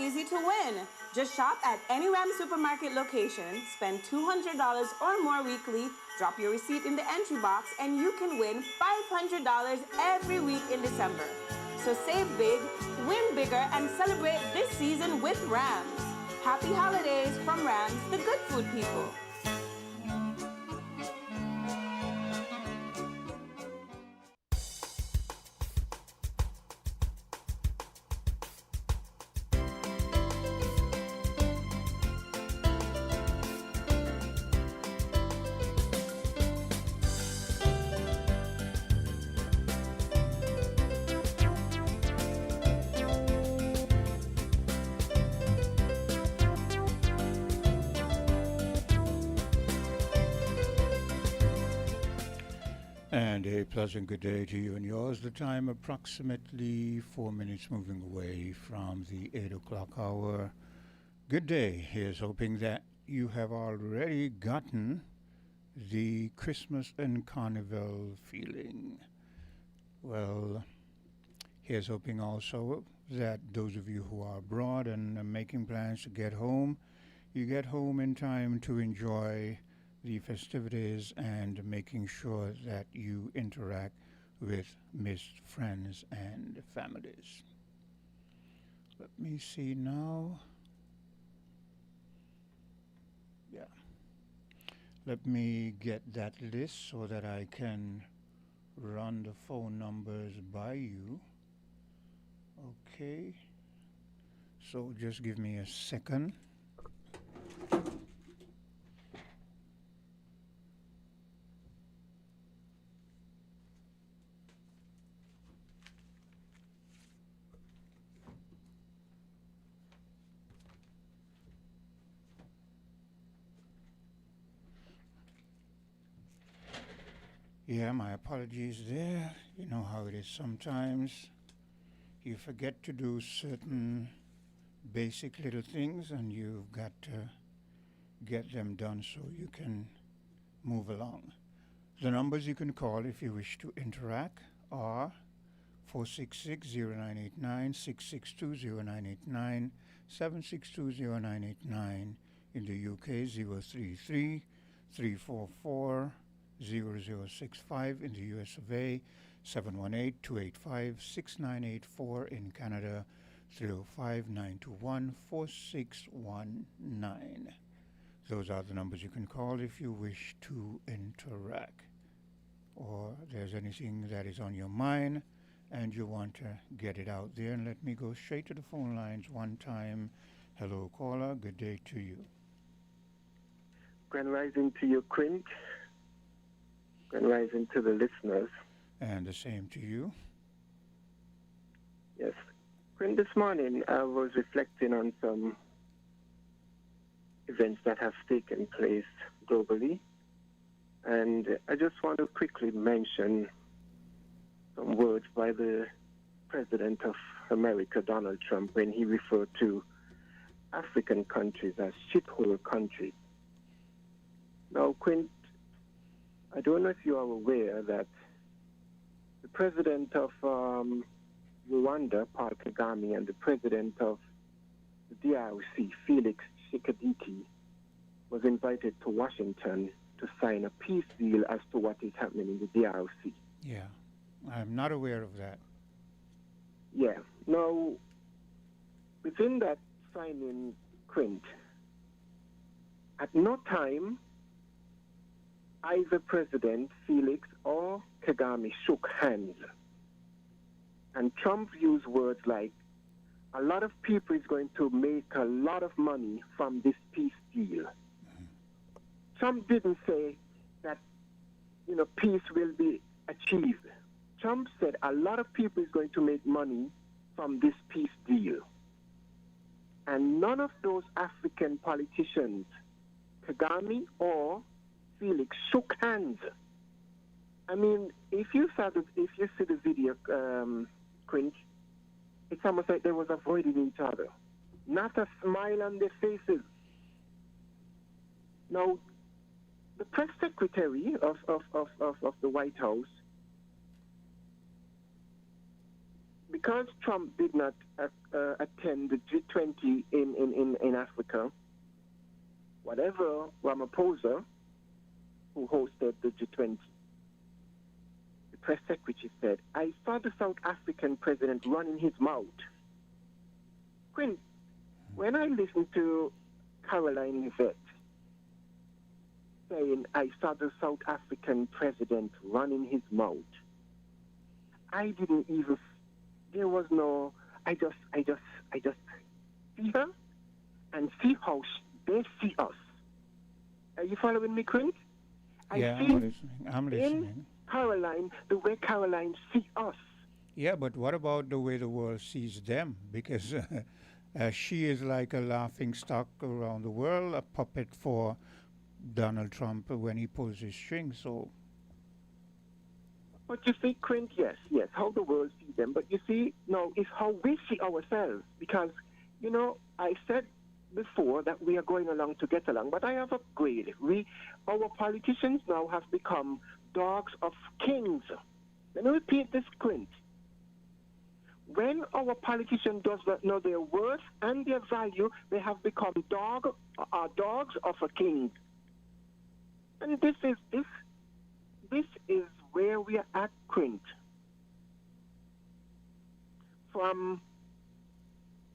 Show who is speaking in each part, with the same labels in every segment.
Speaker 1: easy to win. Just shop at any Ram supermarket location, spend $200 or more weekly, drop your receipt in the entry box, and you can win $500 every week in December. So save big, win bigger, and celebrate this season with Rams. Happy holidays from Rams, the good food people.
Speaker 2: And a pleasant good day to you and yours. The time approximately 4 minutes moving away from the 8 o'clock hour. Good day. Here's hoping that you have already gotten the Christmas and Carnival feeling. Well, here's hoping also that those of you who are abroad and are making plans to get home, you get home in time to enjoy the festivities and making sure that you interact with missed friends and families. Let me see now. Yeah. Let me get that list so that I can run the phone numbers by you. Okay. So just give me a second. Yeah, my apologies there. You know how it is sometimes. You forget to do certain basic little things and you've got to get them done so you can move along. The numbers you can call if you wish to interact are 466-0989, 662-0989, 762-0989. In the UK, 033-344-0065. In the US of A, 718-285-6984. In Canada, 305-921-4619. Those are the numbers you can call if you wish to interact, or there's anything that is on your mind and you want to get it out there. And let me go straight to the phone lines one time. Hello, caller. Good day to you.
Speaker 3: Grand rising to you, Quint. Grand rising to the listeners.
Speaker 2: And the same to you.
Speaker 3: Yes. Quint, this morning I was reflecting on some events that have taken place globally. And I just want to quickly mention some words by the President of America, Donald Trump, when he referred to African countries as shithole countries. Now, Quint, I don't know if you are aware that the President of Rwanda, Paul Kagame, and the President of the DRC, Felix Tshisekedi, was invited to Washington to sign a peace deal as to what is happening in the DRC.
Speaker 2: Yeah, I'm not aware of that.
Speaker 3: Yeah. Now, within that signing, Quint, at no time either President Felix or Kagame shook hands. And Trump used words like, a lot of people is going to make a lot of money from this peace deal. Trump didn't say that, peace will be achieved. Trump said a lot of people is going to make money from this peace deal. And none of those African politicians, Kagame or Felix, shook hands. I mean, if you see the video, Quint, it's almost like they was avoiding each other. Not a smile on their faces. Now, the press secretary of the White House because Trump did not attend the G20 in Africa, whatever Ramaphosa, who hosted the G20, the press secretary said, I saw the South African president running his mouth. Quinn, when I listened to Caroline Yvette saying, I saw the South African president running his mouth, I didn't even, there was no, I just see her and see how they see us. Are you following me, Quinn?
Speaker 2: Yeah,
Speaker 3: I
Speaker 2: I'm listening.
Speaker 3: in Caroline the way Caroline see us.
Speaker 2: Yeah, but what about the way the world sees them? Because she is like a laughing stock around the world, a puppet for Donald Trump when he pulls his strings. So,
Speaker 3: But you see, Quint, yes, how the world sees them. But you see, no, it's how we see ourselves. Because, I said before that we are going along to get along, but I have upgraded. Our politicians now have become dogs of kings. Let me repeat this, Quint. When our politician does not know their worth and their value, they have become dogs of a king. And this is where we are at, Quint. From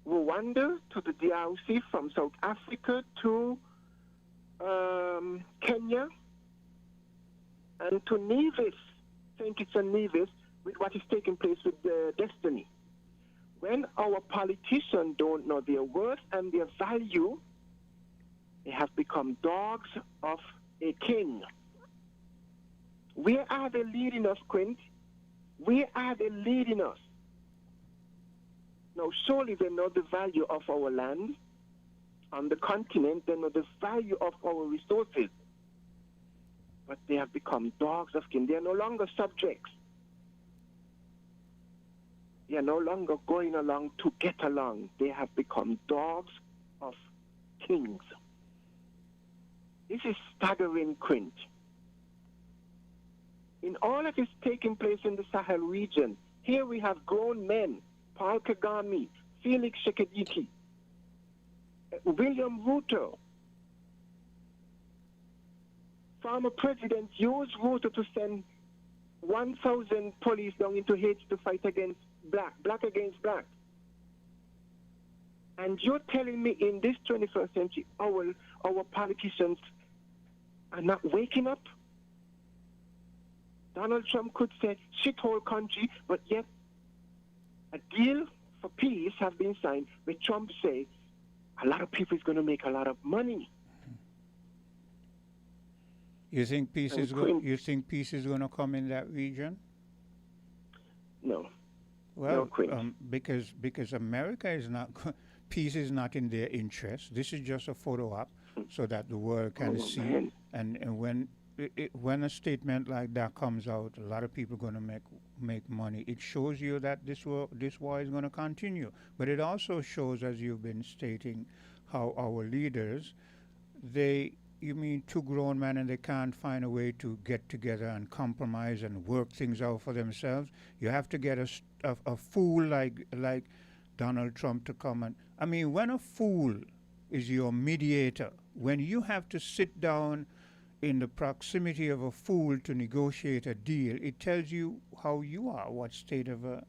Speaker 3: Rwanda to the DRC, from South Africa to Kenya, and to Nevis, St. Kitts and Nevis, with what is taking place with Destiny. When our politicians don't know their worth and their value, they have become dogs of a king. Where are they leading us, Quint? Where are they leading us? Now, surely they know the value of our land on the continent. They know the value of our resources. But they have become dogs of king. They are no longer subjects. They are no longer going along to get along. They have become dogs of kings. This is staggering, Quint. In all that is taking place in the Sahel region, here we have grown men, Paul Kagame, Felix Tshisekedi, William Ruto. Former presidents used Ruto to send 1,000 police down into Haiti to fight against black against black. And you're telling me in this 21st century, our politicians are not waking up? Donald Trump could say shithole country, but yet a deal for peace has been signed where Trump say a lot of people is going to make a lot of money.
Speaker 2: you think peace is going to come in that region?
Speaker 3: No.
Speaker 2: Well,
Speaker 3: No,
Speaker 2: because America is not peace is not in their interest. This is just a photo op so that the world can see.
Speaker 3: Man.
Speaker 2: And when a statement like that comes out, a lot of people are going to make money. It shows you that this war is going to continue. But it also shows, as you've been stating, how our leaders, you mean two grown men and they can't find a way to get together and compromise and work things out for themselves. You have to get a fool like Donald Trump to come and, I mean, when a fool is your mediator, when you have to sit down in the proximity of a fool to negotiate a deal, it tells you how you are, what state of a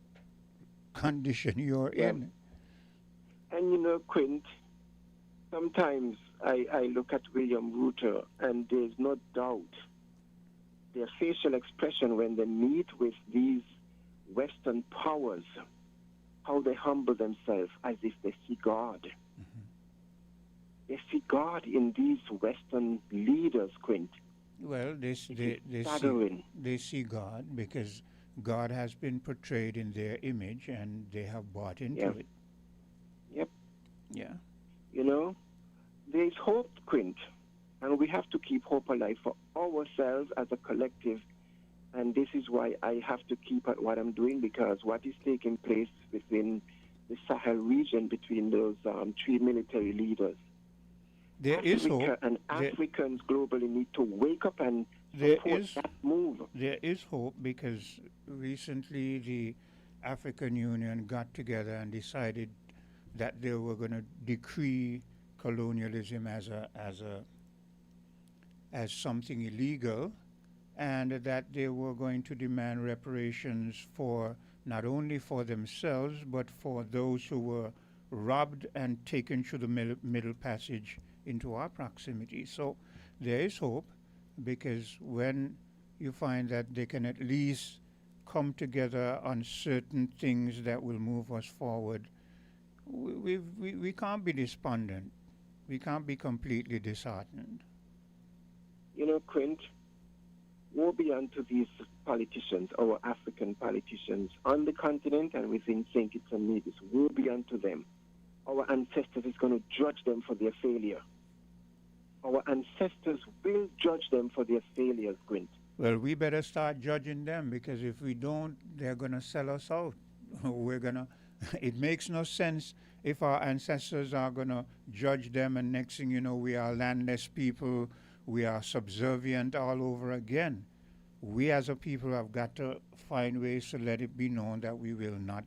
Speaker 2: condition you're in.
Speaker 3: And Quint, sometimes I look at William Ruto and there's no doubt their facial expression when they meet with these Western powers, how they humble themselves as if they see God.
Speaker 2: Mm-hmm.
Speaker 3: They see God in these Western leaders, Quint.
Speaker 2: Well, they see God because God has been portrayed in their image and they have bought into it.
Speaker 3: Yep.
Speaker 2: Yeah.
Speaker 3: There's hope, Quint, and we have to keep hope alive for ourselves as a collective. And this is why I have to keep at what I'm doing, because what is taking place within the Sahel region between those three military leaders,
Speaker 2: There is hope.
Speaker 3: And Africans globally need to wake up and support that move.
Speaker 2: There is hope because recently the African Union got together and decided that they were going to decree colonialism as something illegal, and that they were going to demand reparations for not only for themselves but for those who were robbed and taken through the middle passage into our proximity. So there is hope, because when you find that they can at least come together on certain things that will move us forward, we can't be despondent. We can't be completely disheartened.
Speaker 3: You know, Quint, woe be unto these politicians, our African politicians, on the continent and within St. Kitts and Nevis. Woe be unto them. Our ancestors is going to judge them for their failure. Our ancestors will judge them for their failures, Quint.
Speaker 2: Well, we better start judging them, because if we don't, they're going to sell us out. We're going to, it makes no sense if our ancestors are going to judge them, and next thing you know, we are landless people, we are subservient all over again. We as a people have got to find ways to let it be known that we will not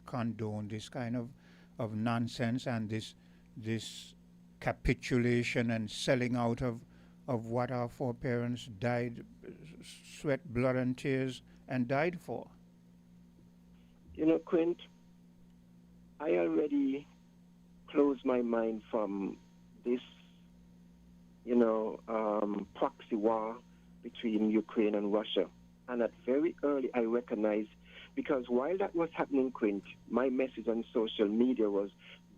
Speaker 2: condone this kind of nonsense and this capitulation and selling out of what our foreparents died, sweat, blood, and tears, and died for.
Speaker 3: You know, Quint, I already closed my mind from this, proxy war between Ukraine and Russia. And at very early, I recognized, because while that was happening, Quint, my message on social media was,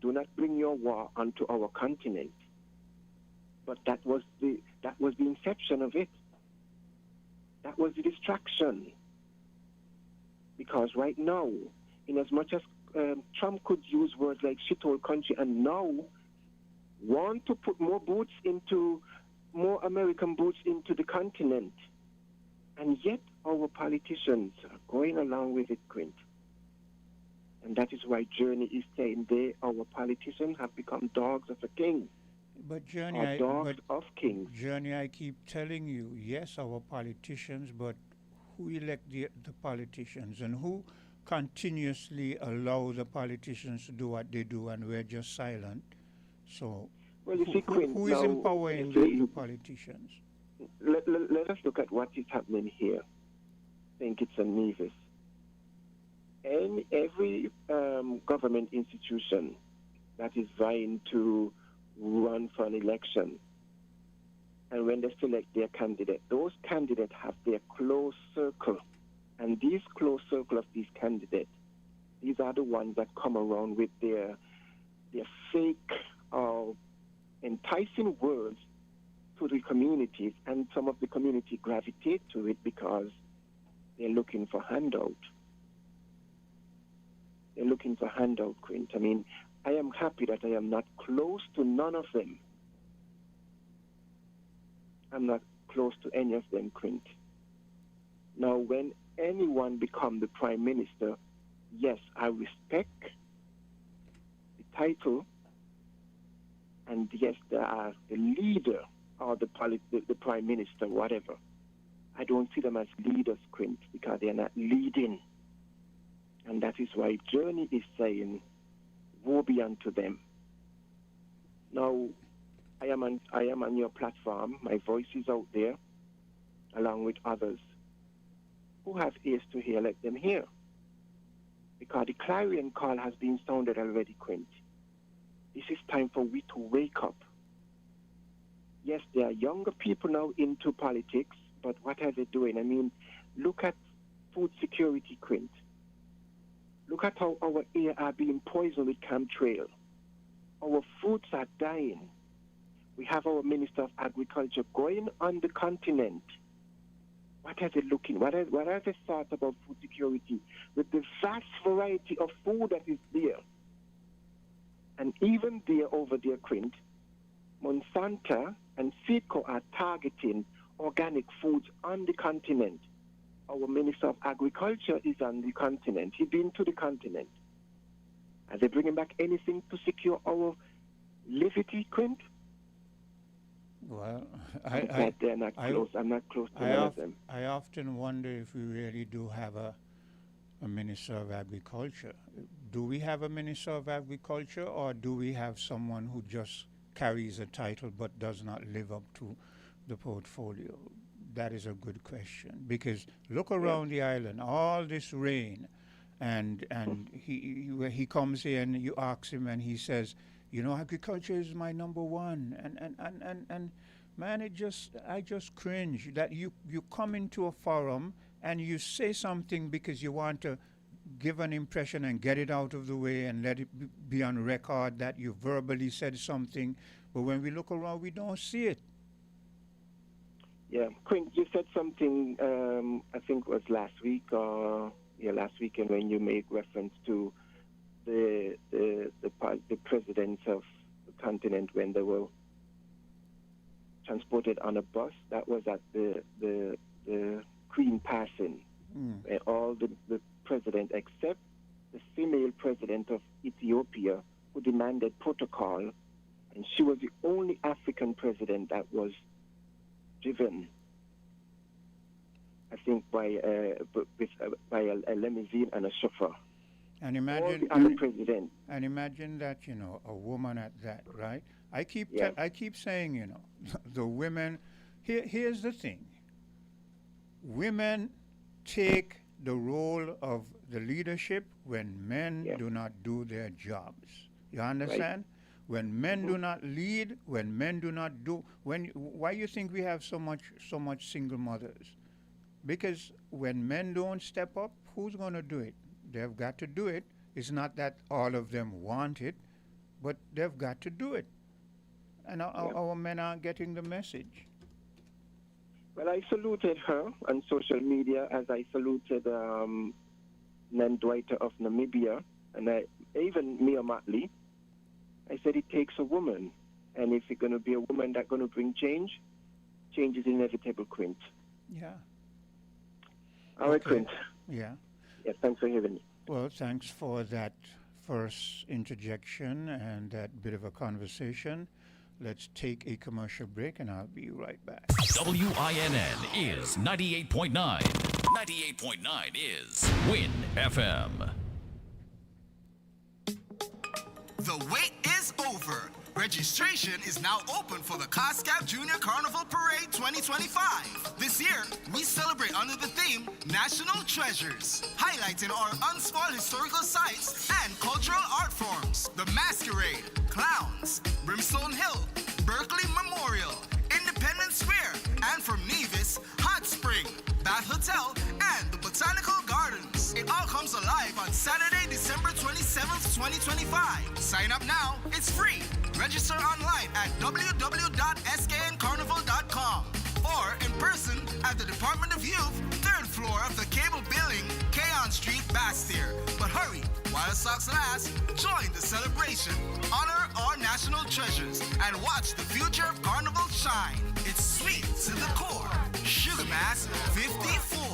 Speaker 3: do not bring your war onto our continent. But that was the inception of it. That was the distraction. Because right now, in as much as Trump could use words like shithole country, and now want to put more American boots into the continent. And yet our politicians are going along with it, Quint. And that is why Journey is saying our politicians have become dogs of a king.
Speaker 2: But Journey,
Speaker 3: of kings.
Speaker 2: Journey, I keep telling you, yes, our politicians, but who elect the politicians, and who continuously allow the politicians to do what they do, and we're just silent? So,
Speaker 3: well, you see, Quint,
Speaker 2: who is empowering the politicians?
Speaker 3: Let us look at what is happening here. I think it's a Nevis. And every government institution that is vying to run for an election, and when they select their candidate, those candidates have their close circle. And these close circle of these candidates, these are the ones that come around with their fake enticing words to the communities, and some of the community gravitate to it because they're looking for handout. They're looking for handout, Quint. I mean, I am happy that I am not close to none of them. I'm not close to any of them, Quint. Now, when anyone becomes the prime minister, yes, I respect the title, and yes, they are the leader or the prime minister, whatever. I don't see them as leaders, Quint, because they are not leading. And that is why Journey is saying, woe be unto them. Now, I am on your platform. My voice is out there, along with others. Who have ears to hear, let them hear. Because the clarion call has been sounded already, Quint. This is time for we to wake up. Yes, there are younger people now into politics, but what are they doing? I mean, look at food security, Quint. Look at how our air are being poisoned with chemtrail. Our foods are dying. We have our Minister of Agriculture going on the continent. What are they looking? What are the thoughts about food security with the vast variety of food that is there? And even there, over there, Quint, Monsanto and Seedco are targeting organic foods on the continent. Our Minister of Agriculture is on the continent. He's been to the continent. Are they bringing back anything to secure our liberty, Quint?
Speaker 2: Well,
Speaker 3: they're not close. I'm not close to none of them.
Speaker 2: I often wonder if we really do have a Minister of Agriculture. Do we have a Minister of Agriculture, or do we have someone who just carries a title but does not live up to the portfolio? That is a good question, because look around the island, all this rain, and he comes here and you ask him and he says, you know, agriculture is my number one, and man, I just cringe that you come into a forum and you say something because you want to give an impression and get it out of the way and let it be on record that you verbally said something, but when we look around, we don't see it.
Speaker 3: Yeah, Quint, you said something, I think it was last weekend when you made reference to the presidents of the continent when they were transported on a bus. That was at the Queen passing. Where all the presidents, except the female president of Ethiopia, who demanded protocol, and she was the only African president that was driven, I think, by a limousine and a chauffeur.
Speaker 2: And imagine, and imagine that, you know, a woman at that, right? I keep saying, you know, the women. Here's the thing: women take the role of the leadership when men do not do their jobs. You understand? Right. When men do not lead, when men do not do, why you think we have so much single mothers? Because when men don't step up, who's going to do it? They've got to do it. It's not that all of them want it, but they've got to do it. And our men aren't getting the message.
Speaker 3: Well, I saluted her on social media as I saluted Nandwaita of Namibia, and even Mia Motley. I said it takes a woman, and if it's going to be a woman that's going to bring change, change is inevitable, Quint.
Speaker 2: Yeah.
Speaker 3: All right, Quint.
Speaker 2: Yeah.
Speaker 3: Yeah, thanks for having me.
Speaker 2: Well, thanks for that first interjection and that bit of a conversation. Let's take a commercial break, and I'll be right back.
Speaker 4: WINN is 98.9. 98.9 is Win FM.
Speaker 5: The wait is over. Registration is now open for the Car Scout Junior Carnival Parade 2025. This year, we celebrate under the theme National Treasures, highlighting our unspoiled historical sites and cultural art forms. The Masquerade, Clowns, Brimstone Hill, Berkeley Memorial, Independence Square, and from Nevis, Hot Spring, Bath Hotel, and the Botanical Gardens. It all comes alive on Saturday, December 27th, 2025. Sign up now. It's free. Register online at www.skncarnival.com or in person at the Department of Youth, 3rd floor of the Cable Building, Keon Street, Bastyr. But hurry, while stocks last, join the celebration, honor our national treasures, and watch the future of Carnival shine. It's sweet to the core. Sugar Mass 54.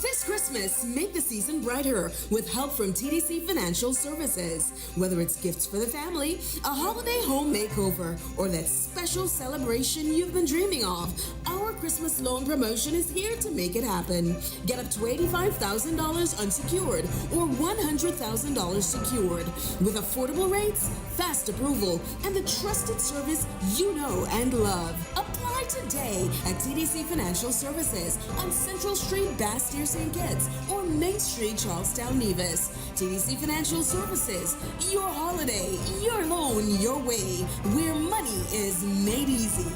Speaker 6: This Christmas, make the season brighter with help from TDC Financial Services. Whether it's gifts for the family, a holiday home makeover, or that special celebration you've been dreaming of, our Christmas loan promotion is here to make it happen. Get up to $85,000 unsecured or $100,000 secured with affordable rates, fast approval, and the trusted service you know and love. Apply today at TDC Financial Services on Central Street, Bastyr, St. Kitts, or Main Street, Charlestown, Nevis. TDC Financial Services, your holiday, your loan, your way, where money is made easy.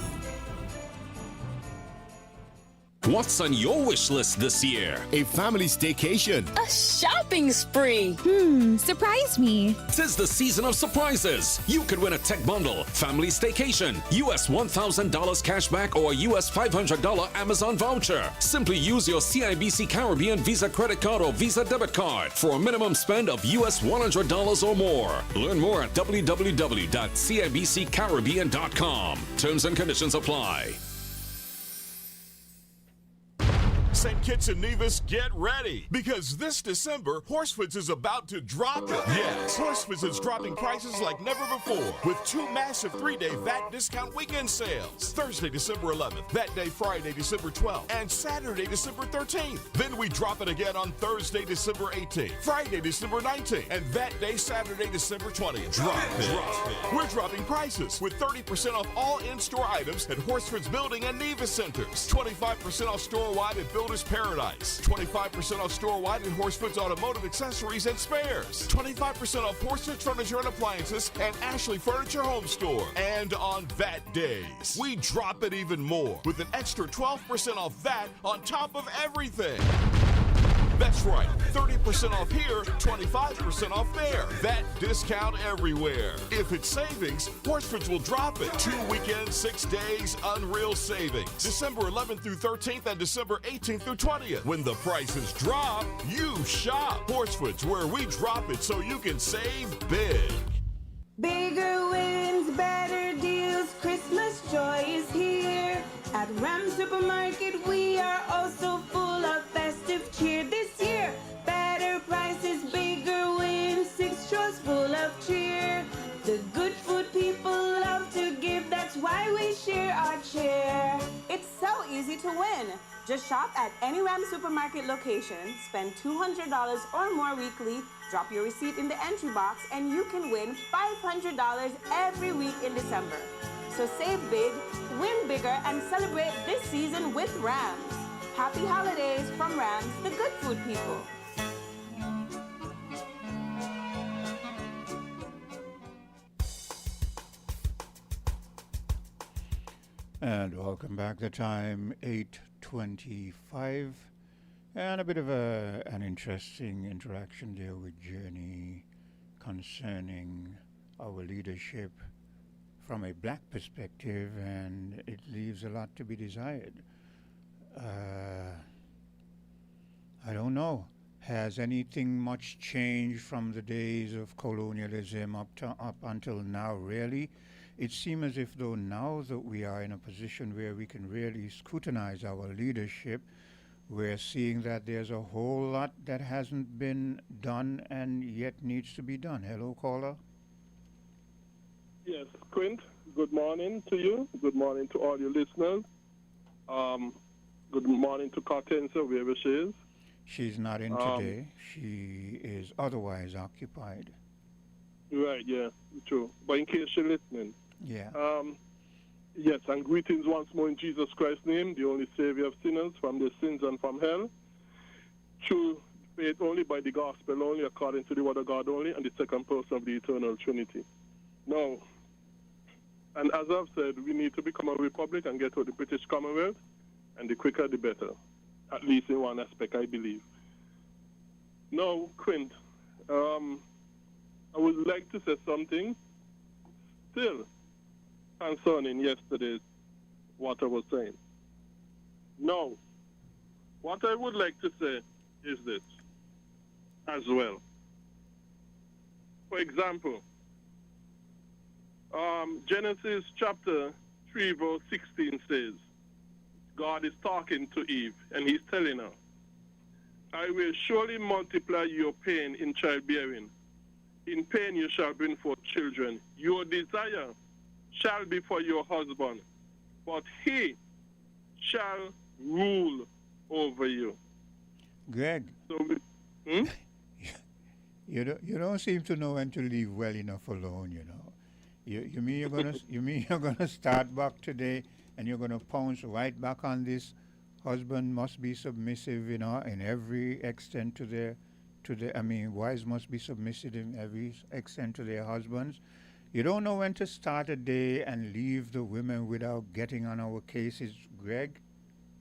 Speaker 7: What's on your wish list this year?
Speaker 8: A family staycation.
Speaker 9: A shopping spree.
Speaker 10: Surprise me.
Speaker 7: 'Tis the season of surprises. You could win a tech bundle, family staycation, US $1,000 cashback, or US $500 Amazon voucher. Simply use your CIBC Caribbean Visa credit card or Visa debit card for a minimum spend of US $100 or more. Learn more at www.cibccaribbean.com. Terms and conditions apply.
Speaker 8: St. Kitts and Nevis, get ready, because this December, Horsefoods is about to drop it. Yes, Horsefoods is dropping prices like never before with 2 massive 3-day VAT discount weekend sales. Thursday, December 11th, that day Friday, December 12th, and Saturday, December 13th. Then we drop it again on Thursday, December 18th, Friday, December 19th, and that day Saturday, December 20th. Drop it. We're dropping prices with 30% off all in-store items at Horsefoods Building and Nevis Centers. 25% off store-wide at Builder's Paradise. 25% off store-wide at Horsefoods Automotive Accessories and Spares. 25% off Horsefoods Furniture and Appliances and Ashley Furniture Home Store. And on VAT days, we drop it even more with an extra 12% off VAT on top of everything. That's right, 30% off here, 25% off there. That discount everywhere. If it's savings, Horsefoods will drop it. 2 weekends, 6 days, unreal savings. December 11th through 13th and December 18th through 20th. When the prices drop, you shop. Horsefoods, where we drop it so you can save big.
Speaker 1: Bigger wins, better deals, Christmas joy is here. At Ram Supermarket, we are also full of festive cheer this year. Better prices, bigger wins, 6 straws full of cheer. The good food people love to give, that's why we share our cheer. It's so easy to win. Just shop at any Ram Supermarket location, spend $200 or more weekly, drop your receipt in the entry box, and you can win $500 every week in December. So save big, win bigger, and celebrate this season with Rams. Happy holidays from Rams, the good food people.
Speaker 2: And welcome back. The time 8:25, and a bit of an interesting interaction there with Jenny concerning our leadership from a black perspective, and it leaves a lot to be desired. I don't know. Has anything much changed from the days of colonialism up until now, really? It seems as if though now that we are in a position where we can really scrutinize our leadership, we're seeing that there's a whole lot that hasn't been done and yet needs to be done. Hello, caller.
Speaker 11: Yes, Quint, good morning to you. Good morning to all your listeners. Good morning to Cartenza, wherever she is.
Speaker 2: She's not in today. She is otherwise occupied.
Speaker 11: Right, yeah, true. But in case she's listening.
Speaker 2: Yeah.
Speaker 11: Yes, and greetings once more in Jesus Christ's name, the only Savior of sinners from their sins and from hell. True faith only by the gospel only, according to the word of God only, and the second person of the eternal Trinity. Now, and as I've said, we need to become a republic and get to the British Commonwealth, and the quicker the better, at least in one aspect, I believe. Now, Quint, I would like to say something still concerning yesterday's what I was saying. Now, what I would like to say is this as well. For example, Genesis chapter 3 verse 16 says, God is talking to Eve and he's telling her, I will surely multiply your pain in childbearing. In pain you shall bring forth children. Your desire shall be for your husband, but he shall rule over you.
Speaker 2: Greg,
Speaker 11: So,
Speaker 2: you don't seem to know when to leave well enough alone. You mean you're gonna start back today and you're gonna pounce right back on this? Husband must be submissive, in every extent to their. Wives must be submissive in every extent to their husbands. You don't know when to start a day and leave the women without getting on our cases, Greg?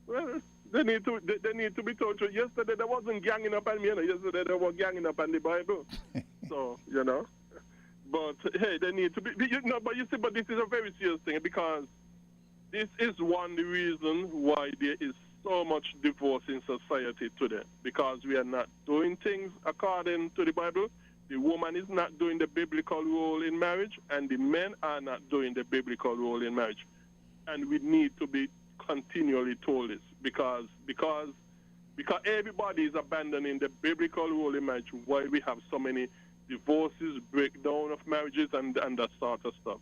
Speaker 11: well, they need to be told. Yesterday they wasn't ganging up on me. Yesterday they were ganging up on the Bible. So, But, hey, they need to be, but this is a very serious thing, because this is one reason why there is so much divorce in society today, because we are not doing things according to the Bible. The woman is not doing the biblical role in marriage, and the men are not doing the biblical role in marriage. And we need to be continually told this, because Because everybody is abandoning the biblical role in marriage, why we have so many divorces, breakdown of marriages, and that sort of stuff.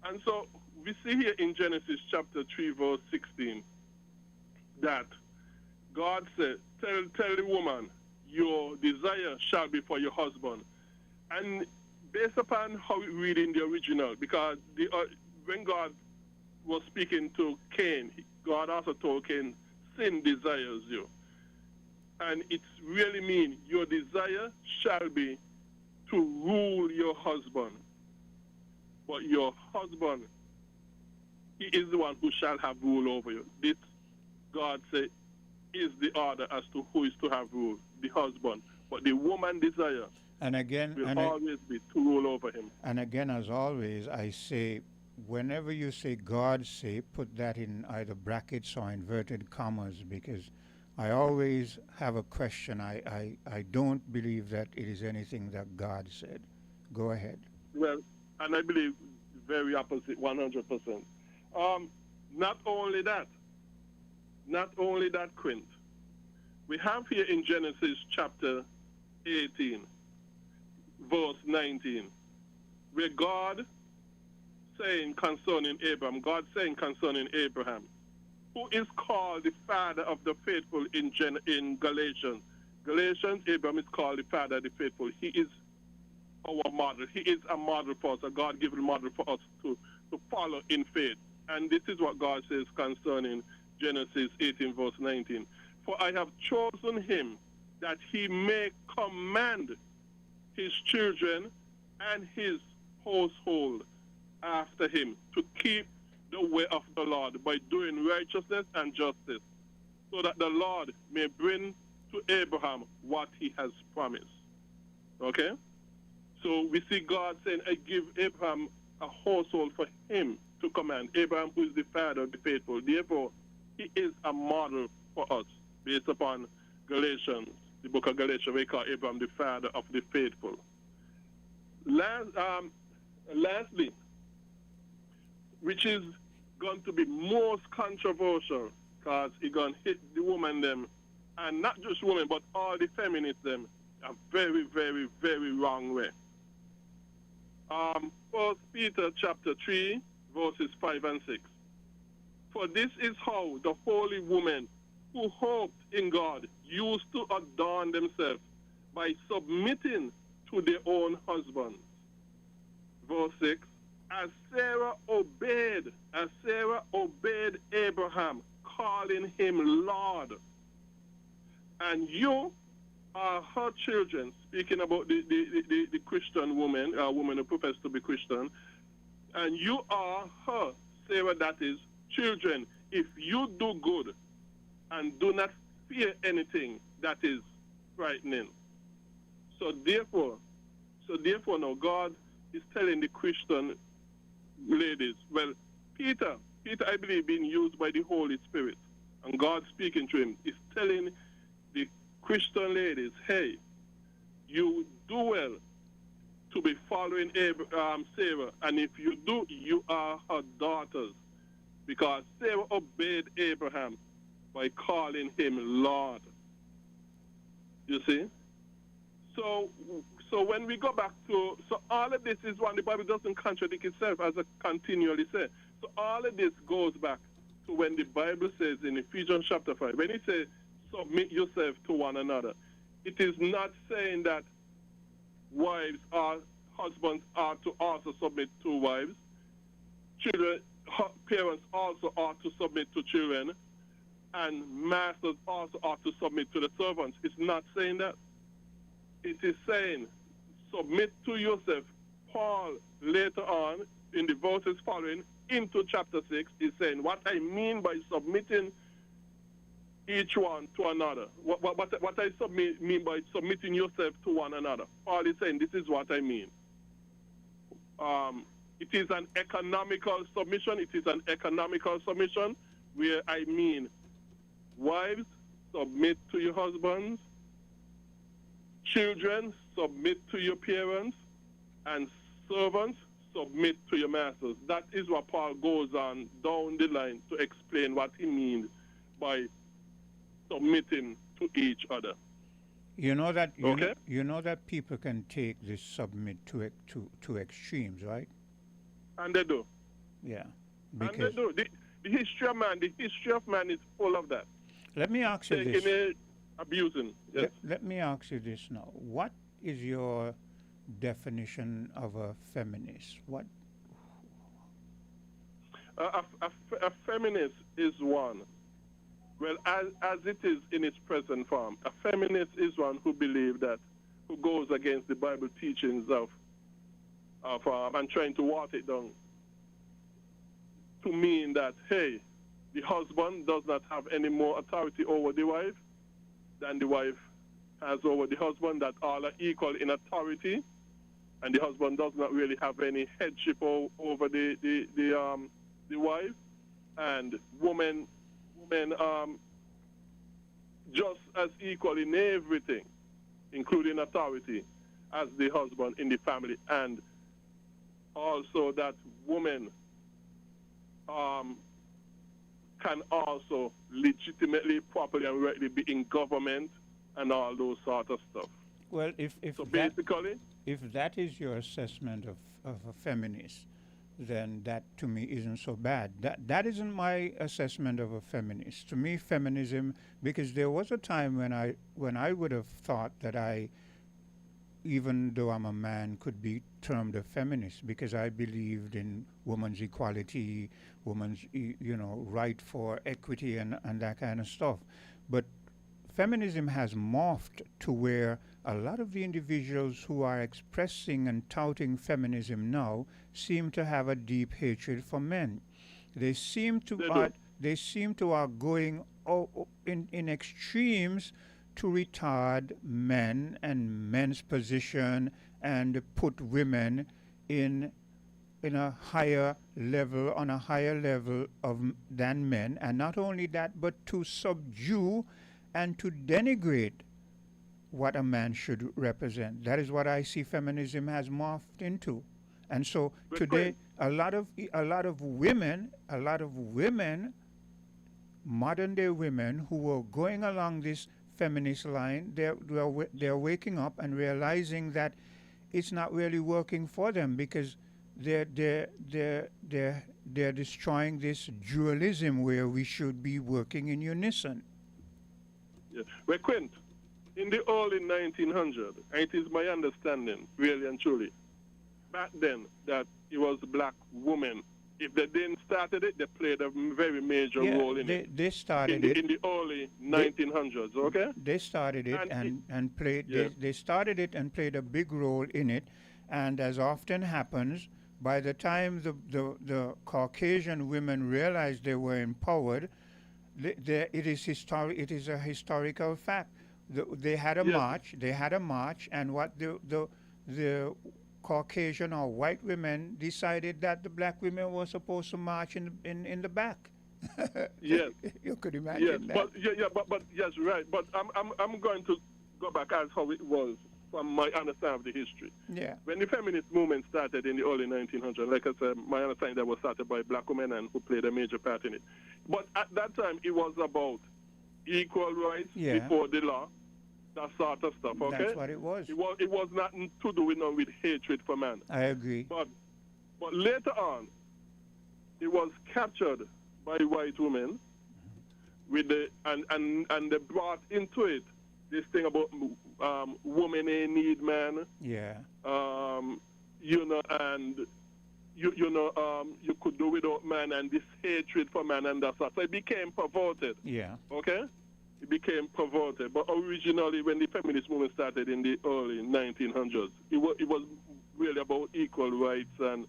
Speaker 11: And so we see here in Genesis chapter 3, verse 16, that God said, tell the woman, your desire shall be for your husband. And based upon how we read in the original, because when God was speaking to Cain, God also told Cain, sin desires you. And it really means your desire shall be to rule your husband. But your husband, he is the one who shall have rule over you. This, God said, is the order as to who is to have rule, the husband. But the woman desire
Speaker 2: and again,
Speaker 11: will always be to rule over him.
Speaker 2: And again, as always, I say, whenever you say God say, put that in either brackets or inverted commas, because I always have a question. I don't believe that it is anything that God said. Go ahead.
Speaker 11: Well, and I believe very opposite, 100%. Not only that, Quint. We have here in Genesis chapter 18, verse 19, where God saying concerning Abraham, who is called the father of the faithful in Galatians. Galatians, Abraham is called the father of the faithful. He is our model. He is a model for us, a God-given model for us to follow in faith. And this is what God says concerning Genesis 18, verse 19. For I have chosen him that he may command his children and his household after him to keep the way of the Lord by doing righteousness and justice, so that the Lord may bring to Abraham what he has promised. Okay? So we see God saying, I give Abraham a household for him to command. Abraham, who is the father of the faithful. Therefore, he is a model for us based upon Galatians, the book of Galatians, we call Abraham the father of the faithful. Lastly, which is going to be most controversial, because it's going to hit the woman them, and not just women, but all the feminists them, a very, very, very wrong way. 1 Peter chapter 3, verses 5 and 6. For this is how the holy women who hoped in God used to adorn themselves, by submitting to their own husbands. Verse 6. As Sarah obeyed Abraham, calling him Lord. And you are her children, speaking about the Christian woman, a woman who professes to be Christian, and you are her, Sarah, that is, children, if you do good and do not fear anything that is frightening. So therefore now God is telling the Christian ladies, well, Peter, I believe, being used by the Holy Spirit, and God speaking to him, is telling the Christian ladies, hey, you do well to be following Sarah, and if you do, you are her daughters, because Sarah obeyed Abraham by calling him Lord. You see? So when we go back to, so all of this is when the Bible doesn't contradict itself, as I continually say. So all of this goes back to when the Bible says in Ephesians chapter 5, when it says, submit yourself to one another. It is not saying that wives or husbands are to also submit to wives. Children, parents also ought to submit to children, and masters also ought to submit to the servants. It's not saying that. It is saying, submit to yourself. Paul, later on, in the verses following, into chapter 6, is saying, what I mean by submitting each one to another. What I mean by submitting yourself to one another. Paul is saying, this is what I mean. It is an economical submission. It is an economical submission where I mean, wives, submit to your husbands. Children, submit to your parents, and servants, submit to your masters. That is what Paul goes on down the line to explain what he means by submitting to each other.
Speaker 2: You know that
Speaker 11: Okay.
Speaker 2: you know that people can take this submit to extremes, right?
Speaker 11: And they do.
Speaker 2: Yeah.
Speaker 11: And they
Speaker 2: Because
Speaker 11: do. The history of man is full of that.
Speaker 2: let me ask you
Speaker 11: Taking
Speaker 2: this.
Speaker 11: it, abusing. Yes.
Speaker 2: Let me ask you this now. What is your definition of a feminist? What?
Speaker 11: A feminist is one. Well, as it is in its present form, a feminist is one who believes that, who goes against the Bible teachings of and trying to water it down to mean that, hey, the husband does not have any more authority over the wife than the wife has over the husband, that all are equal in authority, and the husband does not really have any headship over the wife, and women just as equal in everything, including authority, as the husband in the family, and also that women can also legitimately, properly, and rightly be in government and all those sort of stuff.
Speaker 2: Well, if
Speaker 11: So
Speaker 2: that,
Speaker 11: basically,
Speaker 2: if that is your assessment of a feminist, then that to me isn't so bad. That isn't my assessment of a feminist. To me, feminism, because there was a time when I would have thought that I, even though I'm a man, could be termed a feminist because I believed in women's equality, women's right for equity and that kind of stuff. But feminism has morphed to where a lot of the individuals who are expressing and touting feminism now seem to have a deep hatred for men. They seem to are going in extremes to retard men and men's position and put women in a higher level, on a higher level than men, and not only that, but to subdue and to denigrate what a man should represent. That is what I see feminism has morphed into. And so today, a lot of women, modern day women who were going along this feminist line, they're waking up and realizing that it's not really working for them because they're destroying this dualism where we should be working in unison.
Speaker 11: yeah. Well, Quint, in the early 1900s, it is my understanding, really and truly, back then, that it was black women. If they didn't started it, they played a very major role in it.
Speaker 2: They started
Speaker 11: in the early 1900s, okay?
Speaker 2: They started it and played.
Speaker 11: Yeah.
Speaker 2: They started it and played a big role in it, and as often happens, by the time the Caucasian women realized they were empowered, it is a historical fact. They had a march. They had a march, and what the Caucasian or white women decided that the black women were supposed to march in the back.
Speaker 11: Yes.
Speaker 2: You could imagine that.
Speaker 11: But yes, right. But I'm going to go back as how it was from my understanding of the history.
Speaker 2: Yeah.
Speaker 11: When the feminist movement started in the early 1900s, like I said, my understanding that was started by black women and who played a major part in it. But at that time, it was about equal rights before the law, that sort of stuff. Okay.
Speaker 2: That's what it was.
Speaker 11: It was nothing to do with hatred for man.
Speaker 2: I agree.
Speaker 11: But later on, it was captured by white women with and they brought into it this thing about women ain't need man.
Speaker 2: Yeah.
Speaker 11: And you could do without man, and this hatred for man and that sort. So it became perverted.
Speaker 2: Yeah.
Speaker 11: Okay. It became perverted. But originally, when the feminist movement started in the early 1900s, it was really about equal rights and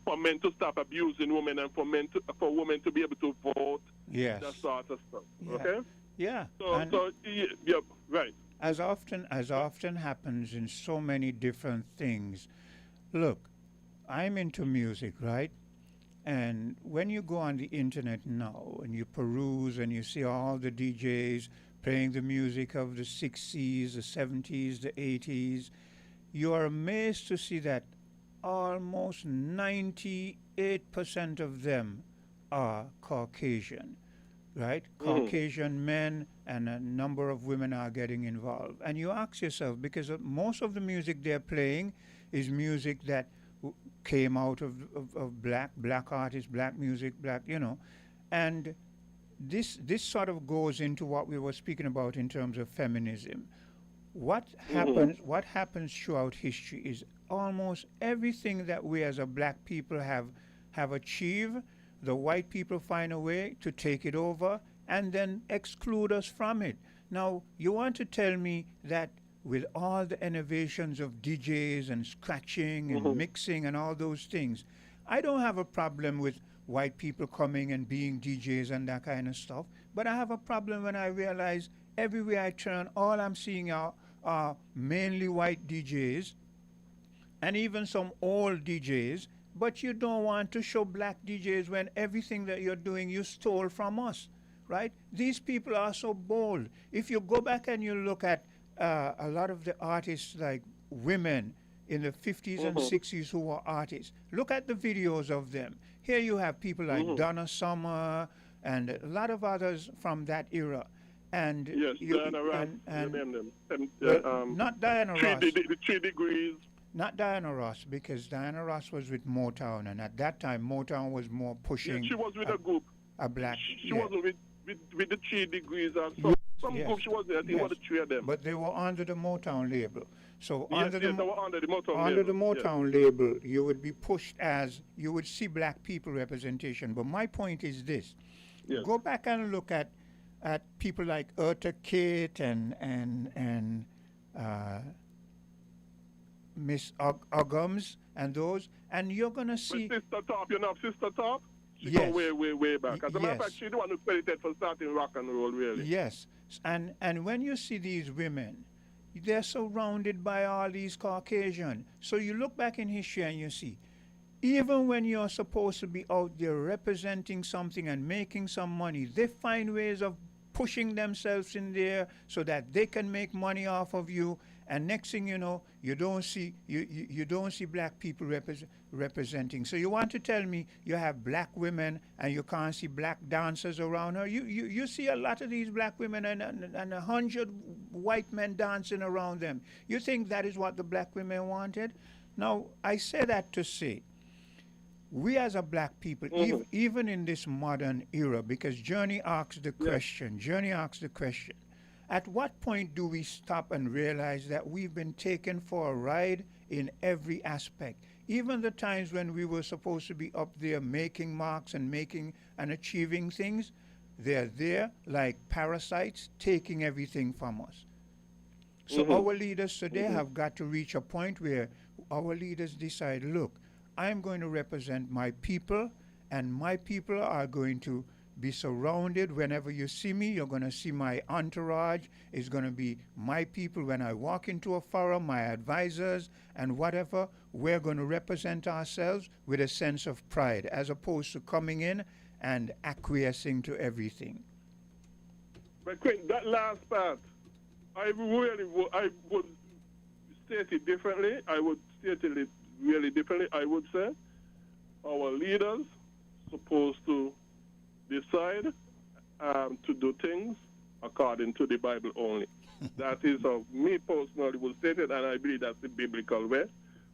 Speaker 11: for men to stop abusing women and for women to be able to vote.
Speaker 2: Yes.
Speaker 11: That sort of stuff.
Speaker 2: Yeah.
Speaker 11: Okay.
Speaker 2: Yeah.
Speaker 11: So yeah, right.
Speaker 2: As often happens in so many different things. Look, I'm into music, right? And when you go on the internet now and you peruse and you see all the DJs playing the music of the 60s, the 70s, the 80s, you are amazed to see that almost 98% of them are Caucasian. right? Caucasian men and a number of women are getting involved. And you ask yourself, because most of the music they're playing is music that came out of black artists, black music, black, and this sort of goes into what we were speaking about in terms of feminism. What happens throughout history is almost everything that we as a black people have achieved, the white people find a way to take it over and then exclude us from it. Now, you want to tell me that with all the innovations of DJs and scratching and mixing and all those things, I don't have a problem with white people coming and being DJs and that kind of stuff, but I have a problem when I realize everywhere I turn, all I'm seeing are mainly white DJs and even some old DJs, but you don't want to show black DJs when everything that you're doing you stole from us, right? These people are so bold. If you go back and you look at a lot of the artists, like women in the 50s and 60s who were artists, look at the videos of them. Here you have people like Donna Summer and a lot of others from that era. And
Speaker 11: yes, Diana Ross,
Speaker 2: not Diana Ross.
Speaker 11: The 3 Degrees.
Speaker 2: Not Diana Ross, because Diana Ross was with Motown, and at that time Motown was more pushing.
Speaker 11: Yes, she was with a group.
Speaker 2: A black.
Speaker 11: She wasn't with the 3 Degrees or some group. She was there. I think it was the 3 of them.
Speaker 2: But they were under the Motown label. So
Speaker 11: they were under the Motown label.
Speaker 2: Under the Motown label, you would be pushed as you would see black people representation. But my point is this: go back and look at people like Eartha Kitt and Miss Uggams and those, and you're gonna see.
Speaker 11: But Sister Top, Sister Top. She
Speaker 2: Yes.
Speaker 11: go way back. As a matter of fact, she's the one who credited for starting rock and roll, really.
Speaker 2: Yes, and when you see these women, they're surrounded by all these Caucasian. So you look back in history and you see, even when you're supposed to be out there representing something and making some money, they find ways of pushing themselves in there so that they can make money off of you. And next thing you know, you don't see black people representing. So you want to tell me you have black women and you can't see black dancers around her? You see a lot of these black women and 100 white men dancing around them. You think that is what the black women wanted? Now, I say that to say, we as a black people, even in this modern era, because Journey asks the question, at what point do we stop and realize that we've been taken for a ride in every aspect? Even the times when we were supposed to be up there making marks and making and achieving things, they're there like parasites taking everything from us. So our leaders today have got to reach a point where our leaders decide, look, I'm going to represent my people, and my people are going to be surrounded. Whenever you see me, you're going to see my entourage is going to be my people. When I walk into a forum, my advisors and whatever, we're going to represent ourselves with a sense of pride, as opposed to coming in and acquiescing to everything.
Speaker 11: But Quint, that last part, I would state it differently. I would state it really differently. I would say our leaders supposed to decide to do things according to the Bible only. That is how me personally will state it, and I believe that's the biblical way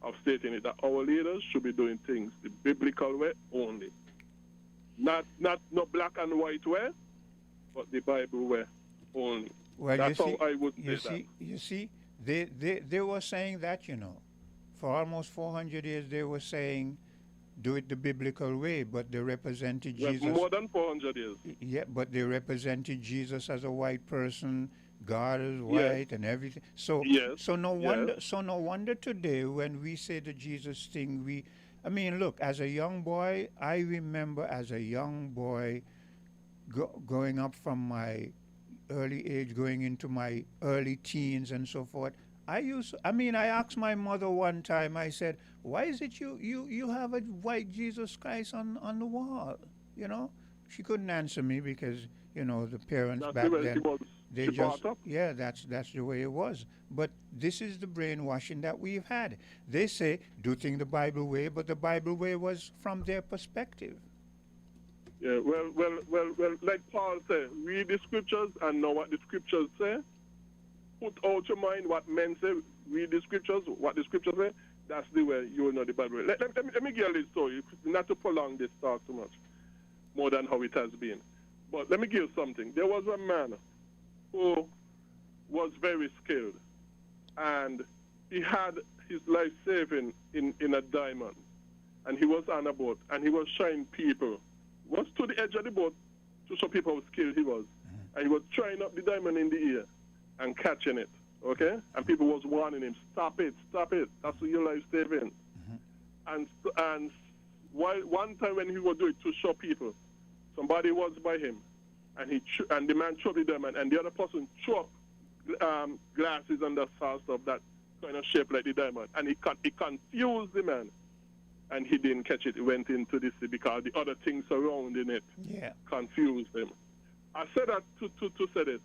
Speaker 11: of stating it, that our leaders should be doing things the biblical way only. Not black and white way, but the Bible way only.
Speaker 2: Well,
Speaker 11: that's how I would say that.
Speaker 2: You see, they were saying that, for almost 400 years they were saying, do it the biblical way, but they represented Jesus.
Speaker 11: More than 400 years.
Speaker 2: Yeah, but they represented Jesus as a white person, God is white, and everything. So no wonder today when we say the Jesus thing, look, as a young boy, I remember as a young boy going up from my early age, going into my early teens and so forth. I asked my mother one time, I said, why is it you have a white Jesus Christ on the wall? She couldn't answer me because, the parents back then, they just, that's the way it was. But this is the brainwashing that we've had. They say, do things the Bible way, but the Bible way was from their perspective.
Speaker 11: Yeah, well, like Paul said, read the scriptures and know what the scriptures say. Put out your mind what men say, read the scriptures, what the scriptures say. That's the way you will know the Bible. Let me give you a little story, not to prolong this talk too much, more than how it has been. But let me give you something. There was a man who was very skilled, and he had his life saving in a diamond, and he was on a boat, and he was showing people, was to the edge of the boat to show people how skilled he was, and he was trying up the diamond in the air and catching it, okay? And people was warning him, stop it, that's your life saving. And while one time when he was doing it to show people, somebody was by him, and the man threw the diamond, and the other person threw up glasses and that sort of stuff that kind of shaped like the diamond, and he confused the man, and he didn't catch it. He went into the sea because the other things surrounding it confused him. I said that to say this.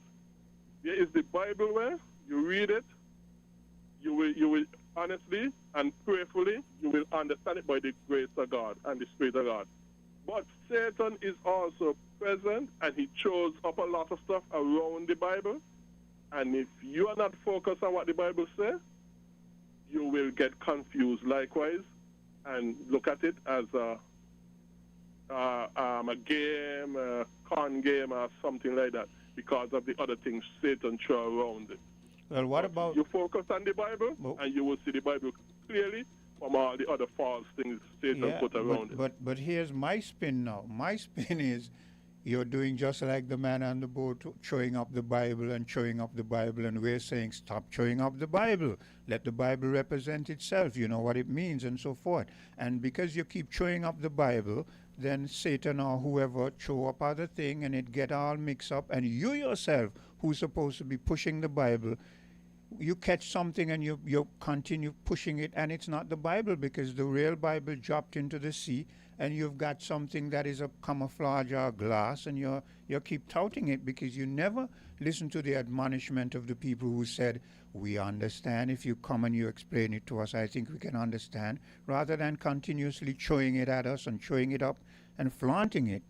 Speaker 11: There is the Bible where you read it, you will honestly and prayerfully, you will understand it by the grace of God and the Spirit of God. But Satan is also present, and he throws up a lot of stuff around the Bible. And if you are not focused on what the Bible says, you will get confused likewise and look at it as a game, a con game, or something like that, because of the other things Satan throw around it.
Speaker 2: Well, what about...
Speaker 11: You focus on the Bible, and you will see the Bible clearly from all the other false things Satan put around it.
Speaker 2: But here's my spin now. My spin is you're doing just like the man on the boat, showing up the Bible and showing up the Bible, and we're saying stop showing up the Bible. Let the Bible represent itself. You know what it means and so forth. And because you keep showing up the Bible, then Satan or whoever show up other thing, and it get all mixed up, and you yourself, who's supposed to be pushing the Bible, you catch something and you continue pushing it, and it's not the Bible, because the real Bible dropped into the sea, and you've got something that is a camouflage or glass, and you keep touting it because you never listen to the admonishment of the people who said, we understand if you come and you explain it to us, I think we can understand, rather than continuously showing it at us and showing it up and flaunting it.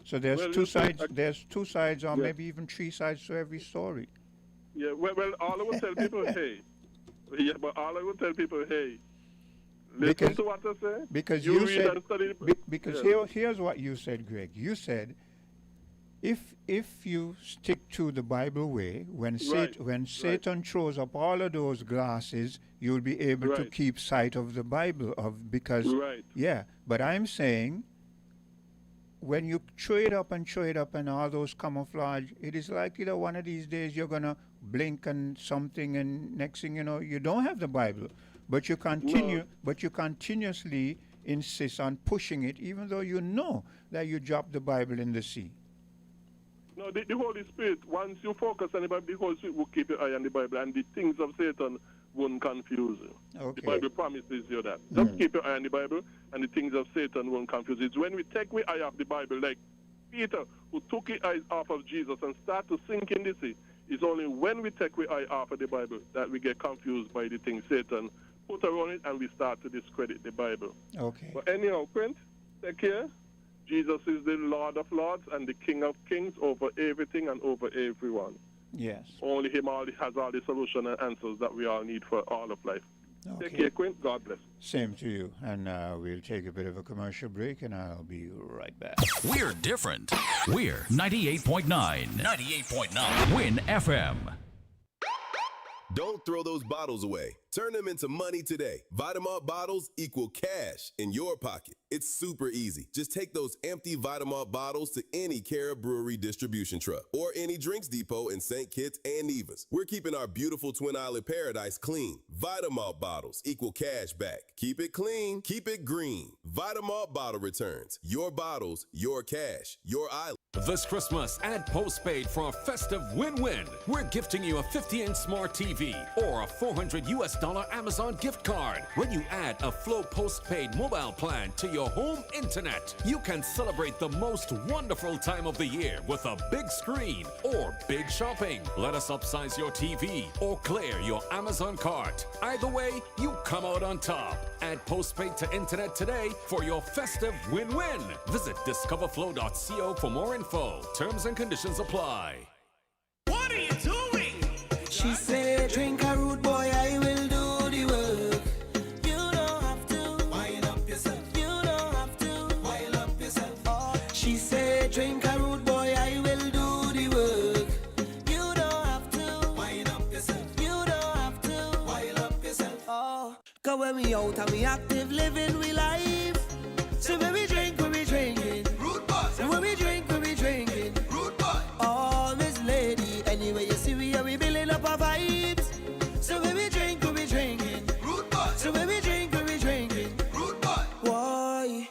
Speaker 2: So there's two sides, or maybe even three sides to every story.
Speaker 11: Yeah, well, all I would tell people, hey. Yeah, but all I would tell people, hey, listen to what I say.
Speaker 2: Because
Speaker 11: you
Speaker 2: you
Speaker 11: read
Speaker 2: said,
Speaker 11: and study.
Speaker 2: because here's what you said, Greg. You said, if you stick to the Bible way, when Satan throws up all of those glasses, you'll be able to keep sight of the Bible But I'm saying, when you throw it up and all those camouflage, it is likely that one of these days you're gonna blink and something, and next thing you know, you don't have the Bible, but you continuously insist on pushing it, even though you know that you dropped the Bible in the sea.
Speaker 11: No, the Holy Spirit, once you focus on the Bible, the Holy Spirit will keep your eye on the Bible, and the things of Satan won't confuse you.
Speaker 2: Okay.
Speaker 11: The Bible promises you that. Just keep your eye on the Bible, and the things of Satan won't confuse you. It's when we take our eye off the Bible, like Peter, who took his eyes off of Jesus and start to sink in the sea, it's only when we take our eye off of the Bible that we get confused by the things Satan put around it, and we start to discredit the Bible.
Speaker 2: Okay.
Speaker 11: But anyhow, Quint, take care. Jesus is the Lord of Lords and the King of Kings over everything and over everyone.
Speaker 2: Yes.
Speaker 11: Only Him has all the solution and answers that we all need for all of life.
Speaker 2: Okay.
Speaker 11: Take care, Quint. God bless.
Speaker 2: Same to you. And we'll take a bit of a commercial break, and I'll be right back.
Speaker 4: We're different. We're 98.9. 98.9. Win FM.
Speaker 12: Don't throw those bottles away. Turn them into money today. Vitamalt bottles equal cash in your pocket. It's super easy. Just take those empty Vitamalt bottles to any Cara Brewery distribution truck or any drinks depot in St. Kitts and Nevis. We're keeping our beautiful Twin Island paradise clean. Vitamalt bottles equal cash back. Keep it clean. Keep it green. Vitamalt bottle returns. Your bottles, your cash, your island.
Speaker 7: This Christmas, add postpaid for a festive win-win. We're gifting you a 50-inch smart TV or a $400 Amazon gift card. When you add a Flow postpaid mobile plan to your home internet, you can celebrate the most wonderful time of the year with a big screen or big shopping. Let us upsize your TV or clear your Amazon cart. Either way, you come out on top. Add postpaid to internet today for your festive win-win. Visit discoverflow.co for more info. Terms and conditions apply.
Speaker 13: What are you doing?
Speaker 14: She said, drink a root boy, I will do the work. You don't have to wind up yourself. You don't have to wind up yourself. Oh, she said, drink a root boy, I will do the work. You don't have to wind up yourself. You don't have to wind up yourself. Oh, cause when we out and we active living we life. So when we drink, we be drinking. Root boy. So when we drink, we be drinking. Root boy. Oh, Miss Lady, anyway you see we building up our vibes. So when we drink, we be drinking. Root boy. So when we drink, we be drinking. Root boy. Why?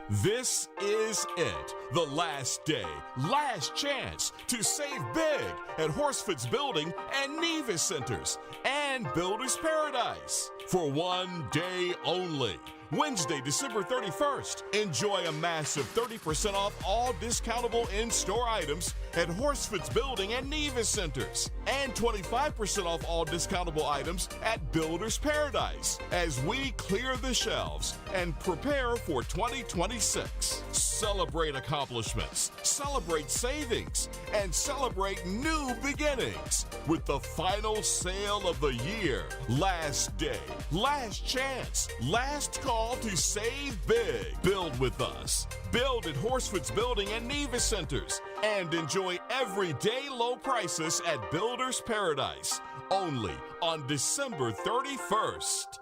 Speaker 8: This is it. The last day, last chance to save big at Horsford's Building and Nevis Centers and Builders Paradise. For one day only. Wednesday, December 31st. Enjoy a massive 30% off all discountable in-store items at Horsford's Building and Nevis Centers. And 25% off all discountable items at Builders Paradise as we clear the shelves and prepare for 2026. Celebrate accomplishments, celebrate savings, and celebrate new beginnings with the final sale of the year. Last day, last chance, last call to save big. Build with us. Build at Horsford's Building and Nevis Centers and enjoy everyday low prices at Builders Paradise. Only on December 31st.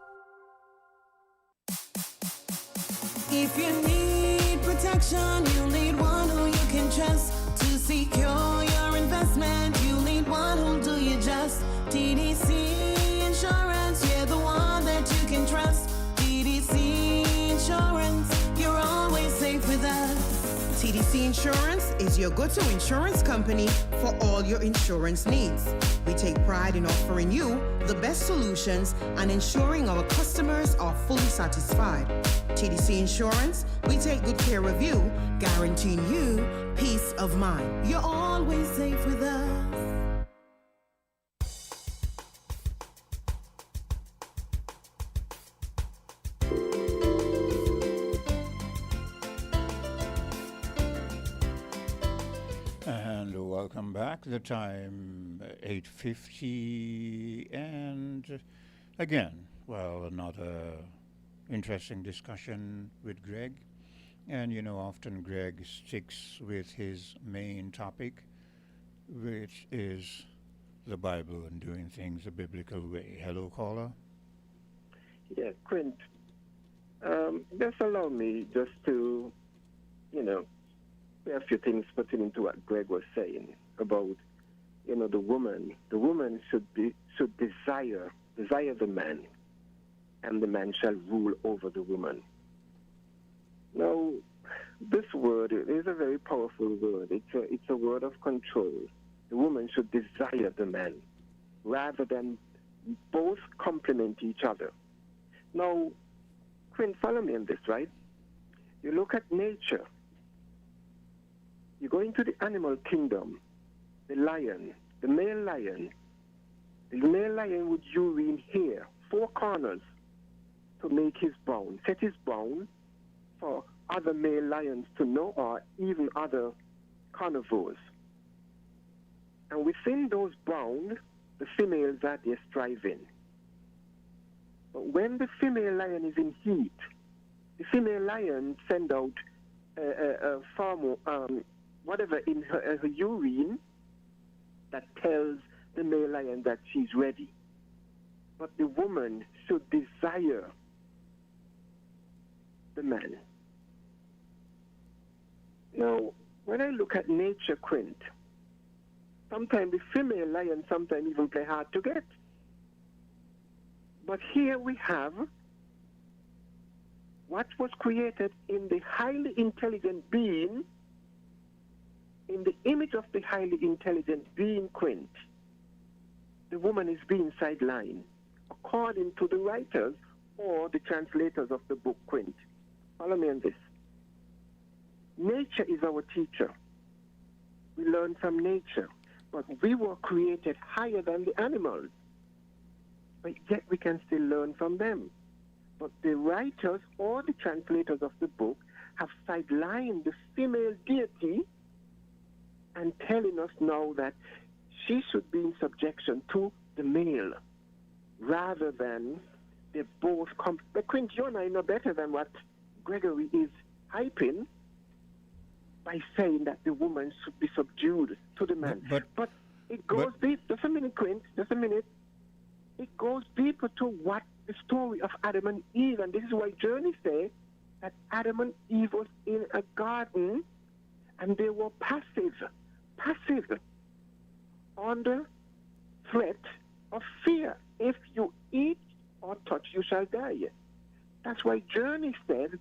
Speaker 14: If you need protection, you need one who you can trust to secure your investment. You need one who'll do you just. TDC Insurance, you're the one that you can trust. TDC Insurance, you're always safe with us.
Speaker 15: TDC Insurance is your go-to insurance company for all your insurance needs. We take pride in offering you the best solutions and ensuring our customers are fully satisfied. TDC Insurance, we take good care of you, guaranteeing you peace of mind.
Speaker 14: You're always safe with us.
Speaker 2: And welcome back. The time 8:50, and again, well, another interesting discussion with Greg. And you know, often Greg sticks with his main topic, which is the Bible and doing things the biblical way. Hello, caller.
Speaker 3: Yeah, Quint. Just allow me just to, say a few things pertaining to what Greg was saying about, the woman. The woman should desire the man, and the man shall rule over the woman. Now, this word is a very powerful word. It's a word of control. The woman should desire the man, rather than both complement each other. Now, Quinn, follow me on this, right? You look at nature. You go into the animal kingdom, the lion, the male lion would urine here, 4 corners, to make his bound, set his bound for other male lions to know, or even other carnivores. And within those bounds, the females are there striving. But when the female lion is in heat, the female lion send out whatever in her urine that tells the male lion that she's ready. But the woman should desire the man. Now, when I look at nature, Quint, sometimes the female lion sometimes even play hard to get. But here we have what was created in the highly intelligent being in the image of the highly intelligent being, Quint, the woman is being sidelined, according to the writers or the translators of the book, Quint. Follow me on this. Nature is our teacher. We learn from nature, but we were created higher than the animals. But yet we can still learn from them. But the writers or the translators of the book have sidelined the female deity and telling us now that she should be in subjection to the male, rather than they both come. But Quint, you and I know better than what Gregory is hyping by saying that the woman should be subdued to the man. But it goes deep. Just a minute, Quint. Just a minute. It goes deeper to what the story of Adam and Eve, and this is why Journey say that Adam and Eve was in a garden and they were passive, under threat of fear. If you eat or touch, you shall die. That's why Journey said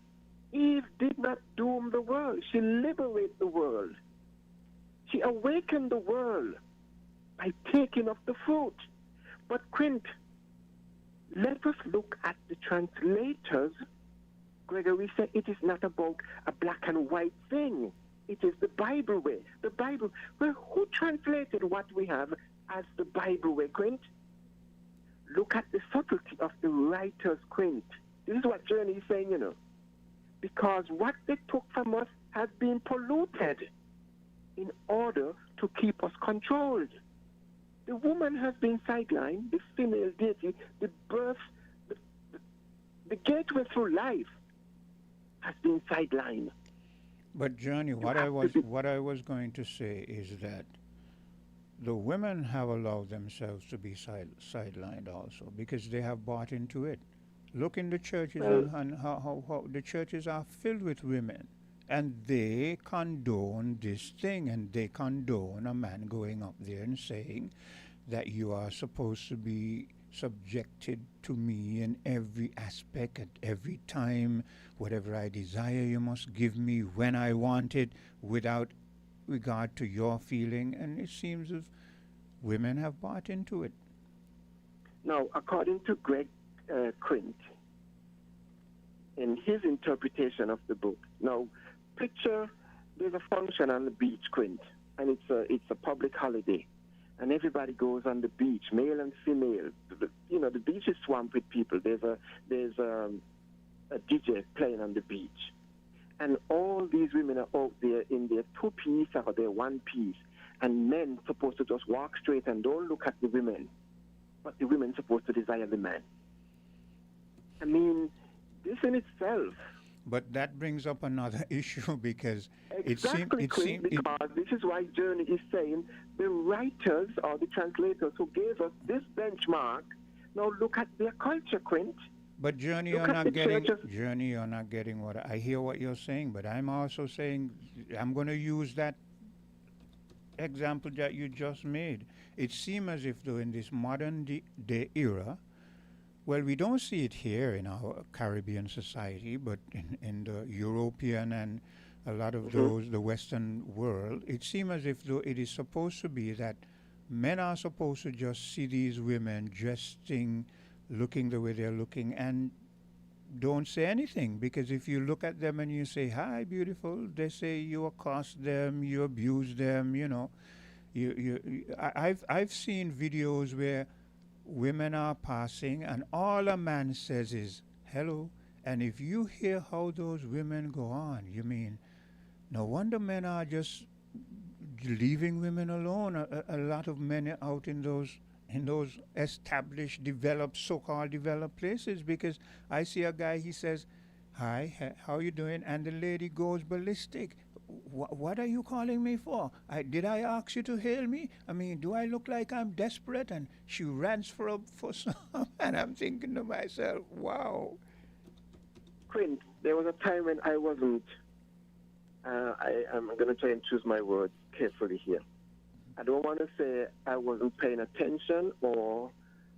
Speaker 3: Eve did not doom the world. She liberated the world. She awakened the world by taking of the fruit. But Quint, let us look at the translators. Gregory said it is not about a black and white thing. It is the Bible way. The Bible. Well, who translated what we have as the Bible way, Quint? Look at the subtlety of the writers, Quint. This is what Journey is saying, you know. Because what they took from us has been polluted in order to keep us controlled. The woman has been sidelined, the female deity, the birth, the gateway through life has been sidelined.
Speaker 2: But Johnny, what I was going to say is that the women have allowed themselves to be sidelined also because they have bought into it. Look in the churches and how the churches are filled with women, and they condone this thing, and they condone a man going up there and saying that you are supposed to be subjected to me in every aspect at every time. Whatever I desire, you must give me when I want it without regard to your feeling. And it seems as women have bought into it.
Speaker 3: Now, according to Greg Quint, in his interpretation of the book, now, picture there's a function on the beach, Quint, and it's a public holiday. And everybody goes on the beach, male and female. The beach is swamped with people. There's a DJ playing on the beach. And all these women are out there in their two-piece or their one-piece. And men supposed to just walk straight and don't look at the women. But the women supposed to desire the man. I mean, this in itself.
Speaker 2: But that brings up another issue because
Speaker 3: because this is why Journey is saying the writers or the translators who gave us this benchmark, now look at their culture, Quint.
Speaker 2: But Journey, you're not getting what I hear what you're saying, but I'm also saying I'm going to use that example that you just made. It seems as if though in this modern day era, well, we don't see it here in our Caribbean society, but in the European and a lot of the Western world, it seems as if though it is supposed to be that men are supposed to just see these women dressing, looking the way they're looking, and don't say anything. Because if you look at them and you say, "Hi, beautiful," they say you accost them, you abuse them, you know. I've seen videos where women are passing and all a man says is hello, and if you hear how those women go on, you mean no wonder men are just leaving women alone. A lot of men are out in those established, developed, so-called developed places, because I see a guy, he says, "Hi, how you doing?" and the lady goes ballistic. What are you calling me for? Did I ask you to hail me? I mean, do I look like I'm desperate? And she rants for some, and I'm thinking to myself, wow.
Speaker 3: Quint, there was a time when I wasn't, I'm going to try and choose my words carefully here. I don't want to say I wasn't paying attention well,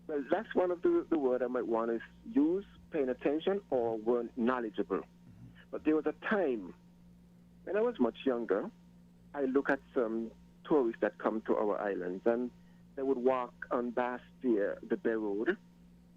Speaker 3: that's one of the word I might want to use, paying attention, or weren't knowledgeable. But there was a time when I was much younger, I look at some tourists that come to our islands, and they would walk on Bastia, the Bay Road,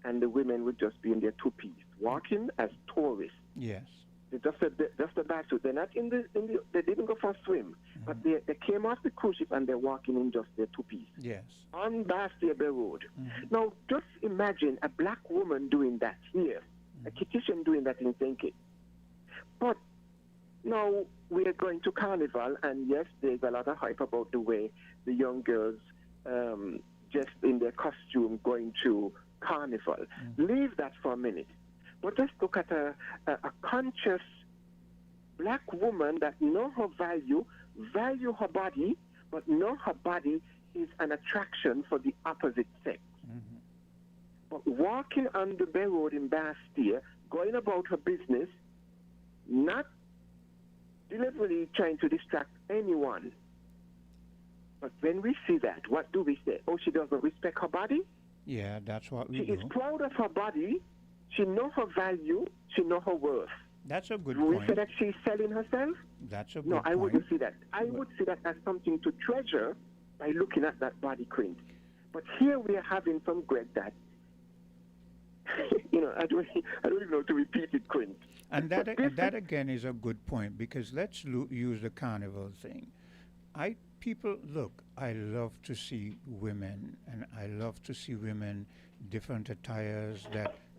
Speaker 3: and the women would just be in their two-piece, walking as tourists.
Speaker 2: Yes.
Speaker 3: They just the bathsuit. They're not in the they didn't go for a swim, but they came off the cruise ship and they're walking in just their two-piece.
Speaker 2: Yes.
Speaker 3: On Bastia Bay Road. Now, just imagine a black woman doing that here, a Kitchen doing that in St. Kitts. But now we are going to Carnival, and yes, there's a lot of hype about the way the young girls just in their costume going to Carnival. Leave that for a minute. But let's look at a conscious black woman that know her value her body, but know her body is an attraction for the opposite sex. But walking on the Bay Road in Bastia, going about her business, not deliberately trying to distract anyone. But when we see that, what do we say? Oh, she doesn't respect her body?
Speaker 2: Yeah, that's what we
Speaker 3: She
Speaker 2: do.
Speaker 3: is proud of her body. She knows her value. She knows her worth.
Speaker 2: That's a good
Speaker 3: Do we
Speaker 2: point.
Speaker 3: say that she's selling herself?
Speaker 2: That's a good
Speaker 3: No,
Speaker 2: point.
Speaker 3: I wouldn't see that. I would see that as something to treasure by looking at that body print. But here we are having some Greg that, I don't even know how to repeat it, Quint.
Speaker 2: And that again is a good point, because let's use the carnival thing. People look. I love to see women, and I love to see women different attires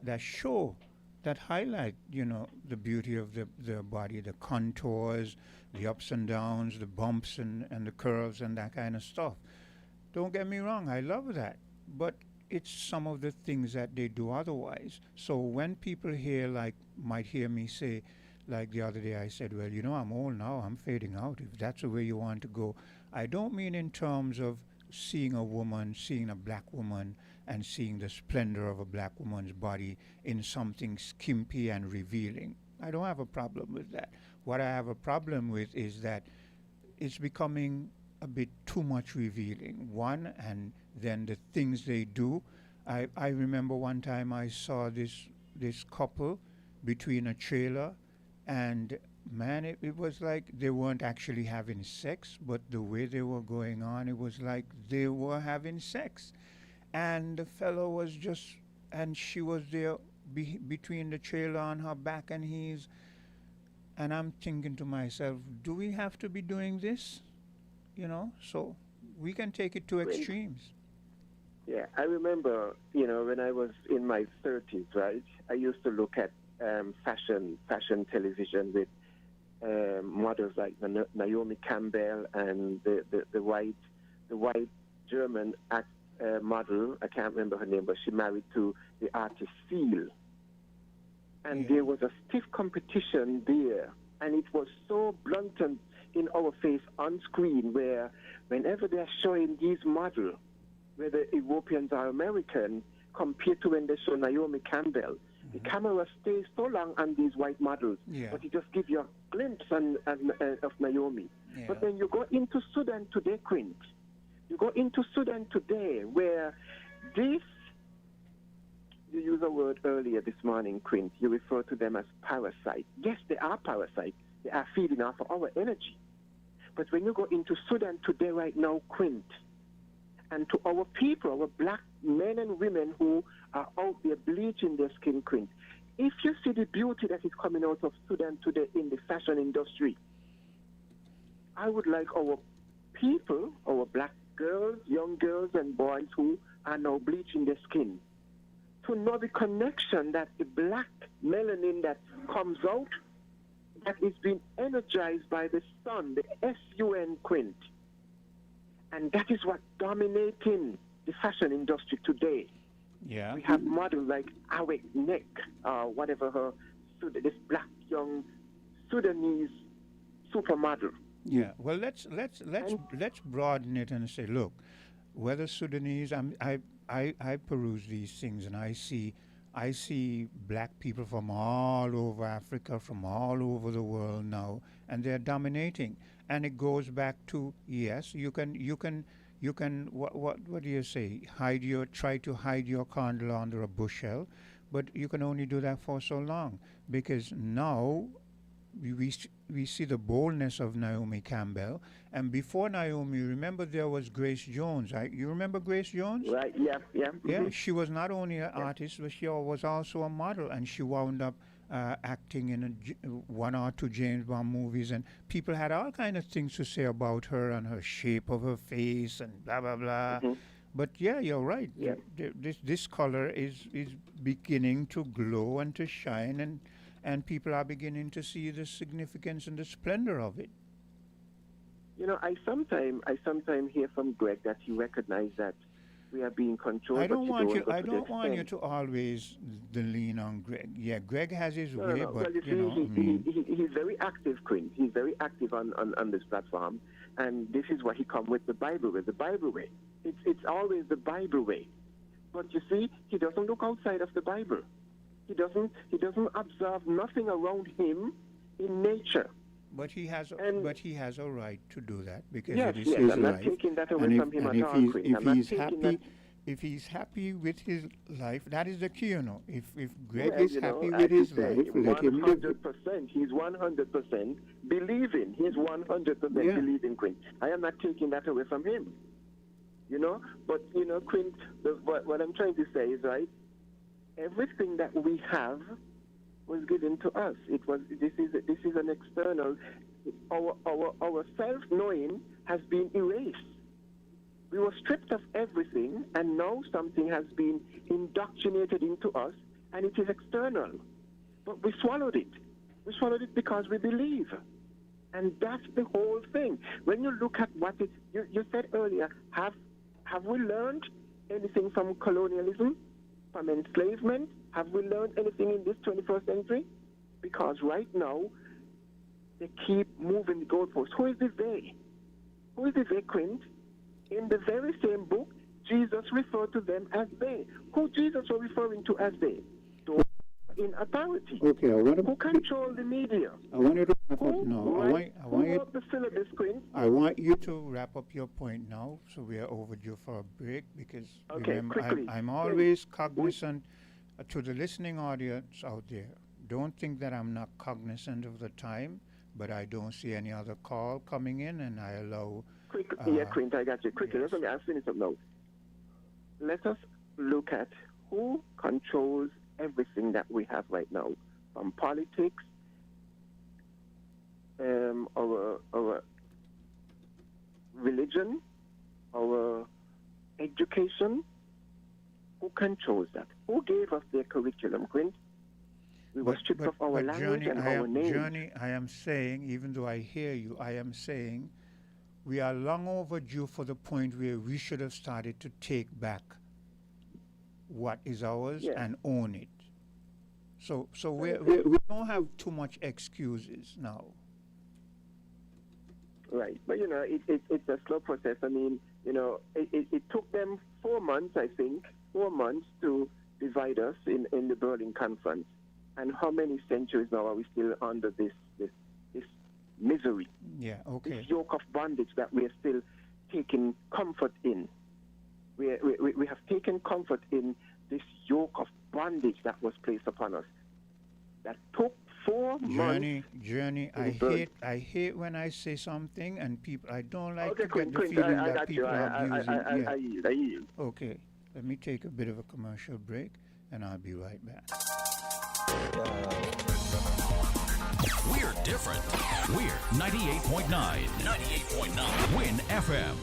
Speaker 2: that show, that highlight, the beauty of their body, the contours, the ups and downs, the bumps and the curves and that kind of stuff. Don't get me wrong, I love that, but it's some of the things that they do otherwise. So when people might hear me say, like the other day I said, well, I'm old now, I'm fading out. If that's the way you want to go, I don't mean in terms of seeing a black woman and seeing the splendor of a black woman's body in something skimpy and revealing. I don't have a problem with that. What I have a problem with is that it's becoming a bit too much revealing. One, and then the things they do. I remember one time I saw this couple between a trailer, and man, it was like they weren't actually having sex, but the way they were going on, it was like they were having sex. And the fellow was and she was there between the trailer on her back and and I'm thinking to myself, do we have to be doing this? So we can take it to extremes.
Speaker 3: Yeah, I remember, when I was in my 30s, right, I used to look at fashion television with models like Naomi Campbell and the white German model. I can't remember her name, but she married to the artist Seal. And there was a stiff competition there, and it was so blunt and in our face on screen, where whenever they're showing these models, whether Europeans or American, compared to when they show Naomi Campbell, the camera stays so long on these white models, but it just gives you a glimpse of Naomi.
Speaker 2: Yeah.
Speaker 3: But then you go into Sudan today, Quint. You go into Sudan today, where you used a word earlier this morning, Quint. You refer to them as parasites. Yes, they are parasites. They are feeding off of our energy. But when you go into Sudan today right now, Quint, and to our people, our black men and women who are out there bleaching their skin, Quint, if you see the beauty that is coming out of Sudan today in the fashion industry, I would like our people, our black girls, young girls and boys who are now bleaching their skin, to know the connection that the black melanin that comes out, that is being energized by the sun, the sun, Quint. And that is what dominating the fashion industry today.
Speaker 2: Yeah.
Speaker 3: We have models like Awek Nek, whatever this black young Sudanese supermodel.
Speaker 2: Yeah. Well, let's broaden it and say, look, whether Sudanese, I peruse these things and I see black people from all over Africa, from all over the world now, and they're dominating. And it goes back to, yes, you can what do you say? Try to hide your candle under a bushel, but you can only do that for so long, because now we see the boldness of Naomi Campbell. And before Naomi, remember there was Grace Jones. You remember Grace Jones?
Speaker 3: Right. Yeah. Yeah.
Speaker 2: Yeah. She was not only an artist, but she was also a model, and she wound up acting in one or two James Bond movies, and people had all kind of things to say about her and her shape of her face and blah blah blah. But yeah, you're right.
Speaker 3: Yeah.
Speaker 2: This color is beginning to glow and to shine, and people are beginning to see the significance and the splendor of it.
Speaker 3: You know, I sometimes hear from Greg that he recognized that we are being controlled.
Speaker 2: I don't want you to always lean on Greg. Yeah, Greg has his way,
Speaker 3: no.
Speaker 2: but
Speaker 3: well, he's very active, Quinn. He's very active on this platform, and this is what he come with the Bible way. The Bible way. It's always the Bible way. But you see, he doesn't look outside of the Bible. He doesn't observe nothing around him in nature.
Speaker 2: But he has a right to do that because
Speaker 3: yes,
Speaker 2: it is his
Speaker 3: I'm not
Speaker 2: life.
Speaker 3: taking that away from him at all.
Speaker 2: If he's happy with his life, that is the key, If Greg is happy with his life, let him live.
Speaker 3: 100%. He's 100% believing. He's 100% believing, Quint. I am not taking that away from him. But Quint, what I'm trying to say is right. Everything that we have was given to us. This is an external. Our self-knowing has been erased. We were stripped of everything, and now something has been indoctrinated into us, and it is external. But we swallowed it. We swallowed it because we believe. And that's the whole thing. When you look at what you said earlier, have we learned anything from colonialism, from enslavement? Have we learned anything in this 21st century? Because right now, they keep moving the goalposts. Who is the they? Who is the they, Quint? In the very same book, Jesus referred to them as they. Who Jesus was referring to as they? Those in authority.
Speaker 2: Okay,
Speaker 3: who control the media?
Speaker 2: I want you to wrap up now.
Speaker 3: Who wrote the syllabus, Quint?
Speaker 2: I want you to wrap up your point now, so we are overdue for a break because remember, I'm always cognizant to the listening audience out there. Don't think that I'm not cognizant of the time, but I don't see any other call coming in, and I allow.
Speaker 3: Quint, I got you. Quickly, yes. I'll finish up now. Let us look at who controls everything that we have right now, from politics, our religion, our education. Who controls that? Who gave us their curriculum, Quint? We were stripped of our language and our name.
Speaker 2: Johnny, I am saying, even though I hear you, I am saying we are long overdue for the point where we should have started to take back what is ours and own it. So we don't have too much excuses now.
Speaker 3: Right, but it's a slow process. I mean, it took them 4 months, I think, 4 months to divide us in the Berlin Conference. And how many centuries now are we still under this misery?
Speaker 2: Yeah, okay.
Speaker 3: This yoke of bondage that we are still taking comfort in. We have taken comfort in this yoke of bondage that was placed upon us. That took 4 months.
Speaker 2: Journey, I hate when I say something and people, I don't like to get the feeling that people are abusing.
Speaker 3: I yield.
Speaker 2: Okay, let me take a bit of a commercial break and I'll be right back.
Speaker 4: We're different. We're 98.9. 98.9. Win FM.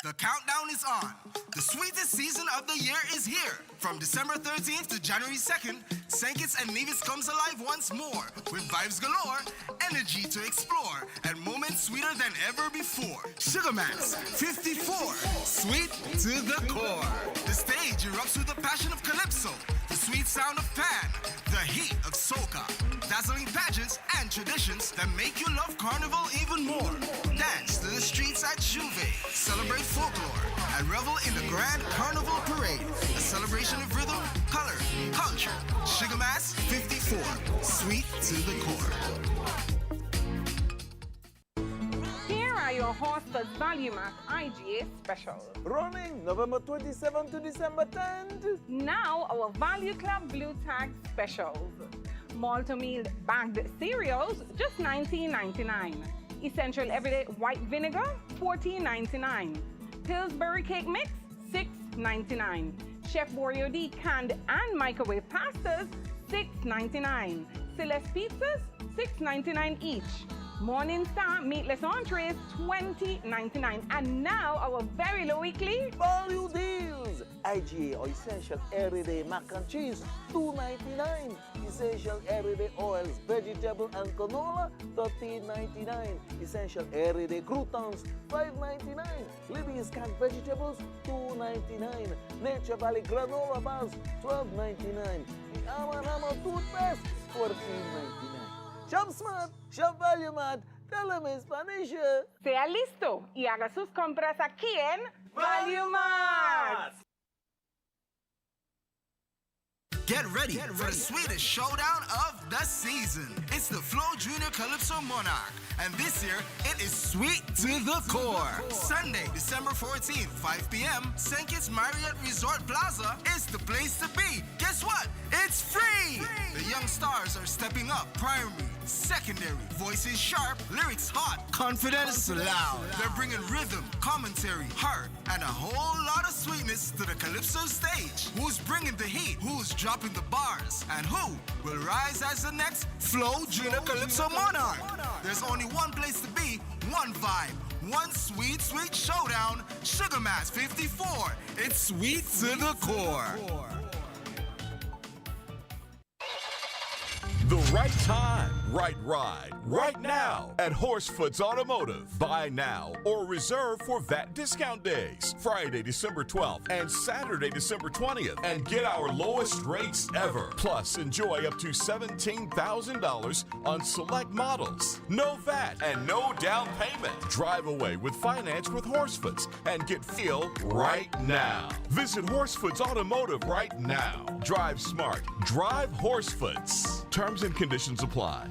Speaker 5: The countdown is on. The sweetest season of the year is here. From December 13th to January 2nd, St. Kitts and Nevis comes alive once more with vibes galore, energy to explore, and moments sweeter than ever before. Sugar Mass 54, sweet to the core. The stage erupts with the passion of Calypso, the sweet sound of Pan, the heat of Soca, dazzling pageants and traditions that make you love Carnival even more. Dance to the streets at Juve, celebrate folklore, and revel in the Grand Carnival Parade, a celebration of rhythm, color, culture. Sugar Mass 54, sweet to the core.
Speaker 16: Here are your Hostas Value Max IGA specials.
Speaker 17: Running November 27th to December 10th.
Speaker 16: Now our Value Club Blue Tag specials. Malto-meal bagged cereals, just $19.99. Essential everyday white vinegar, $14.99. Pillsbury cake mix, $6.99. Chef Boyardee canned and microwave pastas, $6.99. Celeste pizzas, $6.99 each. Morning Star meatless entrees, $20.99. And now our very low weekly
Speaker 17: value deals. IGA or Essential Everyday Mac and Cheese, $2.99. Essential Everyday Oils, Vegetable and Canola, $13.99. Essential Everyday Croutons, $5.99. Libby's Canned Vegetables, $2.99. Nature Valley Granola Bars, $12.99. The Arm & Hammer Toothpaste, $14.99. Shop Smart, Shop Value Mart, tell them in Spanish.
Speaker 16: Sea listo y haga sus compras aquí en Value Mart.
Speaker 5: Get ready for the sweetest showdown of the season. It's the Flow Junior Calypso Monarch. And this year, it is sweet to the core. Sunday, December 14th, 5 p.m., St. Kitts Marriott Resort Plaza is the place to be. Guess what? It's free! The young stars are stepping up. Primary, secondary, voices sharp, lyrics hot, confidence loud. They're bringing rhythm, commentary, heart, and a whole lot of sweetness to the Calypso stage. Who's bringing the heat? Who's dropping the bars? And who will rise as the next Flow Junior Calypso Monarch? There's only one place to be, one vibe, one sweet, sweet showdown. Sugar Mass 54. It's sweet to the core.
Speaker 8: The right time, right ride, right now at Horsefoot's Automotive. Buy now or reserve for VAT discount days, Friday, December 12th and Saturday, December 20th, and get our lowest rates ever. Plus, enjoy up to $17,000 on select models. No VAT and no down payment. Drive away with finance with Horsefoot's and get feel right now. Visit Horsefoot's Automotive right now. Drive smart. Drive Horsefoot's. Terms and conditions apply.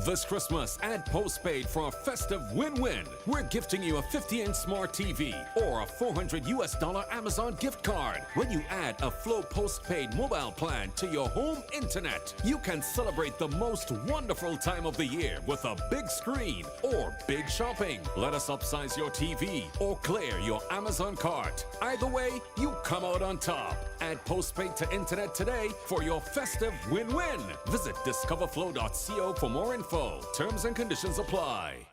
Speaker 7: This Christmas, add postpaid for a festive win-win. We're gifting you a 50-inch smart TV or a $400 Amazon gift card. When you add a Flow postpaid mobile plan to your home internet, you can celebrate the most wonderful time of the year with a big screen or big shopping. Let us upsize your TV or clear your Amazon cart. Either way, you come out on top. Add postpaid to internet today for your festive win-win. Visit discoverflow.co for more info. Terms and conditions apply.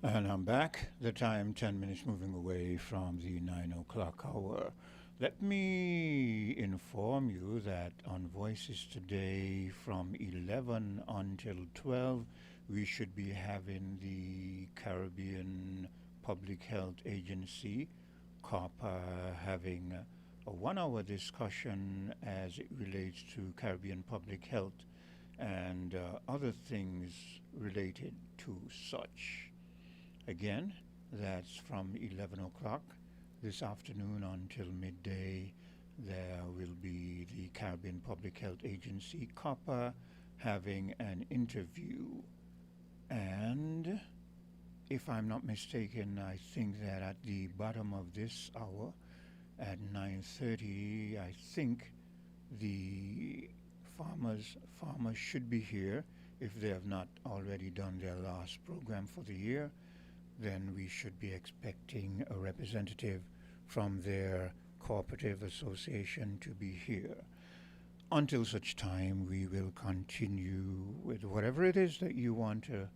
Speaker 2: And I'm back. The time 10 minutes moving away from the 9 o'clock hour. Let me inform you that on Voices today from 11 until 12, we should be having the Caribbean Public Health Agency, COPA, having a 1-hour discussion as it relates to Caribbean public health and other things related to such. Again, that's from 11 o'clock this afternoon until midday. There will be the Caribbean Public Health Agency, COPA, having an interview. And if I'm not mistaken, I think that at the bottom of this hour, at 9:30, I think the farmers should be here. If they have not already done their last program for the year, then we should be expecting a representative from their cooperative association to be here. Until such time, we will continue with whatever it is that you want to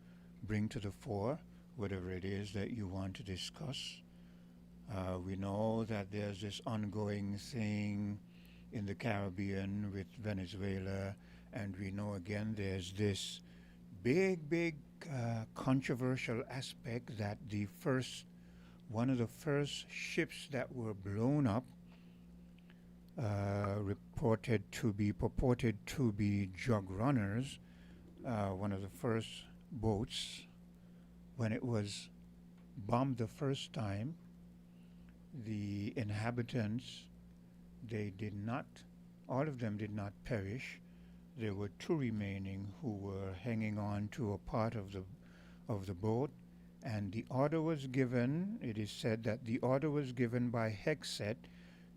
Speaker 2: bring to the fore, whatever it is that you want to discuss. We know that there's this ongoing thing in the Caribbean with Venezuela, and we know again there's this big controversial aspect that one of the first ships that were blown up, purported to be drug runners, one of the first boats, when it was bombed the first time, the inhabitants, all of them did not perish. There were 2 remaining who were hanging on to a part of the boat, And the order was given, it is said that the order was given by Hexet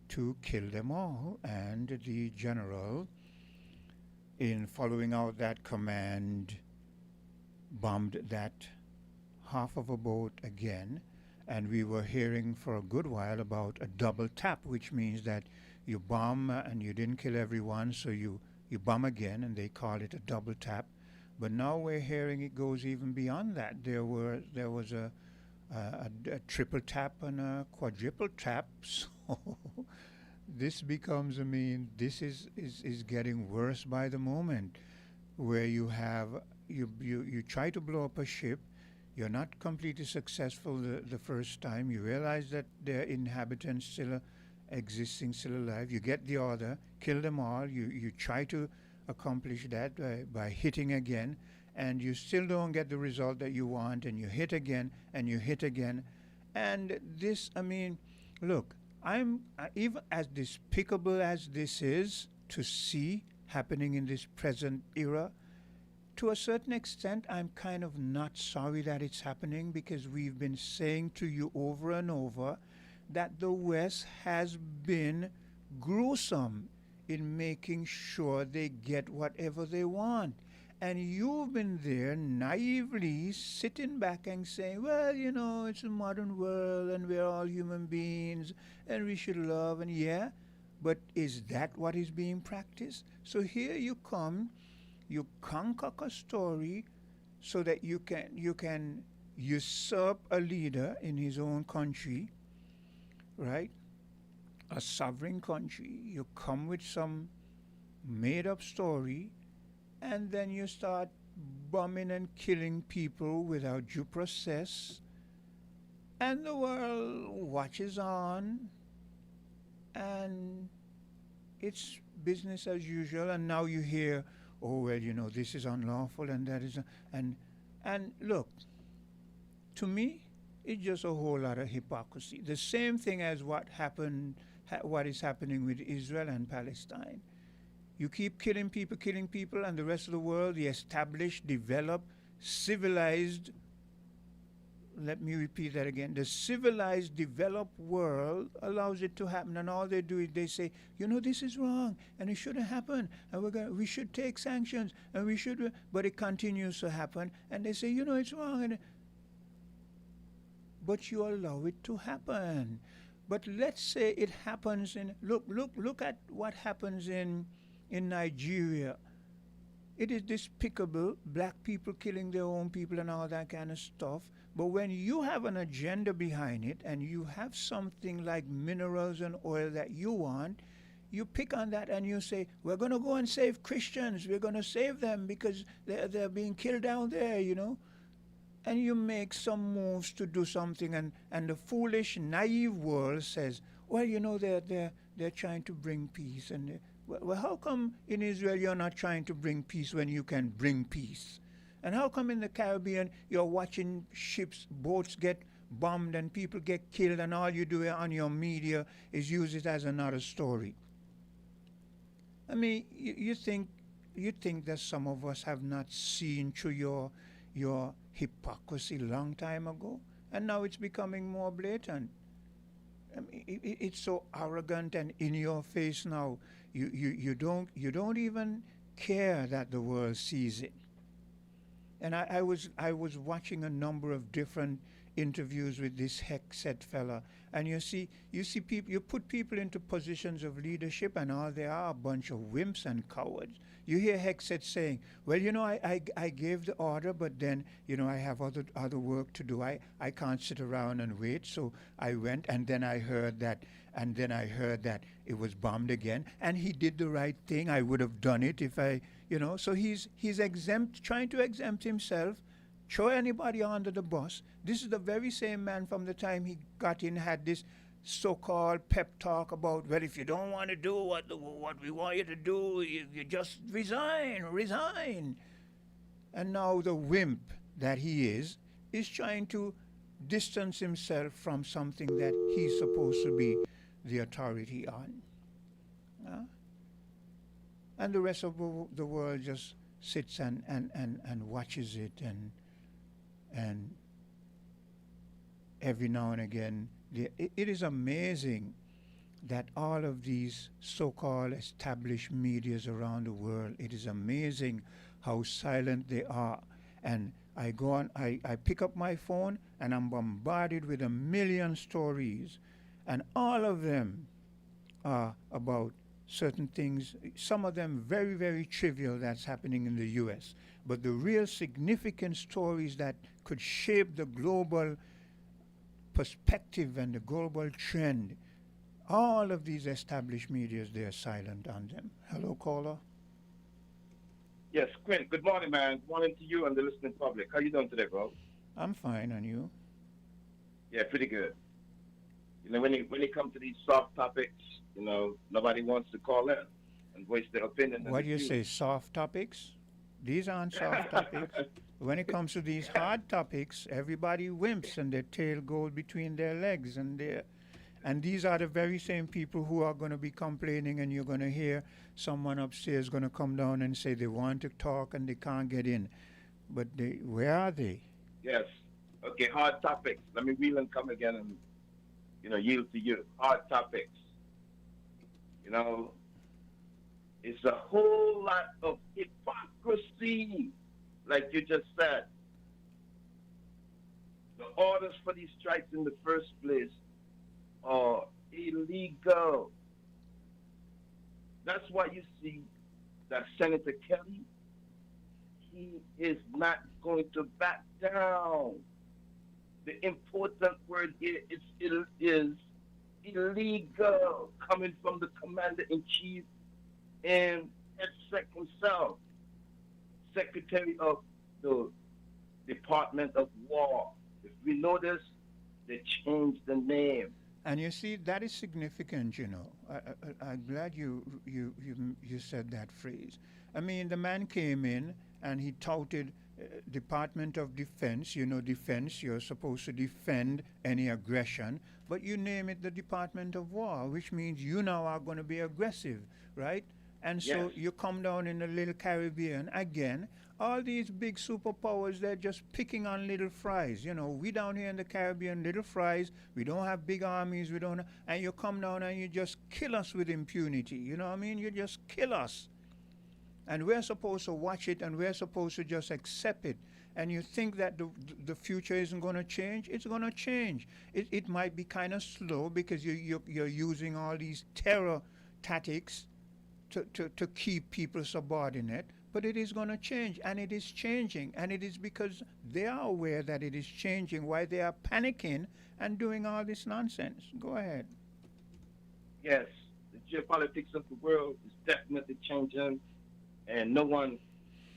Speaker 2: to kill them all. And the general, in following out that command, bombed that half of a boat again. And we were hearing for a good while about a double tap, which means that you bomb and you didn't kill everyone, so you bomb again, and they call it a double tap. But now we're hearing it goes even beyond that. There was a triple tap and a quadruple tap. So this becomes, I mean, this is getting worse by the moment, where you have you try to blow up a ship. You're not completely successful the first time. You realize that their inhabitants still existing, still alive. You get the order, kill them all. You try to accomplish that by hitting again, and you still don't get the result that you want, and you hit again, and you hit again. And this, I mean, look, I'm even as despicable as this is to see happening in this present era, to a certain extent, I'm kind of not sorry that it's happening, because we've been saying to you over and over that the West has been gruesome in making sure they get whatever they want. And you've been there naively sitting back and saying, well, you know, it's a modern world and we're all human beings and we should love, and yeah, but is that what is being practiced? So here you come, you concoct a story so that you can usurp a leader in his own country, right? A sovereign country. You come with some made up story, and then you start bombing and killing people without due process, and the world watches on, and it's business as usual. And now you hear, oh, well, you know, this is unlawful and that is, and look, to me, it's just a whole lot of hypocrisy. The same thing as what is happening with Israel and Palestine. You keep killing people, and the rest of the world, the established, developed, civilized, let me repeat that again, the civilized, developed world allows it to happen, and all they do is they say, you know, this is wrong, and it shouldn't happen, and we should take sanctions, and we should, but it continues to happen, and they say, you know, it's wrong, but you allow it to happen. But let's say it happens in, look at what happens in Nigeria. It is despicable, black people killing their own people and all that kind of stuff. But when you have an agenda behind it, and you have something like minerals and oil that you want, you pick on that and you say, we're going to go and save Christians. We're going to save them because they're being killed down there, you know. And you make some moves to do something, and the foolish, naive world says, well, you know, they're trying to bring peace. And well, how come in Israel you're not trying to bring peace when you can bring peace? And how come in the Caribbean you're watching ships, boats get bombed and people get killed, and all you do on your media is use it as another story? I mean, you think that some of us have not seen through your hypocrisy long time ago, and now it's becoming more blatant. I mean, it's so arrogant and in your face now. You don't even care that the world sees it. And I was watching a number of different interviews with this Hexet fella, and you see people, you put people into positions of leadership, and all they are a bunch of wimps and cowards. You hear Hexet saying, well, you know, I gave the order, but then, you know, I have other work to do. I can't sit around and wait. So I went, and then I heard that it was bombed again, and he did the right thing. I would have done it if I, you know. So he's exempt, trying to exempt himself, throw anybody under the bus. This is the very same man from the time he got in had this so-called pep talk about, well, if you don't want to do what we want you to do, you just resign. And now the wimp that he is trying to distance himself from something that he's supposed to be the authority on. And the rest of the world just sits and watches it and every now and again. It is amazing that all of these so-called established medias around the world, it is amazing how silent they are. And I go on, I pick up my phone and I'm bombarded with a million stories, and all of them are about certain things, some of them very, very trivial that's happening in the US. But the real significant stories that could shape the global perspective and the global trend, all of these established medias, they're silent on them. Hello, caller.
Speaker 18: Yes, Quinn. Good morning, man. Good morning to you and the listening public. How you doing today, bro?
Speaker 2: I'm fine, and you?
Speaker 18: Yeah, pretty good. You know, when it comes to these soft topics, you know, nobody wants to call in and voice their opinion.
Speaker 2: What do you say, soft topics? These aren't soft topics. When it comes to these hard topics, everybody wimps and their tail goes between their legs, and these are the very same people who are going to be complaining, and you're going to hear someone upstairs going to come down and say they want to talk and they can't get in. But where are they?
Speaker 18: Yes. Okay, hard topics. Let me reel and come again and, you know, yield to you. Hard topics. You know, it's a whole lot of hypocrisy, like you just said. The orders for these strikes in the first place are illegal. That's why you see that Senator Kelly, he is not going to back down. The important word here is illegal, coming from the Commander-in-Chief and EDSEC himself, Secretary of the Department of War. If we notice, they changed the name.
Speaker 2: And you see, that is significant, you know. I'm glad you said that phrase. I mean, the man came in and he touted Department of Defense. You know, defense, you're supposed to defend any aggression, but you name it the Department of War, which means you now are going to be aggressive, right? And so
Speaker 18: Yes.
Speaker 2: you come down in the little Caribbean again. All these big superpowers, they're just picking on little fries. You know, we down here in the Caribbean, little fries. We don't have big armies. We don't. And you come down and you just kill us with impunity. You know what I mean? You just kill us. And we're supposed to watch it, and we're supposed to just accept it. And you think that the future isn't going to change? It's going to change. It might be kind of slow because you're using all these terror tactics to keep people subordinate, but it is going to change, and it is changing, and it is because they are aware that it is changing, why they are panicking and doing all this nonsense. Go ahead.
Speaker 18: Yes, the geopolitics of the world is definitely changing, and no one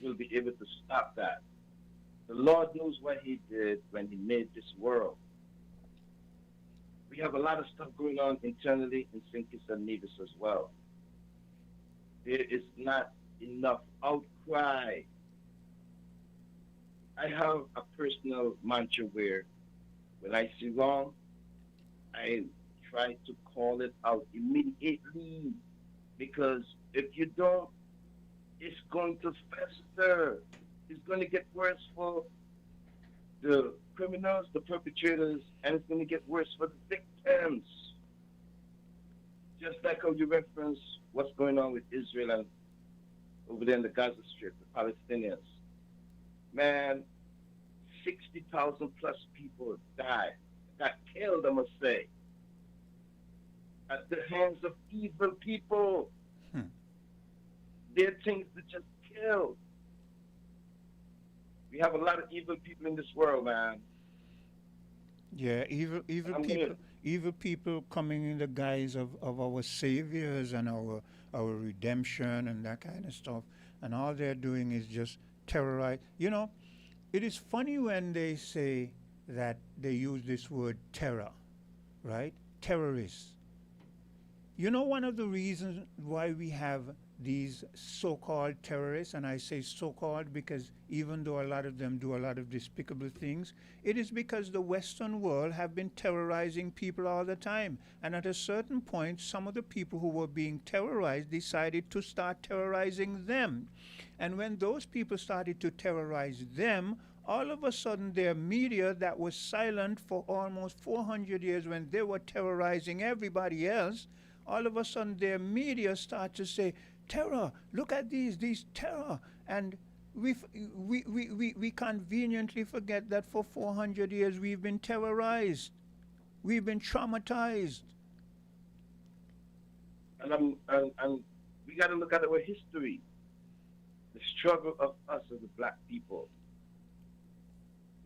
Speaker 18: will be able to stop that. The Lord knows what he did when he made this world. We have a lot of stuff going on internally in St. Kitts and Nevis as well. There is not enough outcry. I have a personal mantra where when I see wrong, I try to call it out immediately, because if you don't, it's going to fester. It's going to get worse for the criminals, the perpetrators, and it's going to get worse for the victims. Just like how you reference what's going on with Israel and over there in the Gaza Strip, the Palestinians. Man, 60,000 plus people died, got killed, I must say, at the hands of evil people. They're things that just kill. We have a lot of evil people in this world, man.
Speaker 2: Yeah, evil people coming in the guise of our saviors and our redemption and that kind of stuff. And all they're doing is just terrorize. You know, it is funny when they say that they use this word terror, right? Terrorists. You know, one of the reasons why we have these so-called terrorists, and I say so-called because even though a lot of them do a lot of despicable things, it is because the Western world have been terrorizing people all the time. And at a certain point, some of the people who were being terrorized decided to start terrorizing them. And when those people started to terrorize them, All of a sudden, their media that was silent for almost 400 years when they were terrorizing everybody else, all of a sudden their media start to say, terror, look at these terror. And we conveniently forget that for 400 years we've been terrorized. We've been traumatized.
Speaker 18: And we got to look at our history, the struggle of us as the black people.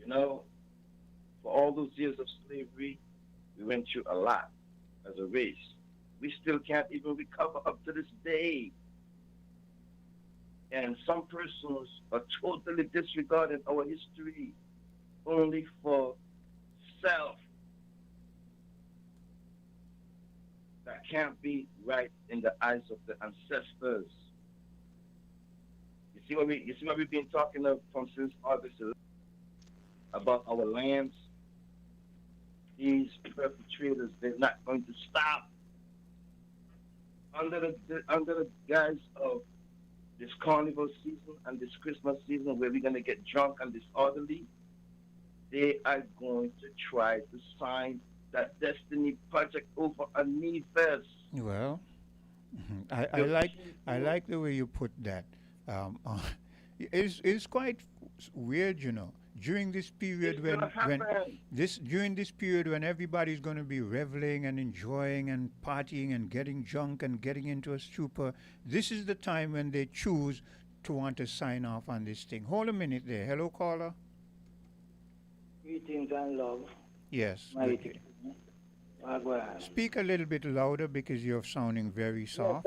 Speaker 18: You know, for all those years of slavery, we went through a lot as a race. We still can't even recover up to this day. And some persons are totally disregarding our history only for self. That can't be right in the eyes of the ancestors. You see what we've been talking of from since August 11th about our lands. These perpetrators, they're not going to stop. Under the guise of this carnival season and this Christmas season where we're going to get drunk and disorderly, they are going to try to sign that Destiny Project over a Nevis.
Speaker 2: Well, I like the way you put that. It's quite weird, you know. During this period during this period when everybody's going to be reveling and enjoying and partying and getting drunk and getting into a stupor, this is the time when they choose to want to sign off on this thing. Hold a minute there. Hello, caller.
Speaker 19: Greetings and love.
Speaker 2: Yes. Speak a little bit louder because you're sounding very soft.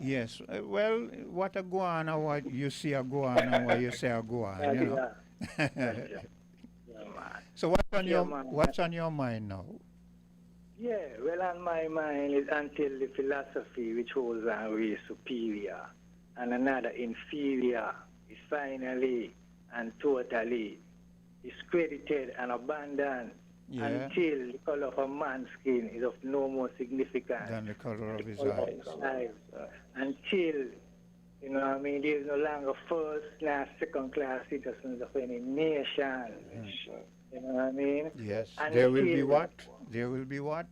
Speaker 2: Yes. Well, what a guan or what you see a guan or what you say a guan, you know. So what's on your mind now?
Speaker 19: Yeah, well, on my mind is until the philosophy which holds one race superior and another inferior is finally and totally discredited and abandoned. Yeah. Until the color of a man's skin is of no more significance
Speaker 2: than the color of his eyes.
Speaker 19: Until, you know what I mean, there is no longer first class, second class citizens of any nation. You know what I mean?
Speaker 2: Yes. There will be what? There will be what?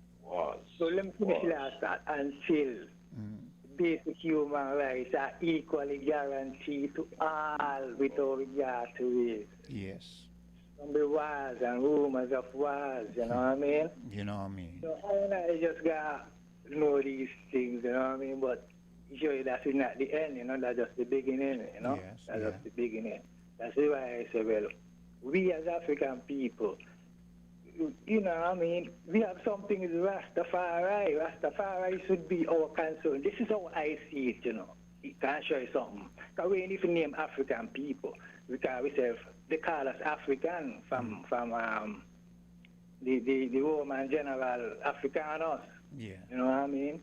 Speaker 19: So let me finish last that. Until basic human rights are equally guaranteed to all without regard to race.
Speaker 2: Yes.
Speaker 19: From the wars and rumors of wars, you know what I mean?
Speaker 2: You know what I mean?
Speaker 19: So I just got to know these things, you know what I mean? But usually that's not the end, you know, that's just the beginning, you know?
Speaker 2: Yes,
Speaker 19: that's just the beginning. That's why I say, well, we as African people, you know what I mean? We have something is Rastafari. Rastafari should be our concern. This is how I see it, you know. It can show you something. Because we need to name African people. Because we say, they call us African from the Roman general Africanus.
Speaker 2: Yeah.
Speaker 19: You know what I mean?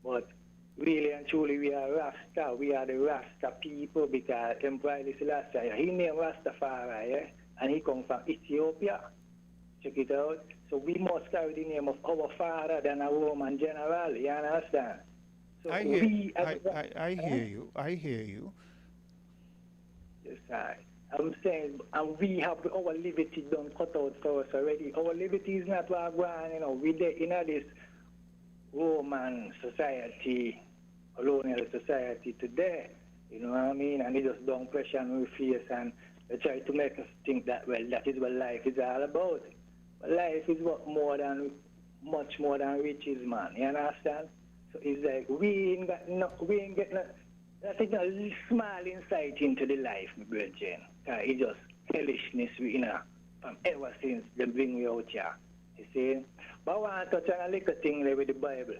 Speaker 19: But really and truly we are Rasta. We are the Rasta people because Emperor Selassie, he named Rastafari, yeah? And he comes from Ethiopia. Check it out. So we must carry the name of our father than a Roman general. You understand? So
Speaker 2: I hear you.
Speaker 19: Yes, I'm saying, and we have our liberty done cut out for us already. Our liberty is not what going, you know. We're in this Roman society, colonial society today. You know what I mean? And they just don't question our face and they try to make us think that, well, that is what life is all about. But life is much more than riches, man. You understand? So it's like we ain't get no. That's a small insight into the life, my brethren. It's just hellishness, you know, from ever since they bring me out here. You see? But I want to touch on a little thing there with the Bible.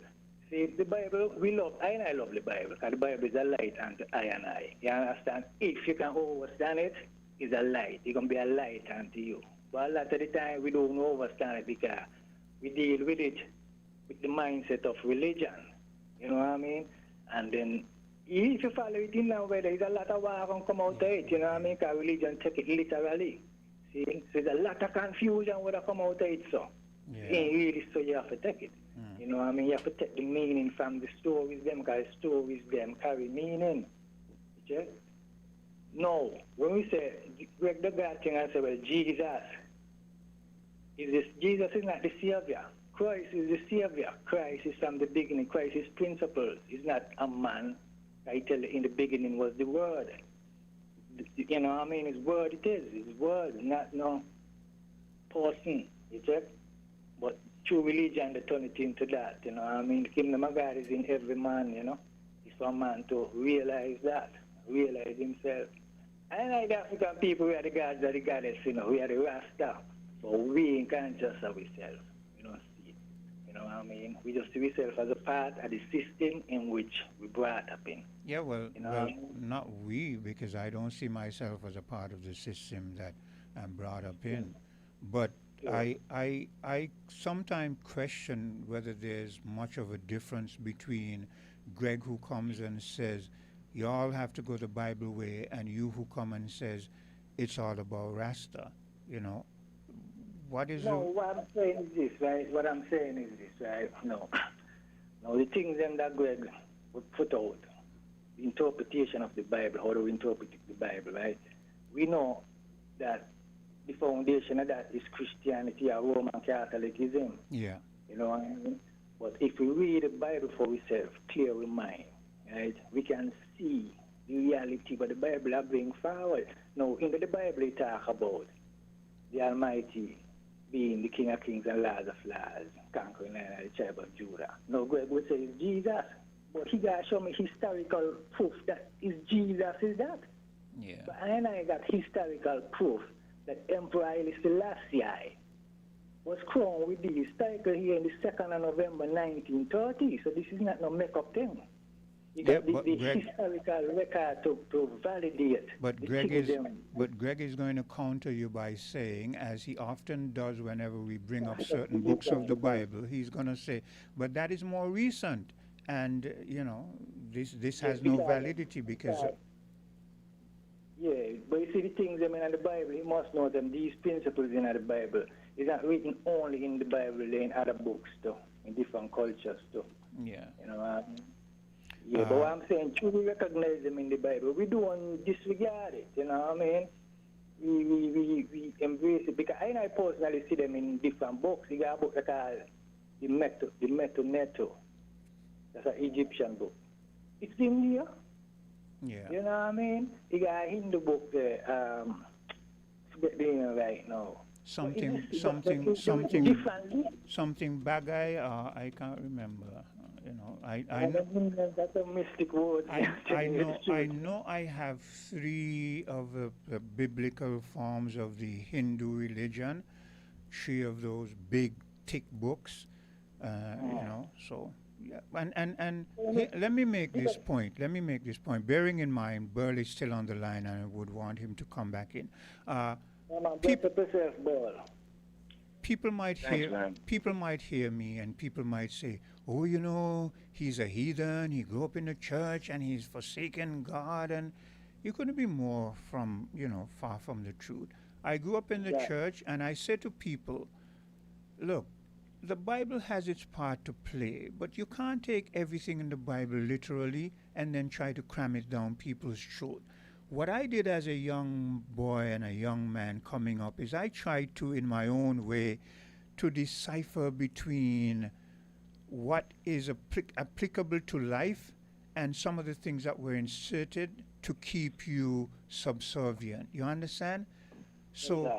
Speaker 19: See, the Bible, I love the Bible, because the Bible is a light unto I and I. You understand? If you can understand it, it's a light. It's going to be a light unto you. But a lot of the time, we don't understand it because we deal with it with the mindset of religion. You know what I mean? And then, if you follow it in now, there's a lot of war going to come out of it, you know what I mean? Because religion take it literally. See? So there's a lot of confusion when it come out of it, so. Yeah. It ain't really so you have to take it. You know what I mean? You have to take the meaning from the stories them, because stories them carry meaning. Okay? No, when we say break the God thing and say, well, Jesus, Jesus is not the Savior. Christ is the Savior. Christ is from the beginning. Christ is principles. He's not a man. I tell you, in the beginning was the Word. You know what I mean? His Word it is. His Word, not no person. You check? But true religion, they turn it into that. You know what I mean? The kingdom of God is in every man, you know? It's for a man to realize that, realize himself. And like the African people, we are the gods of the goddess, you know? We are the Rasta. So we ain't conscious of ourselves. We don't see it. You know what I mean? We just see ourselves as a part of the system in which we brought up in.
Speaker 2: Yeah, well,
Speaker 19: You know
Speaker 2: well,
Speaker 19: what I mean?
Speaker 2: not we, because I don't see myself as a part of the system that I'm brought up in. But I sometimes question whether there's much of a difference between Greg who comes and says, you all have to go the Bible way, and you who come and says, it's all about Rasta, you know. What is
Speaker 19: No, what I'm saying is this, right? What I'm saying is this, right? No. No, the things them that Greg would put out, the interpretation of the Bible, how do we interpret the Bible, right? We know that the foundation of that is Christianity or Roman Catholicism.
Speaker 2: Yeah.
Speaker 19: You know what I mean? But if we read the Bible for ourselves, clear in mind, right, we can see the reality what the Bible are bring forward. Now, in the Bible it talk about the Almighty being the King of Kings and Lord of Lords, conquering the tribe of Judah. Now, Greg would say it's Jesus, but he got to show me historical proof that is Jesus is that.
Speaker 2: Yeah.
Speaker 19: But I got historical proof that Emperor Haile Selassie was crowned with this title here in the 2nd of November 1930. So this is not no make-up thing. You got the historical record to validate.
Speaker 2: But Greg is going to counter you by saying, as he often does whenever we bring up certain books of the Bible, he's going to say, but that is more recent, and you know this has no validity because.
Speaker 19: Yeah, but you see the things in the Bible, you must know them. These principles in the Bible is not written only in the Bible, they're in other books too, in different cultures too.
Speaker 2: Yeah.
Speaker 19: You know what I mean? Yeah, but what I'm saying, truly recognize them in the Bible. We don't disregard it, you know what I mean? We embrace it, because I personally see them in different books. You got a book that called the Meto Neto. That's an Egyptian book. It's in there.
Speaker 2: Yeah.
Speaker 19: You know what I mean? You got a Hindu book there, forget the name right now.
Speaker 2: Something Bagay, I can't remember. You know, I know,
Speaker 19: that's a mystic word.
Speaker 2: I know I have 3 of the biblical forms of the Hindu religion, 3 of those big thick books, you know, so yeah. And let me make this point. Bearing in mind Burl is still on the line and I would want him to come back in. People might hear me and people might say, oh, you know, he's a heathen, he grew up in the church and he's forsaken God, and you couldn't be more from, you know, far from the truth. I grew up in the church and I say to people, look, the Bible has its part to play, but you can't take everything in the Bible literally and then try to cram it down people's throat. What I did as a young boy and a young man coming up is I tried to, in my own way, to decipher between what is applicable to life and some of the things that were inserted to keep you subservient. You understand? So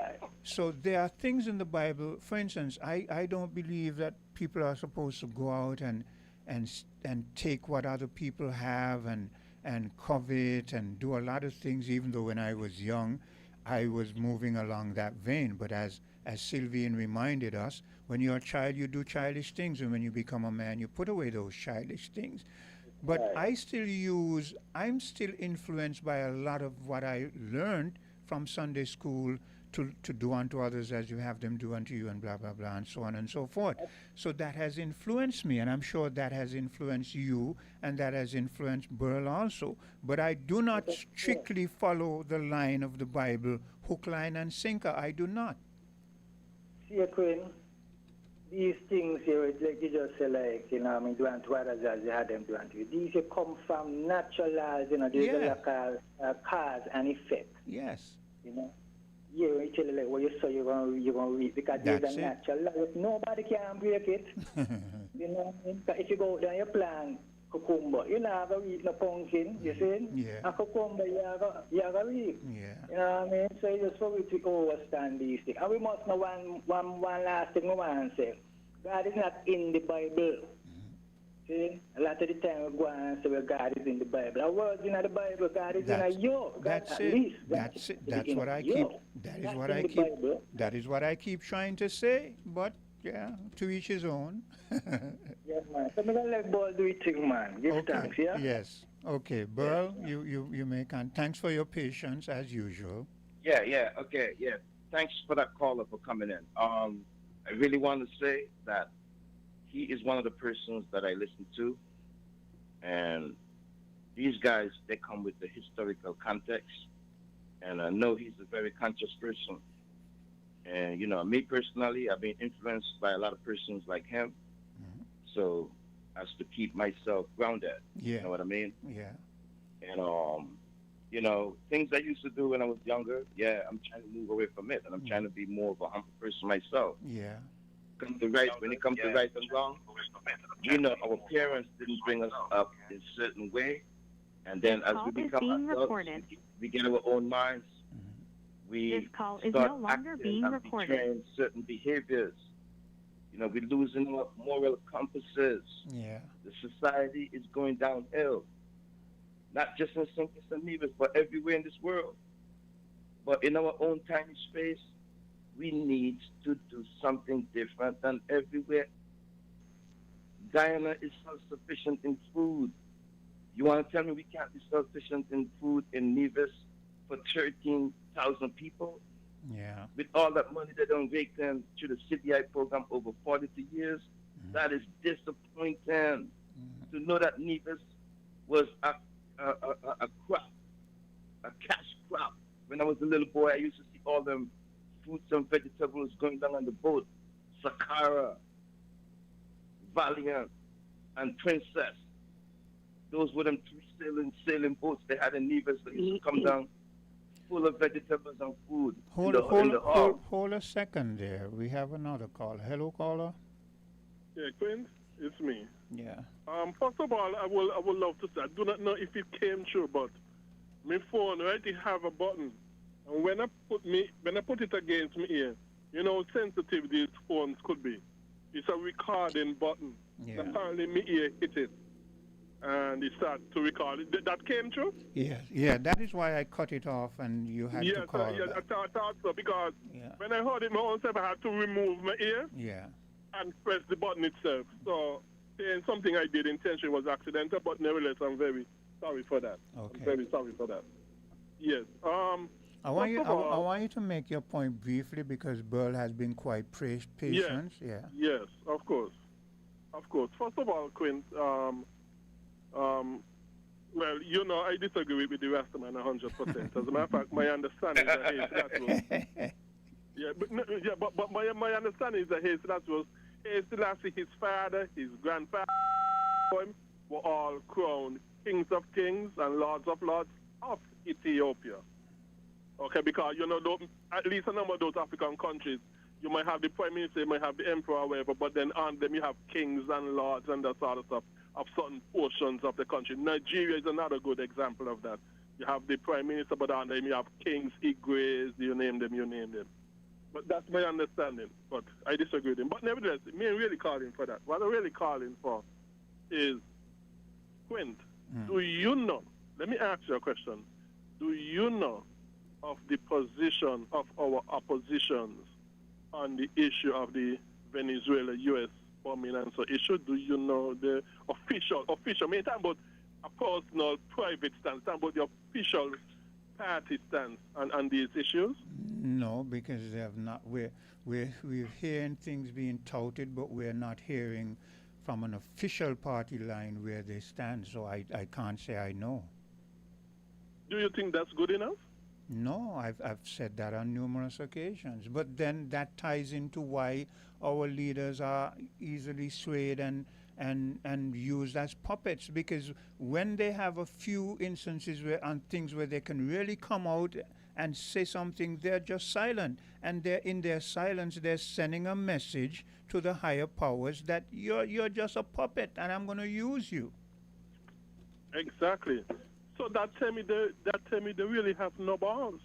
Speaker 2: there are things in the Bible, for instance, I don't believe that people are supposed to go out and take what other people have and covet and do a lot of things, even though when I was young, I was moving along that vein. But as Sylvian reminded us, when you're a child, you do childish things, and when you become a man, you put away those childish things. But I'm still influenced by a lot of what I learned from Sunday school to do unto others as you have them do unto you, and blah, blah, blah, and so on and so forth. So that has influenced me, and I'm sure that has influenced you, and that has influenced Burl also. But I do not strictly follow the line of the Bible, hook, line, and sinker. I do not.
Speaker 19: See, Queen, these things here, like you just say, like, you know, I mean, doing to others as you had them doing to you. These you come from natural laws, you know, these are like cause and effect.
Speaker 2: Yes.
Speaker 19: You know? Yeah, you tell you like what you saw you're gonna read because these are natural laws. Nobody can break it. You know, if you go down your plant cucumber, you're not gonna eat no pumpkin, you see?
Speaker 2: Yeah.
Speaker 19: A cucumber you're gonna eat.
Speaker 2: Yeah.
Speaker 19: You know what I mean? So it's just for we to understand these things. And we must know one last thing we want to say. God is not in the Bible. See? A lot of the time we go and say well, God is in the Bible. Our words in the Bible, God is in you.
Speaker 2: That's it. That's it. That's what I keep. That is what I keep. That is what I keep trying to say. But yeah, to each his own.
Speaker 19: Yeah, man. So I'm gonna let Burl do it thing, man. Give thanks, yeah?
Speaker 2: Yes. Okay, Burl, you may can. Thanks for your patience as usual.
Speaker 18: Yeah, okay, yeah. Thanks for that caller for coming in. I really want to say that he is one of the persons that I listen to, and these guys, they come with the historical context, and I know he's a very conscious person. And, you know, me personally, I've been influenced by a lot of persons like him, so as to keep myself grounded.
Speaker 2: Yeah.
Speaker 18: You know what I mean?
Speaker 2: Yeah.
Speaker 18: And, you know, things I used to do when I was younger, yeah, I'm trying to move away from it, and I'm trying to be more of a humble person myself.
Speaker 2: Yeah.
Speaker 18: When it comes to right and wrong, you know, our parents didn't bring us up in a certain way, and then as we become adults, we get our own minds. We start acting and betraying certain behaviors. You know, we're losing our moral compasses.
Speaker 2: Yeah.
Speaker 18: The society is going downhill. Not just in St. Kitts and Nevis, but everywhere in this world. But in our own tiny space, we need to do something different than everywhere. Guyana is self-sufficient in food. You want to tell me we can't be self-sufficient in food in Nevis for 13,000 people?
Speaker 2: Yeah.
Speaker 18: With all that money they don't rake them through the CBI program over 42 years, that is disappointing. To know that Nevis was a crop, a cash crop. When I was a little boy, I used to see all them fruits and vegetables going down on the boat. Sakara, Valiant, and Princess. Those were them three sailing boats they had in Nevis that used to come down full of vegetables and food.
Speaker 2: Hold a second there. We have another caller. Hello, caller.
Speaker 11: Yeah, Quinn, it's me.
Speaker 2: Yeah.
Speaker 11: First of all, I would love to say, I do not know if it came true, but my phone, right, it have a button. And when I put it against my ear, you know how sensitive these phones could be. It's a recording button.
Speaker 2: Yeah.
Speaker 11: Apparently my ear hit it. And it started to record. That came true?
Speaker 2: Yeah, that is why I cut it off and you had to call
Speaker 11: back. I thought so, because
Speaker 2: Yeah.
Speaker 11: when I heard it my own self, I had to remove my ear and press the button itself. So saying something I did intentionally was accidental, but nevertheless, I'm very sorry for that.
Speaker 2: Okay.
Speaker 11: I'm very sorry for that. Yes.
Speaker 2: I want you to make your point briefly because Burl has been quite patient.
Speaker 11: Yes, of course. First of all, Quint, well, you know, I disagree with the Rastaman 100%. As a matter of fact, my understanding is that but my understanding is that Haile Selassie, his father, his grandfather, were all crowned kings of kings and lords of lords of Ethiopia. Okay, because, you know, at least a number of those African countries, you might have the prime minister, you might have the emperor or whatever, but then on them you have kings and lords and that sort of stuff of certain portions of the country. Nigeria is another good example of that. You have the prime minister, but on them you have kings, Igwes, you name them. But that's my understanding, but I disagree with him. But nevertheless, me ain't really calling for that. What I'm really calling for is, Quint, do you know, let me ask you a question, do you know of the position of our oppositions on the issue of the Venezuela-U.S. bombing and so issue? Do you know the official, I mean, talking about a personal, private stance, talking about the official party stance on these issues?
Speaker 2: No, because they have not. We're hearing things being touted, but we're not hearing from an official party line where they stand. So I can't say I know.
Speaker 11: Do you think that's good enough?
Speaker 2: No, I've said that on numerous occasions. But then that ties into why our leaders are easily swayed and used as puppets. Because when they have a few instances where on things where they can really come out and say something, they're just silent. And they're in their silence, they're sending a message to the higher powers that you're just a puppet and I'm going to use you.
Speaker 11: Exactly. So that tell me they really have no balls.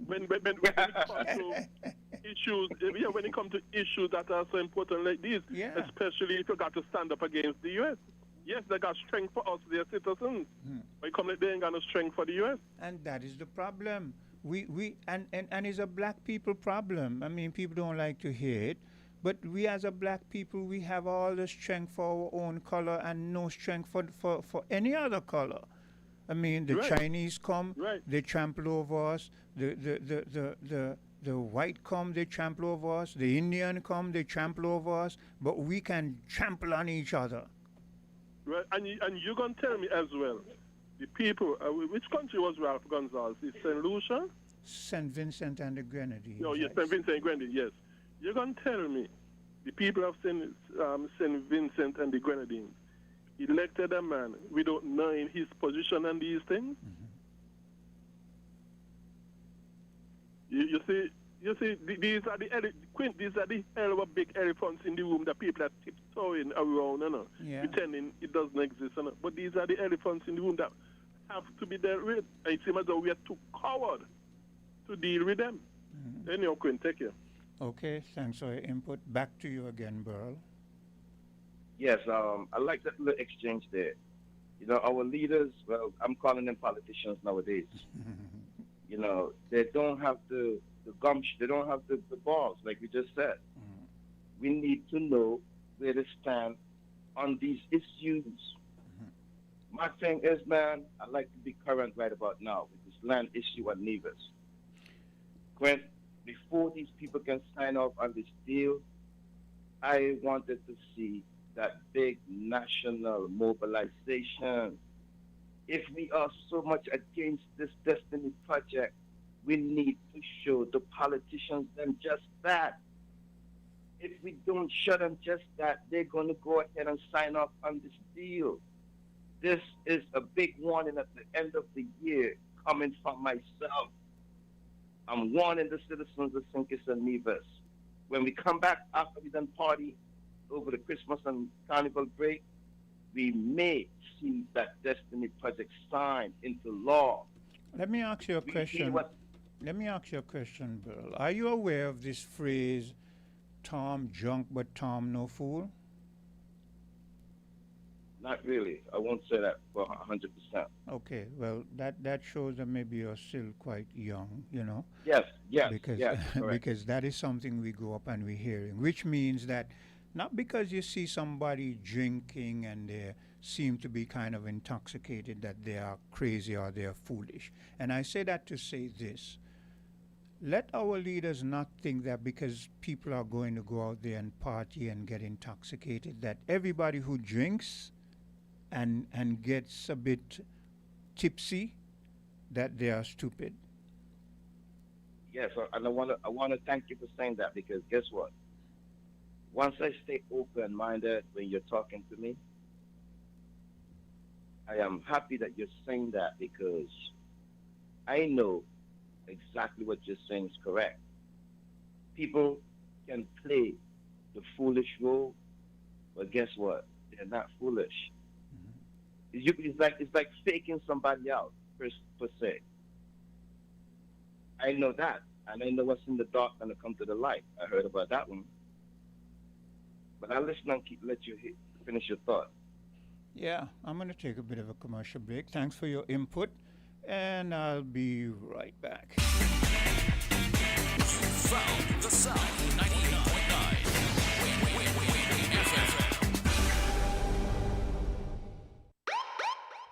Speaker 11: when it comes to issues, when it comes to issues that are so important like this, especially if you got to stand up against the U.S. Yes, they got strength for us, their citizens. But come like they ain't got no strength for the U.S.
Speaker 2: And that is the problem. And it's a black people problem. I mean, people don't like to hear it. But we as a black people, we have all the strength for our own color and no strength for any other color. I mean, the Chinese come, they trample over us. The white come, they trample over us. The Indian come, they trample over us. But we can trample on each other.
Speaker 11: Right, and you're going to tell me as well, the people, which country was Ralph Gonzalez? Is St. Lucia?
Speaker 2: St. Vincent and the Grenadines.
Speaker 11: No, yes, St. Vincent and Grenadines, yes. You're going to tell me the people of St. Vincent and the Grenadines elected a man without knowing his position on these things? You see, these are the hell of a big elephants in the room that people are tiptoeing around, pretending it doesn't exist. But these are the elephants in the room that have to be dealt with. And it seems as though we are too coward to deal with them. Anyhow, Quinn, take care.
Speaker 2: Okay, thanks for your input. Back to you again, Burl.
Speaker 18: Yes, I like that little exchange there. You know, our leaders, well, I'm calling them politicians nowadays. You know, they don't have the gumption, they don't have the balls, like we just said. We need to know where they stand on these issues. My thing is, man, I like to be current right about now with this land issue at Nevis. Quinn, before these people can sign off on this deal, I wanted to see that big national mobilization. If we are so much against this Destiny project, we need to show the politicians them just that. If we don't show them just that, they're going to go ahead and sign off on this deal. This is a big warning at the end of the year coming from myself. I'm warning the citizens of St. Kitts and Nevis. When we come back after we done party over the Christmas and Carnival break, we may see that Destiny project signed into law.
Speaker 2: Let me ask you a question. Bill. Are you aware of this phrase, Tom drunk but Tom no fool?
Speaker 18: Not really. I won't say that for 100%.
Speaker 2: Okay, well, that shows that maybe you're still quite young, you know?
Speaker 18: Yes,
Speaker 2: because that is something we grow up and we're hearing, which means that not because you see somebody drinking and they seem to be kind of intoxicated that they are crazy or they are foolish. And I say that to say this. Let our leaders not think that because people are going to go out there and party and get intoxicated, that everybody who drinks and gets a bit tipsy, that they are stupid.
Speaker 18: Yes, and I want to thank you for saying that, because guess what? Once I stay open-minded when you're talking to me, I am happy that you're saying that, because I know exactly what you're saying is correct. People can play the foolish role, but guess what? They're not foolish. It's like faking somebody out, per se. I know that, and I know what's in the dark going to come to the light. I heard about that one. But I'll listen and let you finish your thought.
Speaker 2: Yeah, I'm going to take a bit of a commercial break. Thanks for your input, and I'll be right back.
Speaker 4: Found the South 99.9 Win FM.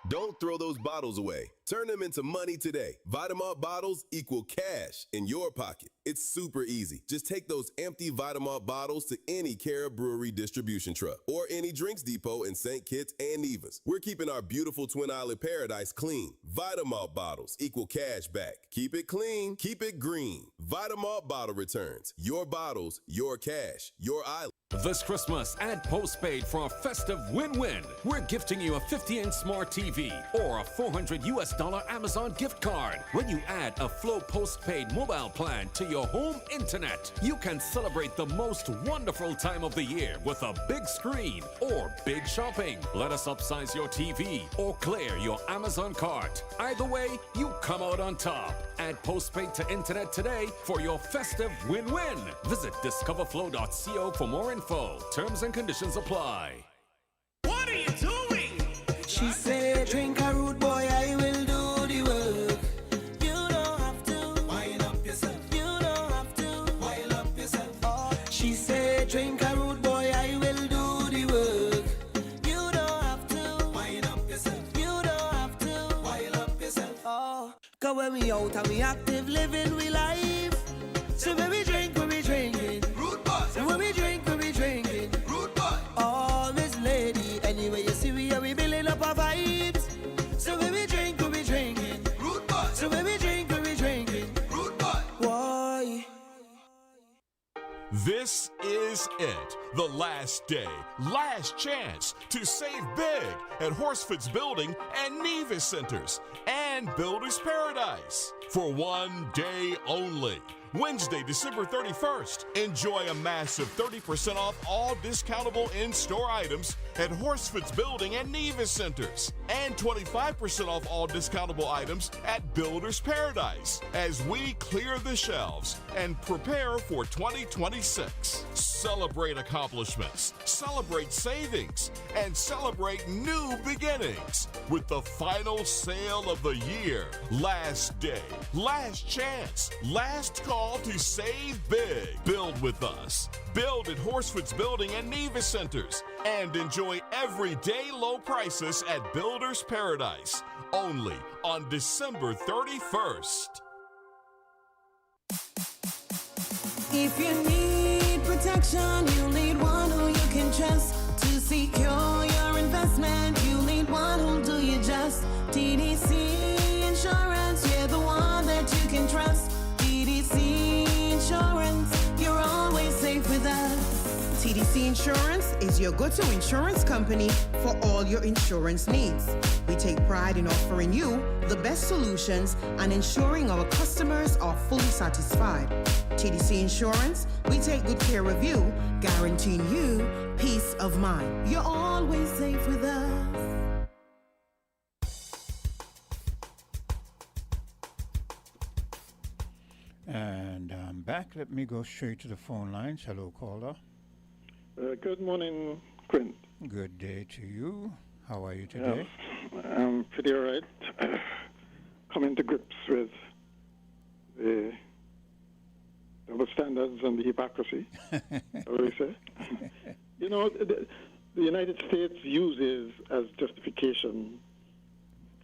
Speaker 12: Don't throw those those bottles away. Turn them into money today. Vitamalt bottles equal cash in your pocket. It's super easy. Just take those empty Vitamalt bottles to any Cara Brewery distribution truck or any drinks depot in St. Kitts and Nevis. We're keeping our beautiful Twin Island paradise clean. Vitamalt bottles equal cash back. Keep it clean, keep it green. Vitamalt bottle returns. Your bottles, your cash, your island.
Speaker 7: This Christmas, add postpaid for a festive win-win. We're gifting you a 50-inch smart TV or a $400 Amazon gift card. When you add a Flow postpaid mobile plan to your home internet, you can celebrate the most wonderful time of the year with a big screen or big shopping. Let us upsize your TV or clear your Amazon cart. Either way, you come out on top. Add postpaid to internet today for your festive win-win. Visit discoverflow.co for more info. Terms and conditions apply.
Speaker 13: What are you doing?
Speaker 14: She said, drink a root boy, I will do the work. You don't have to wind up yourself. You don't have to wind up yourself. Oh, she said, drink a root boy, I will do the work. You don't have to wind up yourself. You don't have to wind up yourself. Oh, cause when we out and we active, living we life. So when we drink, we be drinking. Root boy. So when we drink, we be drinking. Root boy. Oh, Miss Lady, anyway you see we are we building up our vibes. So when we drink, we be drinking. Root boy. So when we drink, we be drinking. Root boy. Why?
Speaker 8: This is it. The last day, last chance to save big at Horsford's Building and Nevis Centers and Builders Paradise for one day only. Wednesday, December 31st. Enjoy a massive 30% off all discountable in-store items at Horsford's Building and Nevis Centers, and 25% off all discountable items at Builders Paradise as we clear the shelves and prepare for 2026. Celebrate accomplishments, celebrate savings, and celebrate new beginnings with the final sale of the year. Last day, last chance, last call to save big. Build with us. Build at Horsford's Building and Nevis Centers and enjoy everyday low prices at Builders Paradise only on December 31st.
Speaker 6: If you need protection, you need one who you can trust to secure your investment. You need one who'll do you just. TDC Insurance, you're the one that you can trust. TDC Insurance, you're always safe with us.
Speaker 15: TDC Insurance is your go-to insurance company for all your insurance needs. We take pride in offering you the best solutions and ensuring our customers are fully satisfied. TDC Insurance, we take good care of you, guaranteeing you peace of mind.
Speaker 6: You're always safe with us.
Speaker 2: And I'm back. Let me go straight to the phone lines. Hello, caller.
Speaker 11: Good morning, Quint.
Speaker 2: Good day to you. How are you today?
Speaker 11: I'm pretty all right. Coming to grips with the double standards and the hypocrisy, what do we say? You know, the United States uses as justification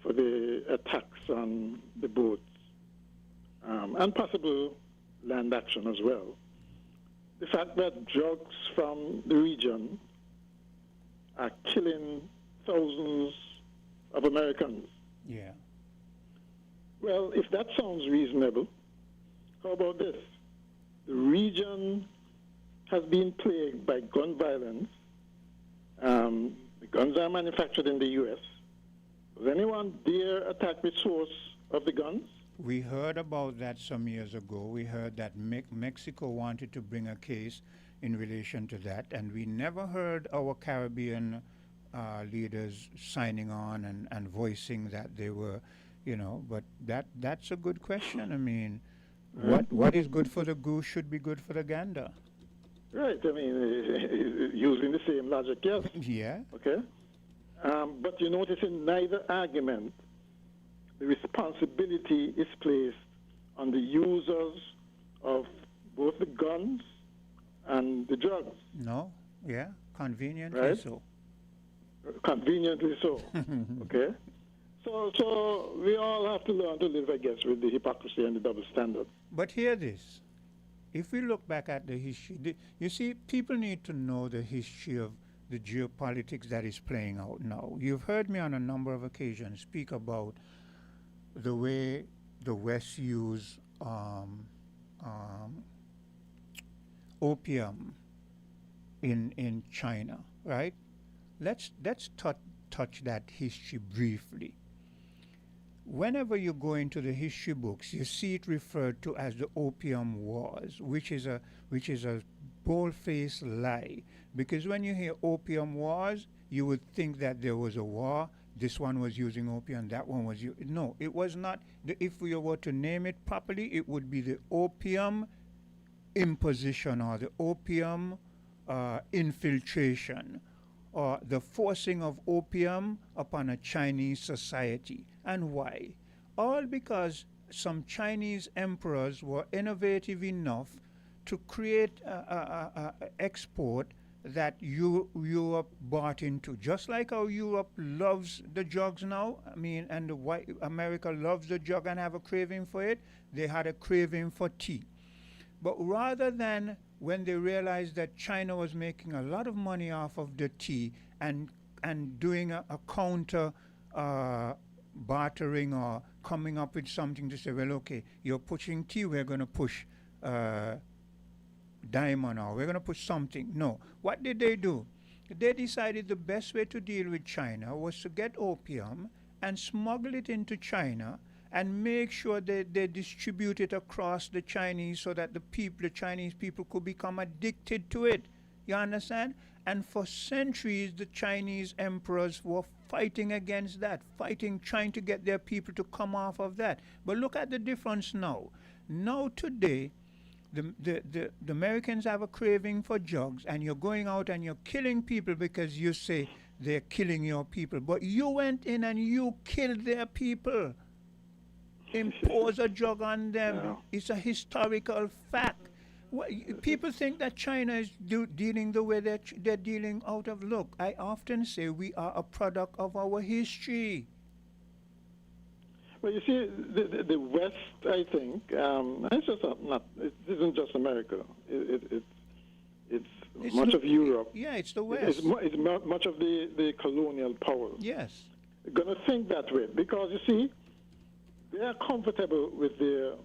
Speaker 11: for the attacks on the boats and possible land action as well, the fact that drugs from the region are killing thousands of Americans.
Speaker 2: Yeah.
Speaker 11: Well, if that sounds reasonable, how about this? The region has been plagued by gun violence. The guns are manufactured in the U.S. Does anyone dare attack the source of the guns?
Speaker 2: We heard about that some years ago. We heard that Mexico wanted to bring a case in relation to that, and we never heard our Caribbean leaders signing on and voicing that they were, you know, but that's a good question. I mean, what is good for the goose should be good for the gander.
Speaker 11: Right, I mean, using the same logic, yes.
Speaker 2: Yeah.
Speaker 11: Okay. But you notice in neither argument, the responsibility is placed on the users of both the guns and the drugs.
Speaker 2: No, yeah, conveniently
Speaker 11: right?
Speaker 2: so.
Speaker 11: Conveniently so, okay? So we all have to learn to live, I guess, with the hypocrisy and the double standard.
Speaker 2: But hear this. If we look back at the history, you see, people need to know the history of the geopolitics that is playing out now. You've heard me on a number of occasions speak about the way the West use opium in China, right? Let's touch that history briefly. Whenever you go into the history books, you see it referred to as the Opium Wars, which is a bold-faced lie. Because when you hear Opium Wars, you would think that there was a war. This one was using opium, that one was no, it was not. If we were to name it properly, it would be the Opium Imposition or the Opium Infiltration, or the forcing of opium upon a Chinese society. And why? All because some Chinese emperors were innovative enough to create export that Europe bought into. Just like how Europe loves the drugs now, I mean, and the white America loves the drug and have a craving for it, they had a craving for tea. But rather than, when they realized that China was making a lot of money off of the tea and doing a counter bartering or coming up with something to say, well, okay, you're pushing tea, we're going to push diamond, or we're going to push something. No. What did they do? They decided the best way to deal with China was to get opium and smuggle it into China and make sure that they distribute it across the Chinese so that the Chinese people could become addicted to it. You understand? And for centuries, the Chinese emperors were fighting against that, trying to get their people to come off of that. But look at the difference now. Now today, the Americans have a craving for drugs, and you're going out and you're killing people because you say they're killing your people. But you went in and you killed their people. Impose a drug on them. Yeah. It's a historical fact. People think that China is dealing the way they're dealing out of. Look, I often say we are a product of our history.
Speaker 11: Well, you see, the West, I think, it's just it isn't just America. It's much of Europe.
Speaker 2: Yeah, it's the West.
Speaker 11: It's much of the colonial power.
Speaker 2: Yes.
Speaker 11: Going to think that way because, you see, they are comfortable with the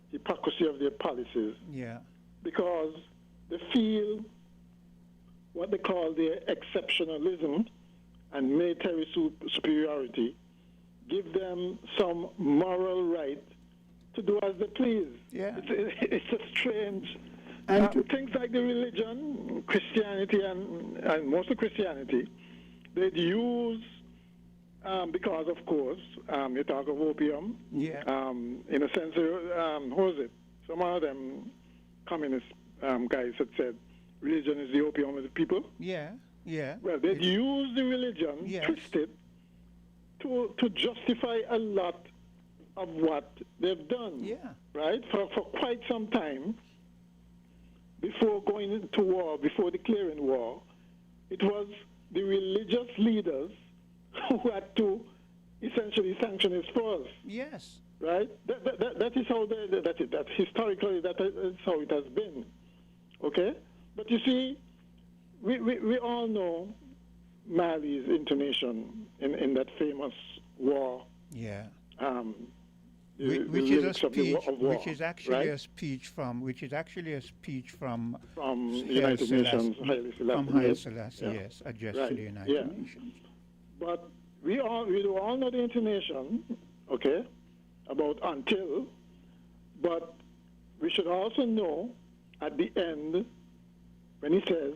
Speaker 11: hypocrisy of their policies.
Speaker 2: Yeah.
Speaker 11: Because they feel what they call their exceptionalism and military superiority give them some moral right to do as they please.
Speaker 2: Yeah.
Speaker 11: It's a strange... things like the religion, Christianity, and mostly Christianity, they'd use... because, of course, you talk of opium.
Speaker 2: Yeah.
Speaker 11: In a sense, who was it? Some of them communist guys had said religion is the opium of the people.
Speaker 2: Yeah, yeah.
Speaker 11: Well, they'd use the religion, twist it, to justify a lot of what they've done.
Speaker 2: Yeah.
Speaker 11: Right? For quite some time, before going into war, before declaring war, it was the religious leaders who had to essentially sanction his force.
Speaker 2: Yes.
Speaker 11: Right? That is how that historically that is how it has been. Okay? But you see, we all know Mali's intonation in that famous war.
Speaker 2: Yeah.
Speaker 11: Which is a speech,
Speaker 2: which is actually a speech from
Speaker 11: United Nations,
Speaker 2: from Haile Selassie, yes, addressed to the United Nations.
Speaker 11: But we do all know the intonation, okay, about until, but we should also know at the end when he says,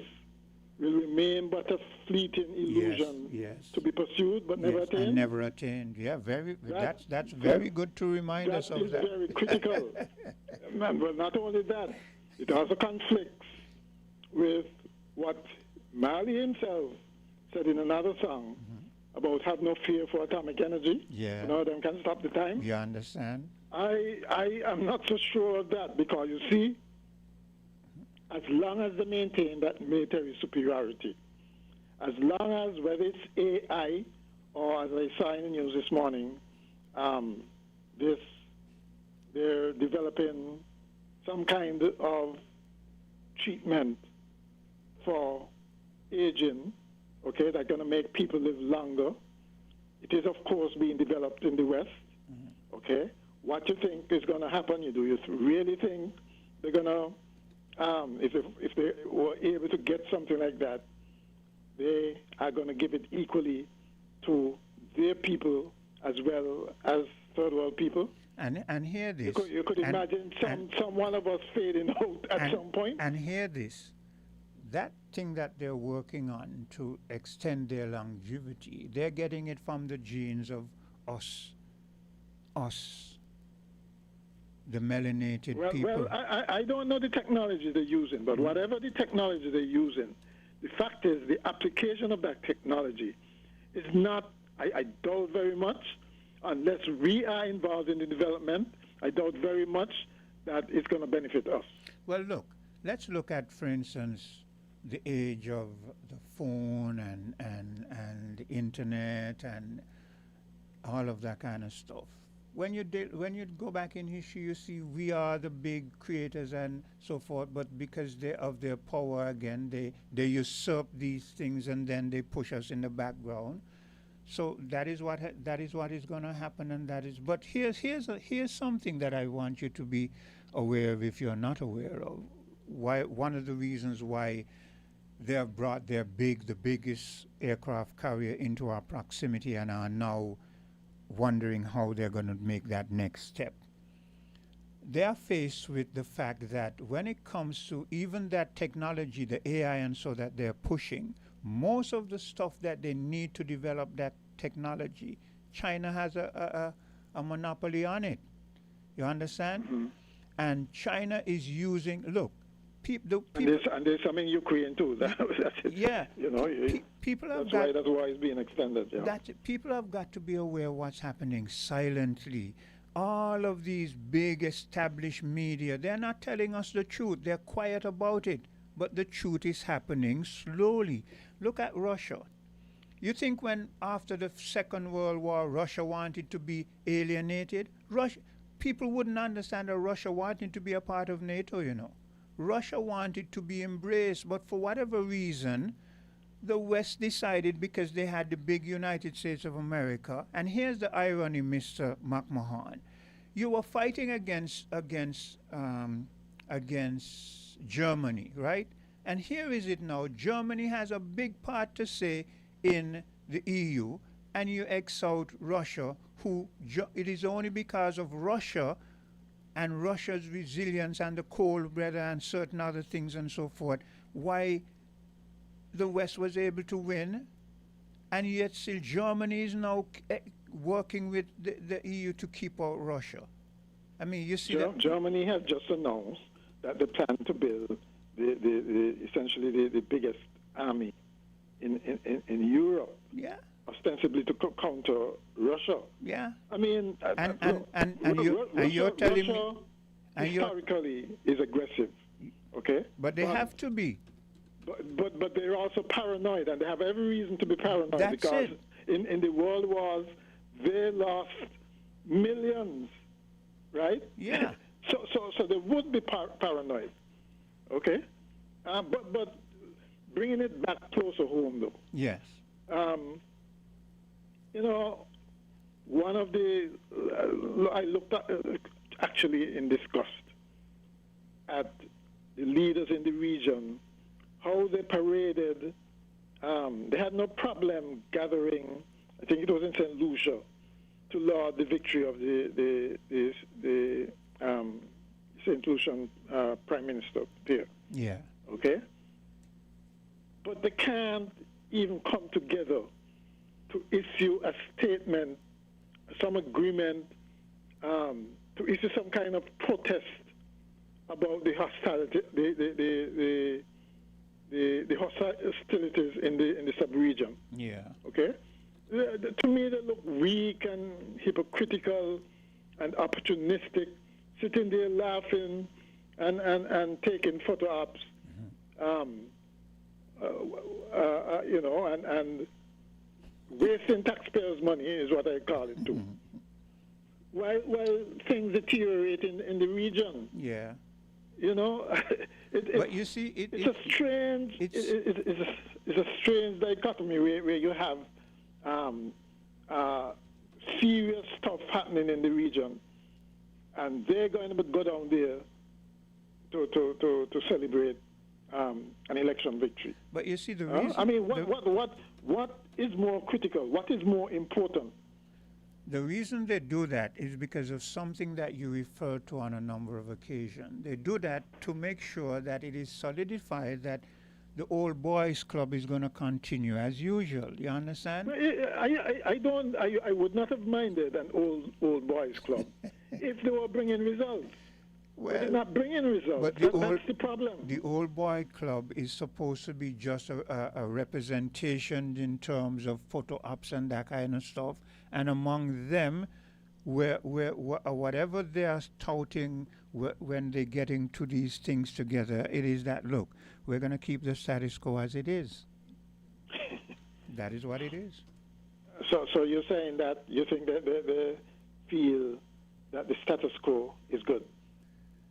Speaker 11: will remain but a fleeting illusion to be pursued but never attained.
Speaker 2: And never attained. Yeah, that's very good to remind us of that.
Speaker 11: That is very critical. Well, not only that, it also conflicts with what Mali himself said in another song about have no fear for atomic energy.
Speaker 2: Yeah.
Speaker 11: You know, them can stop the time.
Speaker 2: You understand?
Speaker 11: I am not so sure of that because, you see, as long as they maintain that military superiority, as long as whether it's AI or as I saw in the news this morning, they're developing some kind of treatment for aging, okay, that's going to make people live longer. It is, of course, being developed in the West, okay. What you think is going to happen? Do you really think they're going to, if they were able to get something like that, they are going to give it equally to their people as well as third world people?
Speaker 2: And hear this.
Speaker 11: You could imagine some one of us fading out at some point.
Speaker 2: And hear this. That thing that they're working on to extend their longevity, they're getting it from the genes of us, the melanated people.
Speaker 11: Well, I don't know the technology they're using, but whatever the technology they're using, the fact is the application of that technology is not, I doubt very much, unless we are involved in the development, I doubt very much that it's going to benefit us.
Speaker 2: Well, look, let's look at, for instance, the age of the phone and the internet and all of that kind of stuff. When you go back in history, you see we are the big creators and so forth, but because of their power again, they usurp these things and then they push us in the background. So that is what is going to happen, and that is. But here's something that I want you to be aware of if you're not aware of. Why one of the reasons why they have brought the biggest aircraft carrier into our proximity and are now wondering how they're going to make that next step. They are faced with the fact that when it comes to even that technology, the AI and so that they're pushing, most of the stuff that they need to develop that technology, China has a monopoly on it. You understand?
Speaker 11: Mm-hmm.
Speaker 2: And China is using, look,
Speaker 11: and there's some in Ukraine too. That's it.
Speaker 2: Yeah.
Speaker 11: People have that's why it's being extended. Yeah.
Speaker 2: People have got to be aware of what's happening silently. All of these big established media, they're not telling us the truth. They're quiet about it. But the truth is happening slowly. Look at Russia. You think when after the Second World War, Russia wanted to be alienated? People wouldn't understand that Russia wanted to be a part of NATO, Russia wanted to be embraced, but for whatever reason, the West decided because they had the big United States of America. And here's the irony, Mr. McMahon. You were fighting against Germany, right? And here is it now. Germany has a big part to say in the EU, and you X out Russia, it is only because of Russia and Russia's resilience and the Cold War and certain other things and so forth, why the West was able to win, and yet still Germany is now working with the EU to keep out Russia. I mean, you see that
Speaker 11: Germany has just announced that they plan to build essentially the biggest army in Europe.
Speaker 2: Yeah.
Speaker 11: Ostensibly to counter Russia.
Speaker 2: Yeah.
Speaker 11: I mean,
Speaker 2: you're telling me
Speaker 11: historically is aggressive, okay?
Speaker 2: But they have to be.
Speaker 11: But they're also paranoid, and they have every reason to be paranoid.
Speaker 2: That's
Speaker 11: because
Speaker 2: it.
Speaker 11: in the world wars, they lost millions, right?
Speaker 2: Yeah.
Speaker 11: so they would be paranoid, okay? But bringing it back closer home, though.
Speaker 2: Yes.
Speaker 11: One of the I looked at actually in disgust at the leaders in the region, how they paraded. They had no problem gathering. I think it was in St. Lucia to laud the victory of the St. Lucian Prime Minister there.
Speaker 2: Yeah.
Speaker 11: Okay. But they can't even come together to issue a statement, some agreement, to issue some kind of protest about the hostility, the hostilities in the sub-region.
Speaker 2: Yeah.
Speaker 11: Okay. To me, they look weak and hypocritical and opportunistic, sitting there laughing and taking photo ops. And wasting taxpayers' money is what I call it too. While things deteriorate in the region.
Speaker 2: Yeah.
Speaker 11: You know,
Speaker 2: but you see,
Speaker 11: it's a strange dichotomy where you have serious stuff happening in the region, and they're going to go down there to celebrate an election victory.
Speaker 2: But you see, the reason...
Speaker 11: I mean, what is more critical? What is more important?
Speaker 2: The reason they do that is because of something that you referred to on a number of occasions. They do that to make sure that it is solidified that the old boys club is going to continue as usual. You understand?
Speaker 11: I would not have minded an old boys club if they were bringing results. Well, they're not bringing results.
Speaker 2: But
Speaker 11: that's the problem.
Speaker 2: The old boy club is supposed to be just a representation in terms of photo ops and that kind of stuff. And among them, whatever they are touting when they're getting to these things together, it is that, look, we're going to keep the status quo as it is. That is what it is.
Speaker 11: So you're saying that you think that they feel that the status quo is good?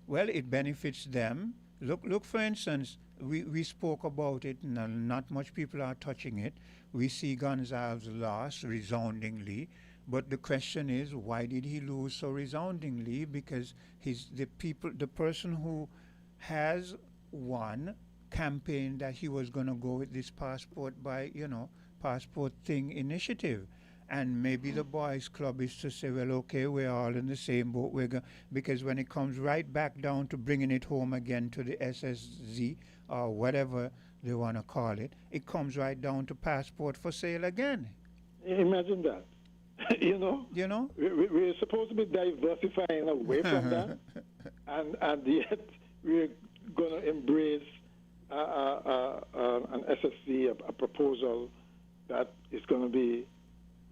Speaker 2: Well, it benefits them. Look. For instance, we spoke about it, and not much people are touching it. We see Gonzalez lost resoundingly, but the question is, why did he lose so resoundingly? Because the person who has won campaigned that he was going to go with this passport thing initiative. And maybe the boys club is to say, well, okay, we're all in the same boat. Because when it comes right back down to bringing it home again to the SSZ or whatever they want to call it, it comes right down to passport for sale again.
Speaker 11: Imagine that. You know? We're supposed to be diversifying away from that, and yet we're going to embrace an SSC, a proposal that is going to be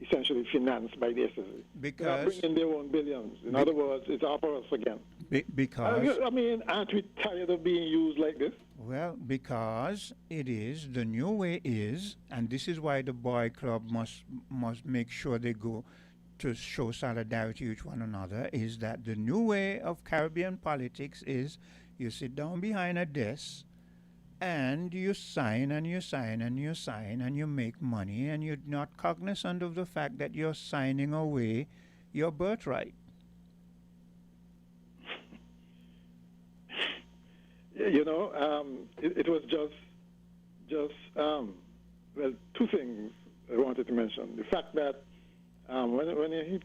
Speaker 11: essentially financed by the SSC.
Speaker 2: Because
Speaker 11: they're bringing their own billions. In other words, it's up for us again.
Speaker 2: Because
Speaker 11: I mean, aren't we tired of being used like this?
Speaker 2: Well, because it is, the new way is, and this is why the boy club must make sure they go to show solidarity with one another, is that the new way of Caribbean politics is you sit down behind a desk and you sign and you sign and you sign and you make money, and you're not cognizant of the fact that you're signing away your birthright.
Speaker 11: You know, it was just well, two things I wanted to mention. The fact that when he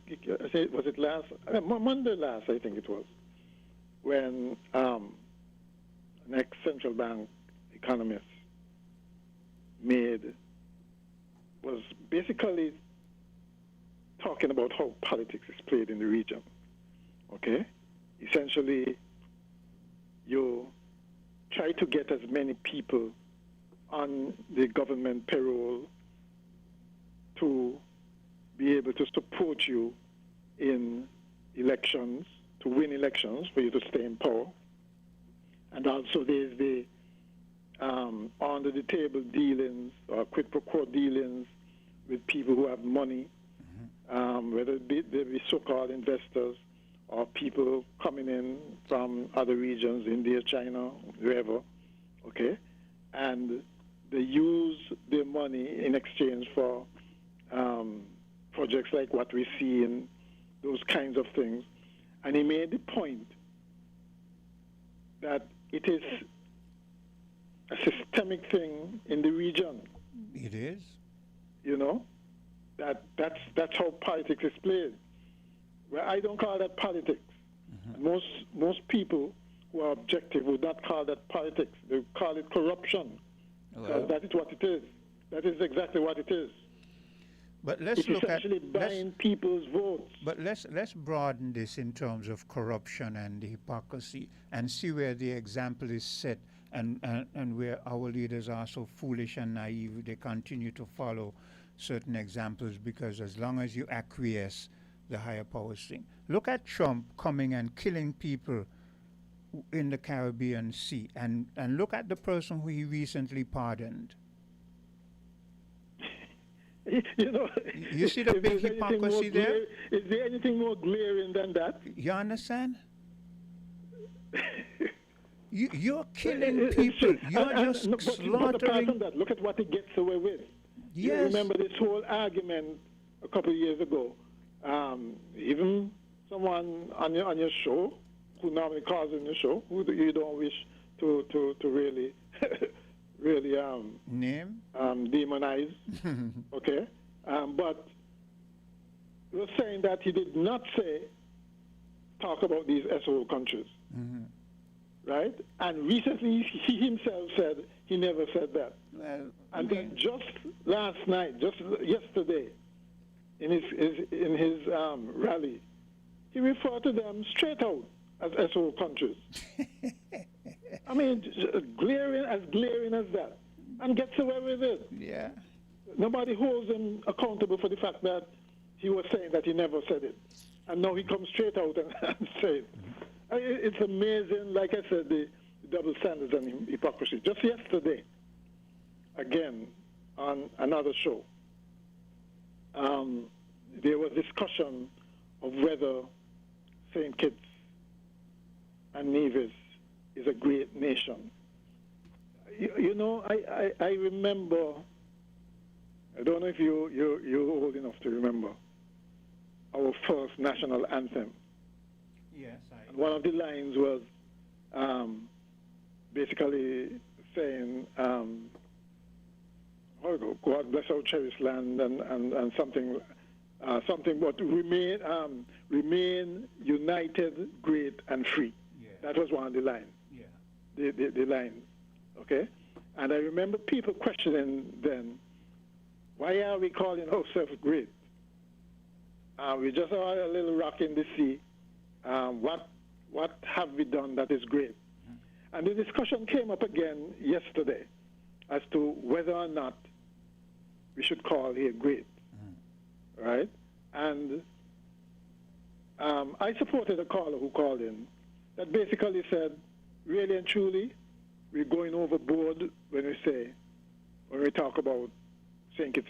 Speaker 11: was it last Monday last, I think it was, when an ex-central bank economist was basically talking about how politics is played in the region. Okay? Essentially, you try to get as many people on the government payroll to be able to support you in elections, to win elections, for you to stay in power. And also there's the under-the-table dealings or quid pro quo dealings with people who have money, whether they be so-called investors or people coming in from other regions, India, China, wherever, okay? And they use their money in exchange for projects like what we see in those kinds of things. And he made the point that it is a systemic thing in the region.
Speaker 2: It is.
Speaker 11: You know, that's how politics is played. Well, I don't call that politics. Most people who are objective would not call that politics. They call it corruption. Well, that is what it is. That is exactly what it is.
Speaker 2: But let's
Speaker 11: it's
Speaker 2: look
Speaker 11: essentially
Speaker 2: at
Speaker 11: buying people's votes.
Speaker 2: But let's broaden this in terms of corruption and the hypocrisy, and see where the example is set, and where our leaders are so foolish and naive they continue to follow certain examples, because as long as you acquiesce, the higher powers thing. Look at Trump coming and killing people in the Caribbean Sea, and look at the person who he recently pardoned.
Speaker 3: You know,
Speaker 2: You see the
Speaker 3: if
Speaker 2: big
Speaker 3: there's anything
Speaker 2: hypocrisy
Speaker 3: more
Speaker 2: there?
Speaker 3: Is there anything more glaring than that?
Speaker 2: You understand? You're killing
Speaker 3: It's
Speaker 2: people.
Speaker 3: true.
Speaker 2: You're just
Speaker 3: but apart
Speaker 2: slaughtering.
Speaker 3: from that, look at what he gets away with. You
Speaker 2: Yes.
Speaker 3: remember this whole argument a couple of years ago? Even someone on your show, who normally calls in the show, who you don't wish to really really
Speaker 2: Name?
Speaker 3: Demonize. Okay, but he was saying that he did not talk about these SO countries.
Speaker 2: Mm-hmm.
Speaker 3: Right? And recently he himself said he never said that.
Speaker 2: Well,
Speaker 3: and then just last night, just yesterday, in his rally, he referred to them straight out as SO countries. I mean, glaring as that, and gets away with it.
Speaker 2: Yeah.
Speaker 3: Nobody holds him accountable for the fact that he was saying that he never said it, and now he comes straight out and say it. It's amazing, like I said, the double standards and hypocrisy. Just yesterday, again, on another show, there was discussion of whether St. Kitts and Nevis is a great nation. You know, I remember, I don't know if you're old enough to remember, our first national anthem.
Speaker 2: Yes,
Speaker 3: And one of the lines was basically saying, God bless our cherished land, and something but remain united, great, and free.
Speaker 2: Yeah.
Speaker 3: That was one of the lines.
Speaker 2: Yeah.
Speaker 3: The lines, okay? And I remember people questioning then, why are we calling ourselves great? We just are a little rock in the sea. What have we done that is great? And the discussion came up again yesterday as to whether or not we should call here great, right? And I supported a caller who called in that basically said, really and truly, we're going overboard when we talk about St. Kitts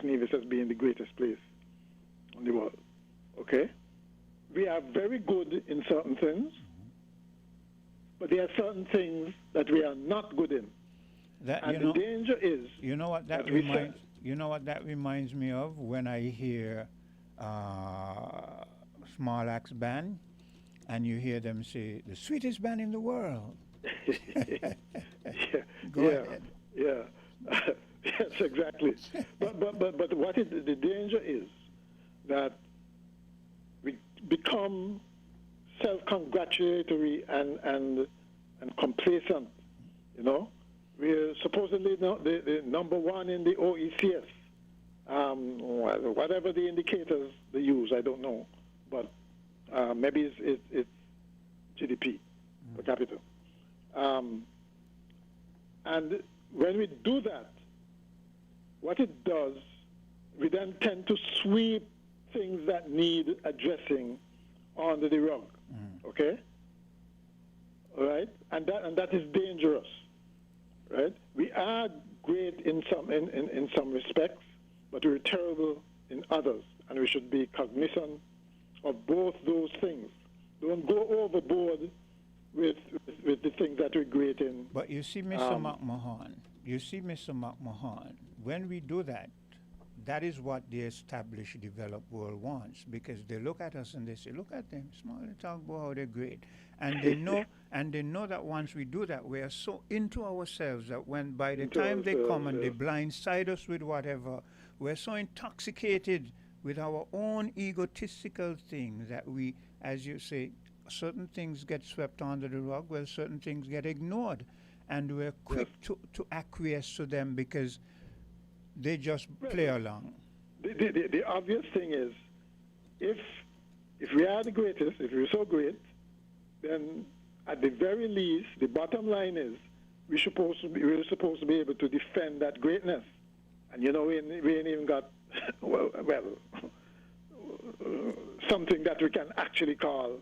Speaker 3: Nevis as being the greatest place in the world, okay? We are very good in certain things, but there are certain things that we are not good in. And the danger is...
Speaker 2: You know what that reminds me of when I hear Small Axe Band, and you hear them say, the sweetest band in the world. Go ahead.
Speaker 3: Yeah. Yes, exactly. but the danger is that we become self-congratulatory and complacent. You know, we're supposedly the number one in the OECS. Whatever the indicators they use, I don't know, but maybe it's GDP per capita. And when we do that, what it does, we then tend to sweep things that need addressing under the rug. Okay? All right? And that is dangerous. Right? We are great in some respects, but we're terrible in others, and we should be cognizant of both those things. Don't go overboard with the things that we're great in.
Speaker 2: But you see, Mr. McMahon, when we do that, that is what the established developed world wants, because they look at us and they say, look at them, small, they talk about how they're great. And they know that once we do that, we are so into ourselves that when by the time they come and they blindside us with whatever, we're so intoxicated with our own egotistical things that we, as you say, certain things get swept under the rug, well, certain things get ignored. And we're quick to acquiesce to them because they just play along.
Speaker 3: The obvious thing is, if we are the greatest, if we're so great, then at the very least, the bottom line is we're supposed to be able to defend that greatness. And you know, we ain't even got something that we can actually call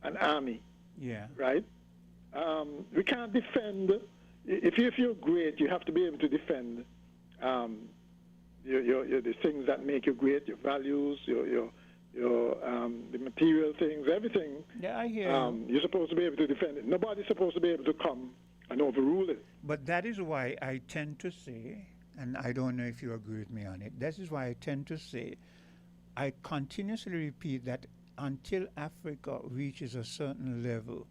Speaker 3: an army.
Speaker 2: Yeah.
Speaker 3: Right? We can't defend. If you're great, you have to be able to defend
Speaker 11: the things that make you great, your values, your the material things, everything.
Speaker 2: Yeah, I hear you.
Speaker 11: You're supposed to be able to defend it. Nobody's supposed to be able to come and overrule it.
Speaker 2: But that is why I tend to say, and I don't know if you agree with me on it, that is why I tend to say, I continuously repeat that until Africa reaches a certain level,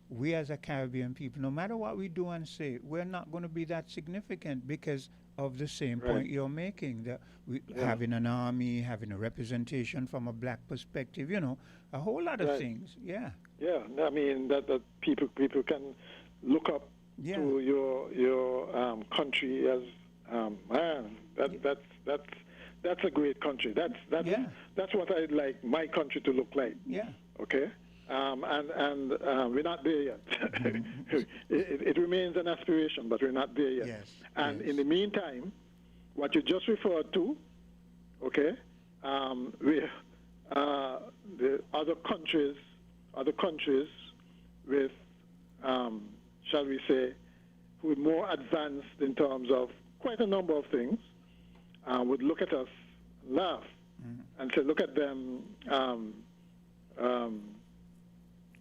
Speaker 2: we as a Caribbean people, no matter what we do and say, we're not going to be that significant because of the same point you're making, that we having an army, having a representation from a black perspective, a whole lot of things. Yeah.
Speaker 11: Yeah, I mean that people can look up to your country as man. That's a great country. That's what I'd like my country to look like.
Speaker 2: Yeah.
Speaker 11: Okay. And we're not there yet. It remains an aspiration, but we're not there yet.
Speaker 2: Yes.
Speaker 11: And in the meantime, what you just referred to, okay, the other countries with, shall we say, who are more advanced in terms of quite a number of things, would look at us, laugh, and say, look at them,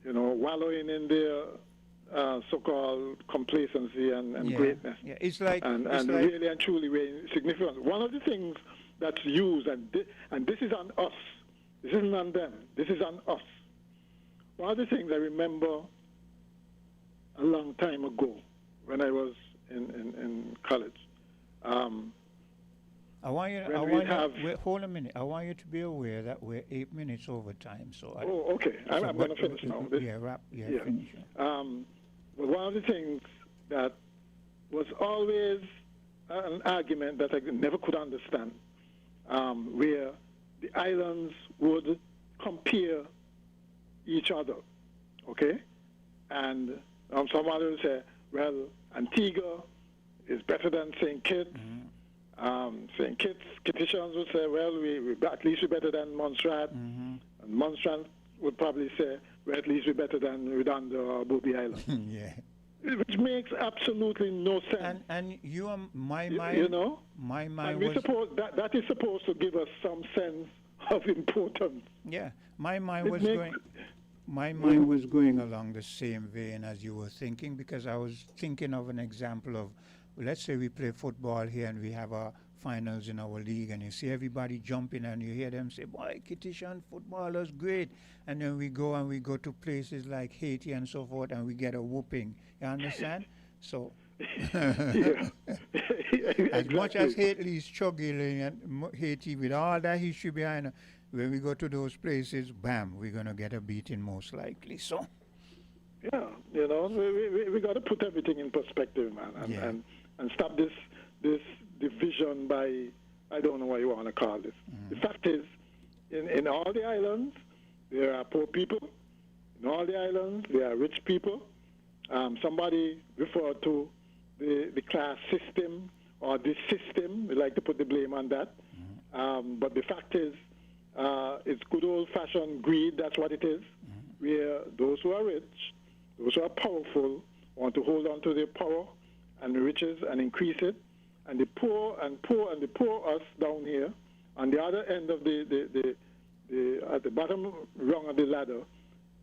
Speaker 11: wallowing in their so-called complacency and greatness.
Speaker 2: Yeah, it's like
Speaker 11: really and truly very significant. One of the things that's used, and this is on us. This isn't on them. This is on us. One of the things I remember a long time ago when I was in college.
Speaker 2: Hold a minute. I want you to be aware that we're 8 minutes over time.
Speaker 11: Okay. I'm going to finish now.
Speaker 2: Finish.
Speaker 11: But one of the things that was always an argument that I never could understand, where the islands would compare each other, okay? And somebody would say, well, Antigua is better than St. Kitts. St. Kitts, Kittitians would say, well, we at least we're better than Montserrat. And Montserrat would probably say, well, at least we're better than Redondo or Booby Island.
Speaker 2: Yeah.
Speaker 11: Which makes absolutely no sense.
Speaker 2: And you are my mind. My mind
Speaker 11: and that is supposed to give us some sense of importance.
Speaker 2: Yeah, my mind was going. My mind was going along the same vein as you were thinking, because I was thinking of an example of, let's say we play football here and we have our finals in our league, and you see everybody jumping and you hear them say, boy, Kittitian footballers, great. And then we go to places like Haiti and so forth, and we get a whooping. You understand? So, as much as Haiti is struggling and Haiti with all that history behind it, when we go to those places, bam, we're going to get a beating most likely. So,
Speaker 11: yeah, we got to put everything in perspective, man, and stop this division by, I don't know what you want to call this. The fact is, in all the islands, there are poor people. In all the islands, there are rich people. Somebody referred to the class system or this system. We like to put the blame on that. But the fact is, it's good old-fashioned greed. That's what it is. Where those who are rich, those who are powerful, want to hold on to their power and riches and increase it, and the poor us down here, on the other end of the at the bottom rung of the ladder,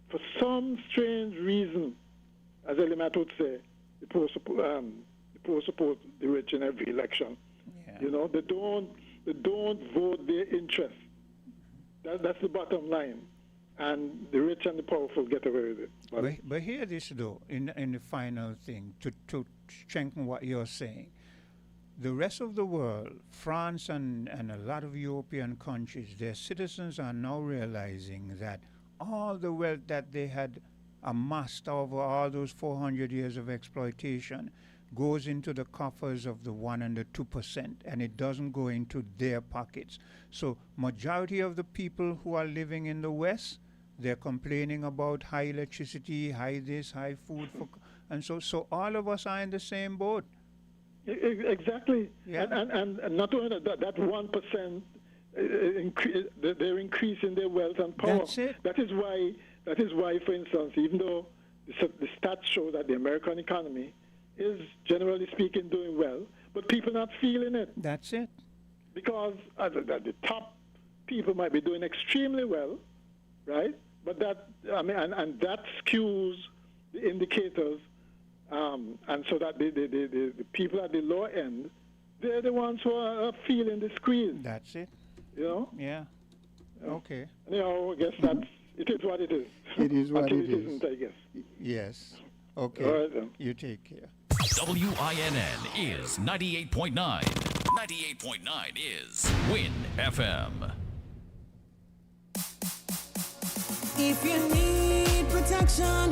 Speaker 11: for some strange reason, as Elimat would say, the poor support the rich in every election. Yeah. They don't vote their interest. That's the bottom line. And the rich and the powerful get away with it.
Speaker 2: But hear this, though, in the final thing, to strengthen what you're saying. The rest of the world, France and a lot of European countries, their citizens are now realizing that all the wealth that they had amassed over all those 400 years of exploitation goes into the coffers of the 1% and the 2%, and it doesn't go into their pockets. So majority of the people who are living in the West, they're complaining about high electricity, high this, high food, and so all of us are in the same boat.
Speaker 11: Exactly. Yeah. And not only that 1%, they're increasing their wealth and power.
Speaker 2: That's it.
Speaker 11: That is why, for instance, even though the stats show that the American economy is, generally speaking, doing well, but people not feeling it.
Speaker 2: That's it.
Speaker 11: because the top people might be doing extremely well, right? But that, I mean, and that skews the indicators, and so that the people at the lower end, they're the ones who are feeling the squeeze.
Speaker 2: That's it.
Speaker 11: You know?
Speaker 2: Yeah. Okay.
Speaker 11: You know, I guess that's, it is what it is.
Speaker 2: It is what
Speaker 11: Until
Speaker 2: it is.
Speaker 11: isn't, I guess.
Speaker 2: Yes. Okay.
Speaker 11: All right, then.
Speaker 2: You take care.
Speaker 4: WINN is 98.9. 98.9 is Win FM.
Speaker 6: If you need protection.